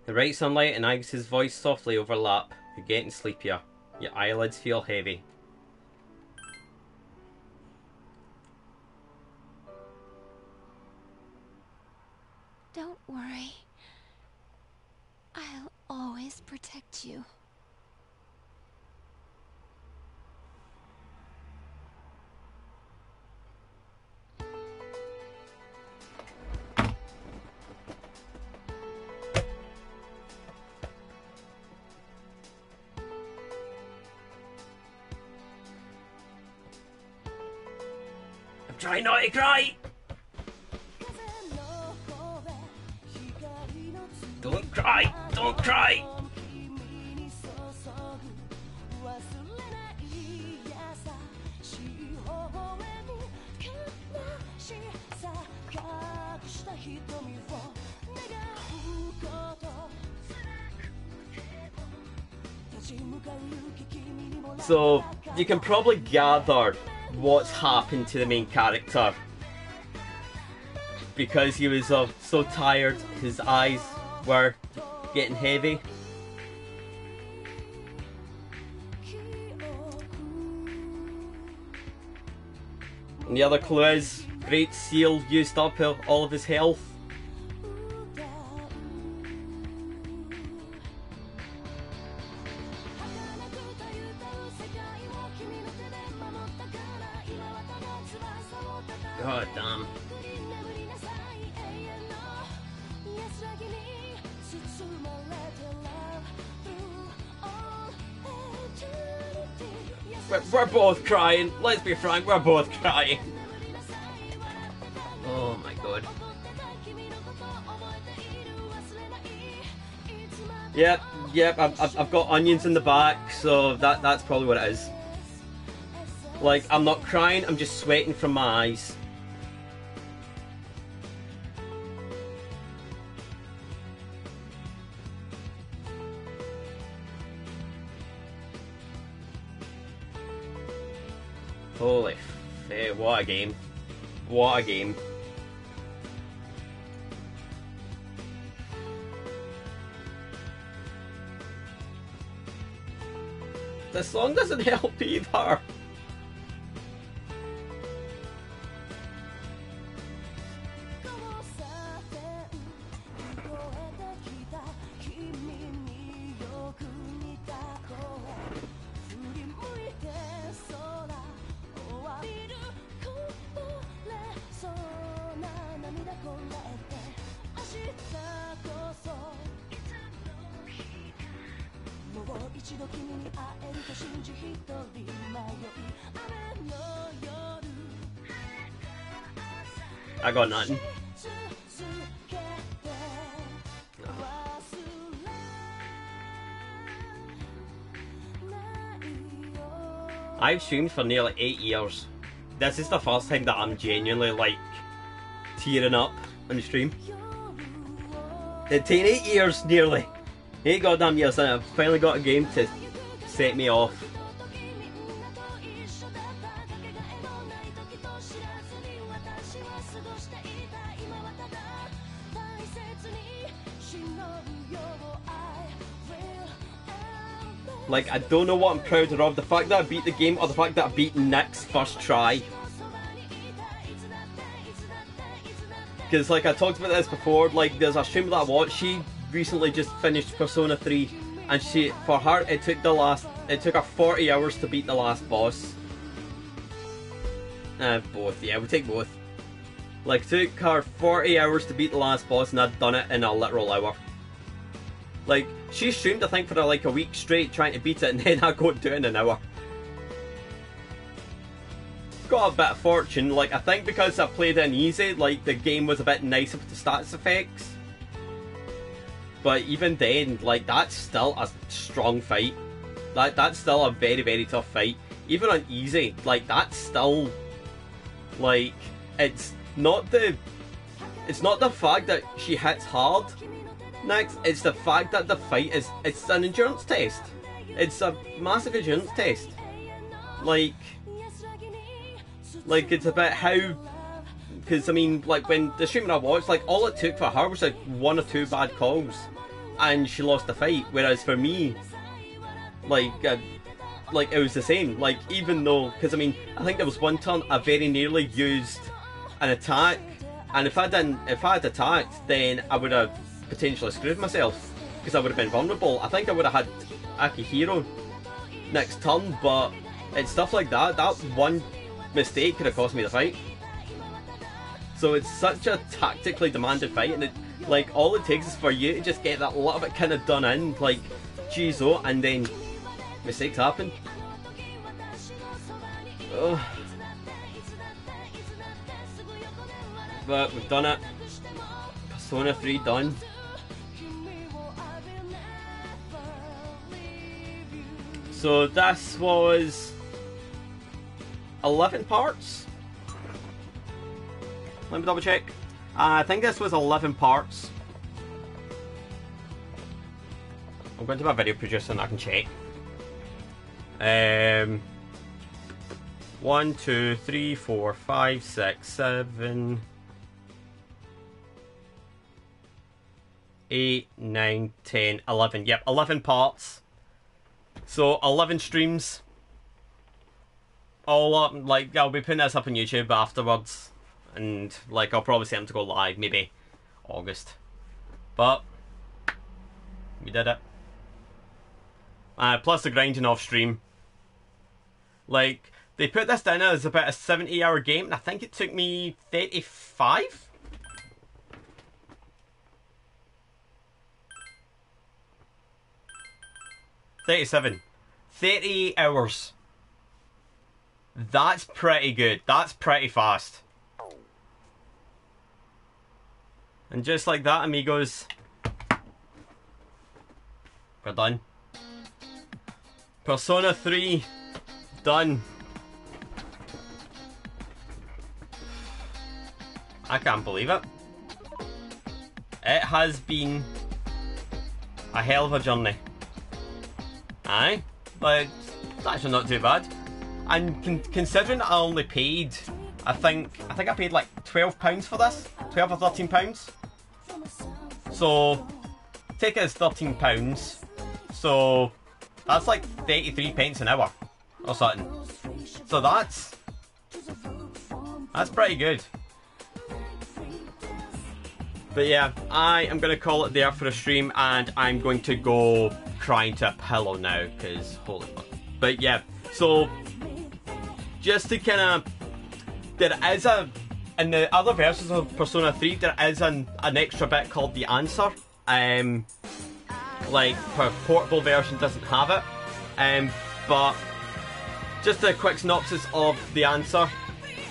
The bright sunlight and Agnes's voice softly overlap. You're getting sleepier. Your eyelids feel heavy. Don't worry. I'll always protect you. Try not to cry! Don't cry! Don't cry! So, you can probably gather what's happened to the main character. Because he was so tired, his eyes were getting heavy. And the other clue is, Great Seal used up all of his health. God damn. We're both crying. Let's be frank, we're both crying. Oh my god. Yep, I've got onions in the back, so that's probably what it is. Like, I'm not crying, I'm just sweating from my eyes. Holy f***, what a game. What a game. The song doesn't help either. I got nothing. I've streamed for nearly 8 years. This is the first time that I'm genuinely like tearing up on the stream. It's taken 8 years nearly. 8 goddamn years and I've finally got a game to set me off. Like, I don't know what I'm prouder of, the fact that I beat the game or the fact that I beat Nick's first try. Because, like, I talked about this before, like, there's a streamer that I watched, she recently just finished Persona 3, and for her, it took her 40 hours to beat the last boss. Both, yeah, we'll take both. Like, it took her 40 hours to beat the last boss, and I'd done it in a literal hour. Like, she streamed, I think, for like a week straight trying to beat it, and then I go and do it in an hour. Got a bit of fortune, like, I think because I played it in easy, like, the game was a bit nicer with the status effects. But even then, like, that's still a strong fight. That's still a very, very tough fight. Even on easy, like, that's still, like, it's not the fact that she hits hard. Next, it's the fact that the fight it's an endurance test. It's a massive endurance test. Like it's about how because I mean, like when the streaming I watched, like all it took for her was like 1 or 2 bad calls, and she lost the fight. Whereas for me, like it was the same. Like even though, because I mean, I think there was one turn I very nearly used an attack, and if I had attacked, then I would have potentially screwed myself because I would have been vulnerable. I think I would have had Akihiro next turn, but it's stuff like that. That one mistake could have cost me the fight. So it's such a tactically demanded fight, and like all it takes is for you to just get that little bit kind of done in, like geez oh, and then mistakes happen. Ugh. But we've done it. Persona 3 done. So this was 11 parts. Let me double check. I think this was 11 parts. I'm going to my video producer and I can check. 1, 2, 3, 4, 5, 6, 7, 8, 9, 10, 11. Yep, 11 parts. So 11 streams. All up, like I'll be putting this up on YouTube afterwards. And like I'll probably set them to go live maybe August. But we did it. Plus the grinding off stream. Like they put this down as about a 70-hour game, and I think it took me 35. 37. 30 hours. That's pretty good. That's pretty fast. And just like that, amigos, we're done. Persona 3 done. I can't believe it. It has been a hell of a journey. Aye, but it's actually not too bad. And considering I only paid, I think I paid like £12 for this, £12 or £13. So take it as £13. So that's like 33 pence an hour or something. So that's pretty good. But yeah, I am going to call it there for a stream, and I'm going to go crying to a pillow now, because holy fuck. But yeah, so just to kind of, there is in the other versions of Persona 3, there is an extra bit called the answer. Like, her portable version doesn't have it. But just a quick synopsis of the answer.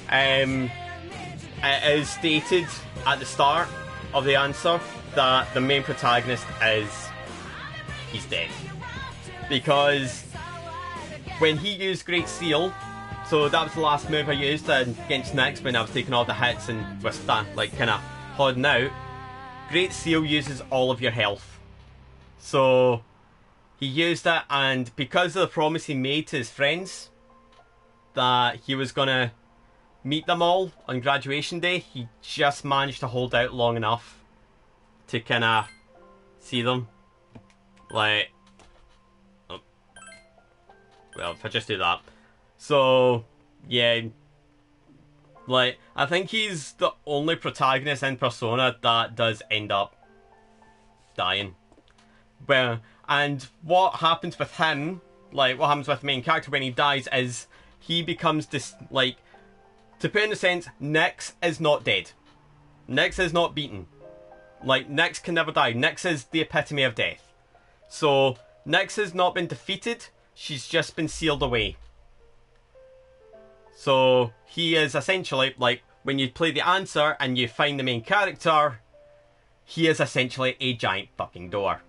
It is stated at the start of the answer that the main protagonist he's dead. Because when he used Great Seal, so that was the last move I used against Nyx when I was taking all the hits and was like kind of holding out. Great Seal uses all of your health. So he used it, and because of the promise he made to his friends that he was gonna meet them all on graduation day, he just managed to hold out long enough to kind of see them. Like, oh, well, if I just do that. So, yeah, like, I think he's the only protagonist in Persona that does end up dying. Well, and what happens with him, like, what happens with the main character when he dies is he becomes this, like, to put in a sense, Nyx is not dead. Nyx is not beaten. Like, Nyx can never die. Nyx is the epitome of death. So, Nyx has not been defeated, she's just been sealed away. So, he is essentially, like, when you play the answer and you find the main character, he is essentially a giant fucking door.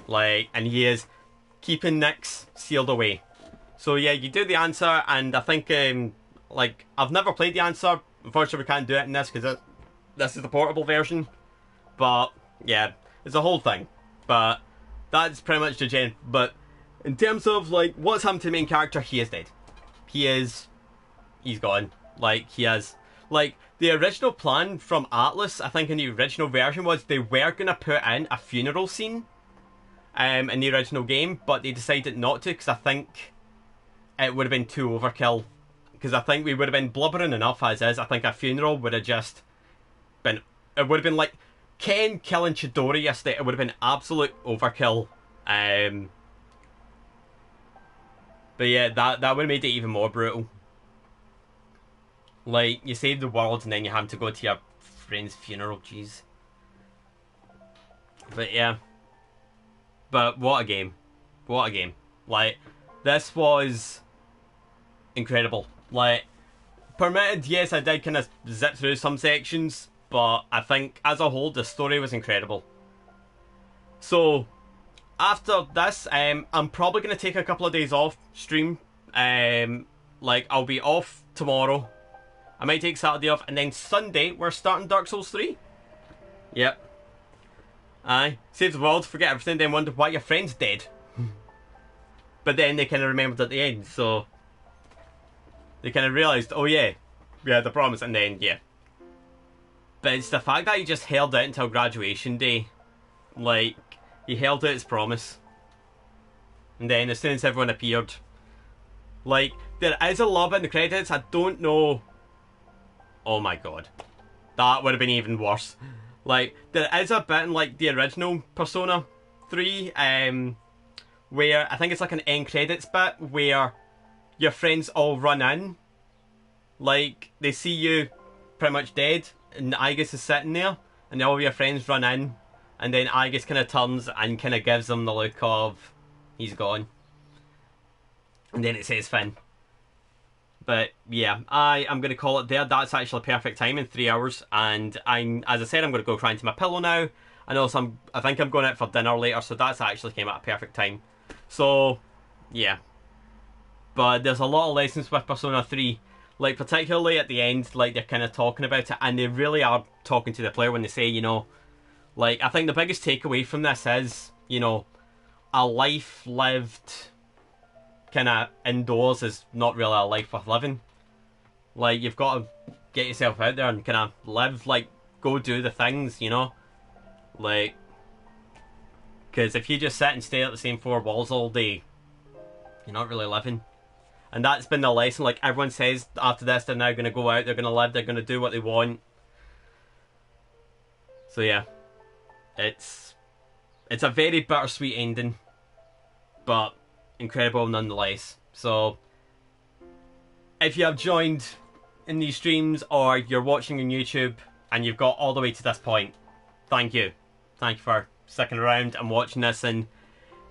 Like, and he is keeping Nyx sealed away. So yeah, you do the answer, and I think, like, I've never played the answer. Unfortunately, we can't do it in this because this is the portable version. But yeah, it's a whole thing. But that's pretty much the gen. But in terms of, like, what's happened to the main character, he is dead. He's gone. Like, he has Like, the original plan from Atlas, I think in the original version, was they were going to put in a funeral scene in the original game, but they decided not to because I think it would have been too overkill. Because I think we would have been blubbering enough as is. I think a funeral would have just been... It would have been like Ken killing Chidori yesterday. It would have been absolute overkill. But yeah, that would have made it even more brutal. Like, you save the world and then you have to go to your friend's funeral, jeez. But yeah. But what a game. What a game. Like, this was incredible. Like, permitted, yes, I did kind of zip through some sections, but I think as a whole, the story was incredible. So, after this, I'm probably going to take a couple of days off stream. Like, I'll be off tomorrow. I might take Saturday off, and then Sunday, we're starting Dark Souls 3. Yep. Aye. Save the world, forget everything, then wonder why your friend's dead. But then they kind of remembered at the end, so... They kind of realised, oh yeah, we had the promise, and then, yeah. But it's the fact that he just held out until graduation day. Like, he held out his promise. And then as soon as everyone appeared... Like, there is a love in the credits, I don't know... Oh my god. That would have been even worse. Like, there is a bit in, like, the original Persona 3, where, I think it's like an end credits bit, where your friends all run in. Like, they see you pretty much dead, and Aigis is sitting there, and all your friends run in, and then Aigis kind of turns and kind of gives them the look of, he's gone. And then it says Finn. But yeah, I'm going to call it there. That's actually perfect time in 3 hours. And as I said, I'm going to go cry into my pillow now. And also, I think I'm going out for dinner later, so that's actually came at a perfect time. So, yeah. But there's a lot of lessons with Persona 3. Like, particularly at the end, like, they're kind of talking about it. And they really are talking to the player when they say, you know, like, I think the biggest takeaway from this is, you know, a life lived... kind of indoors is not really a life worth living. Like, you've got to get yourself out there and kind of live, like, go do the things, you know? Like, because if you just sit and stay at the same four walls all day, you're not really living. And that's been the lesson. Like, everyone says after this they're now going to go out, they're going to live, they're going to do what they want. So yeah, it's a very bittersweet ending, but incredible nonetheless. So, if you have joined in these streams or you're watching on YouTube and you've got all the way to this point, thank you. Thank you for sticking around and watching this and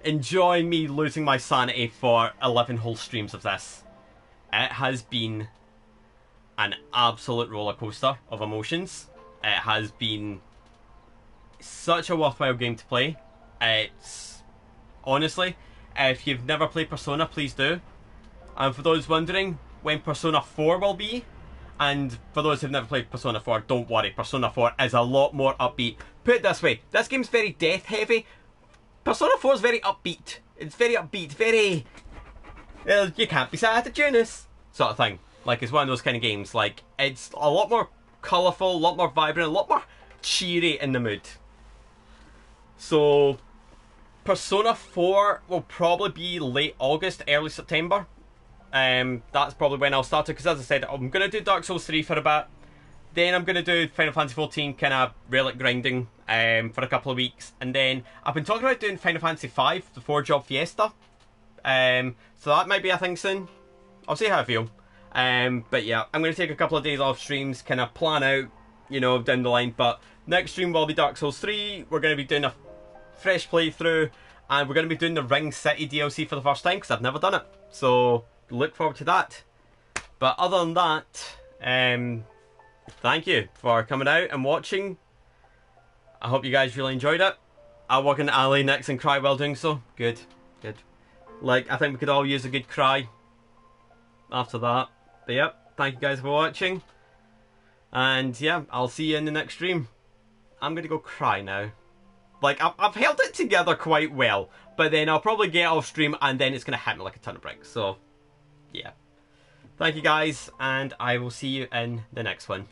enjoying me losing my sanity for 11 whole streams of this. It has been an absolute roller coaster of emotions. It has been such a worthwhile game to play. It's honestly, if you've never played Persona, please do. And for those wondering when Persona 4 will be, and for those who've never played Persona 4, don't worry, Persona 4 is a lot more upbeat. Put it this way, this game's very death heavy. Persona 4 is very upbeat. It's very upbeat, very... you can't be sad at Junus sort of thing. Like, it's one of those kind of games. Like, it's a lot more colourful, a lot more vibrant, a lot more cheery in the mood. So... Persona 4 will probably be late August, early September. That's probably when I'll start it, because as I said, I'm going to do Dark Souls 3 for a bit. Then I'm going to do Final Fantasy 14 kind of relic grinding for a couple of weeks. And then I've been talking about doing Final Fantasy 5, the 4-job Fiesta. So that might be a thing soon. I'll see how I feel. But yeah, I'm going to take a couple of days off streams, kind of plan out, you know, down the line. But next stream will be Dark Souls 3. We're going to be doing a fresh playthrough, and we're going to be doing the Ring City DLC for the first time because I've never done it, so look forward to that. But other than that, thank you for coming out and watching. I hope you guys really enjoyed it. I'll walk into alley next and cry while doing so. Good. Like, I think we could all use a good cry after that. But yep, thank you guys for watching, and yeah, I'll see you in the next stream. I'm going to go cry now. Like, I've held it together quite well, but then I'll probably get off stream and then it's going to hit me like a ton of bricks. So, yeah. Thank you guys, and I will see you in the next one.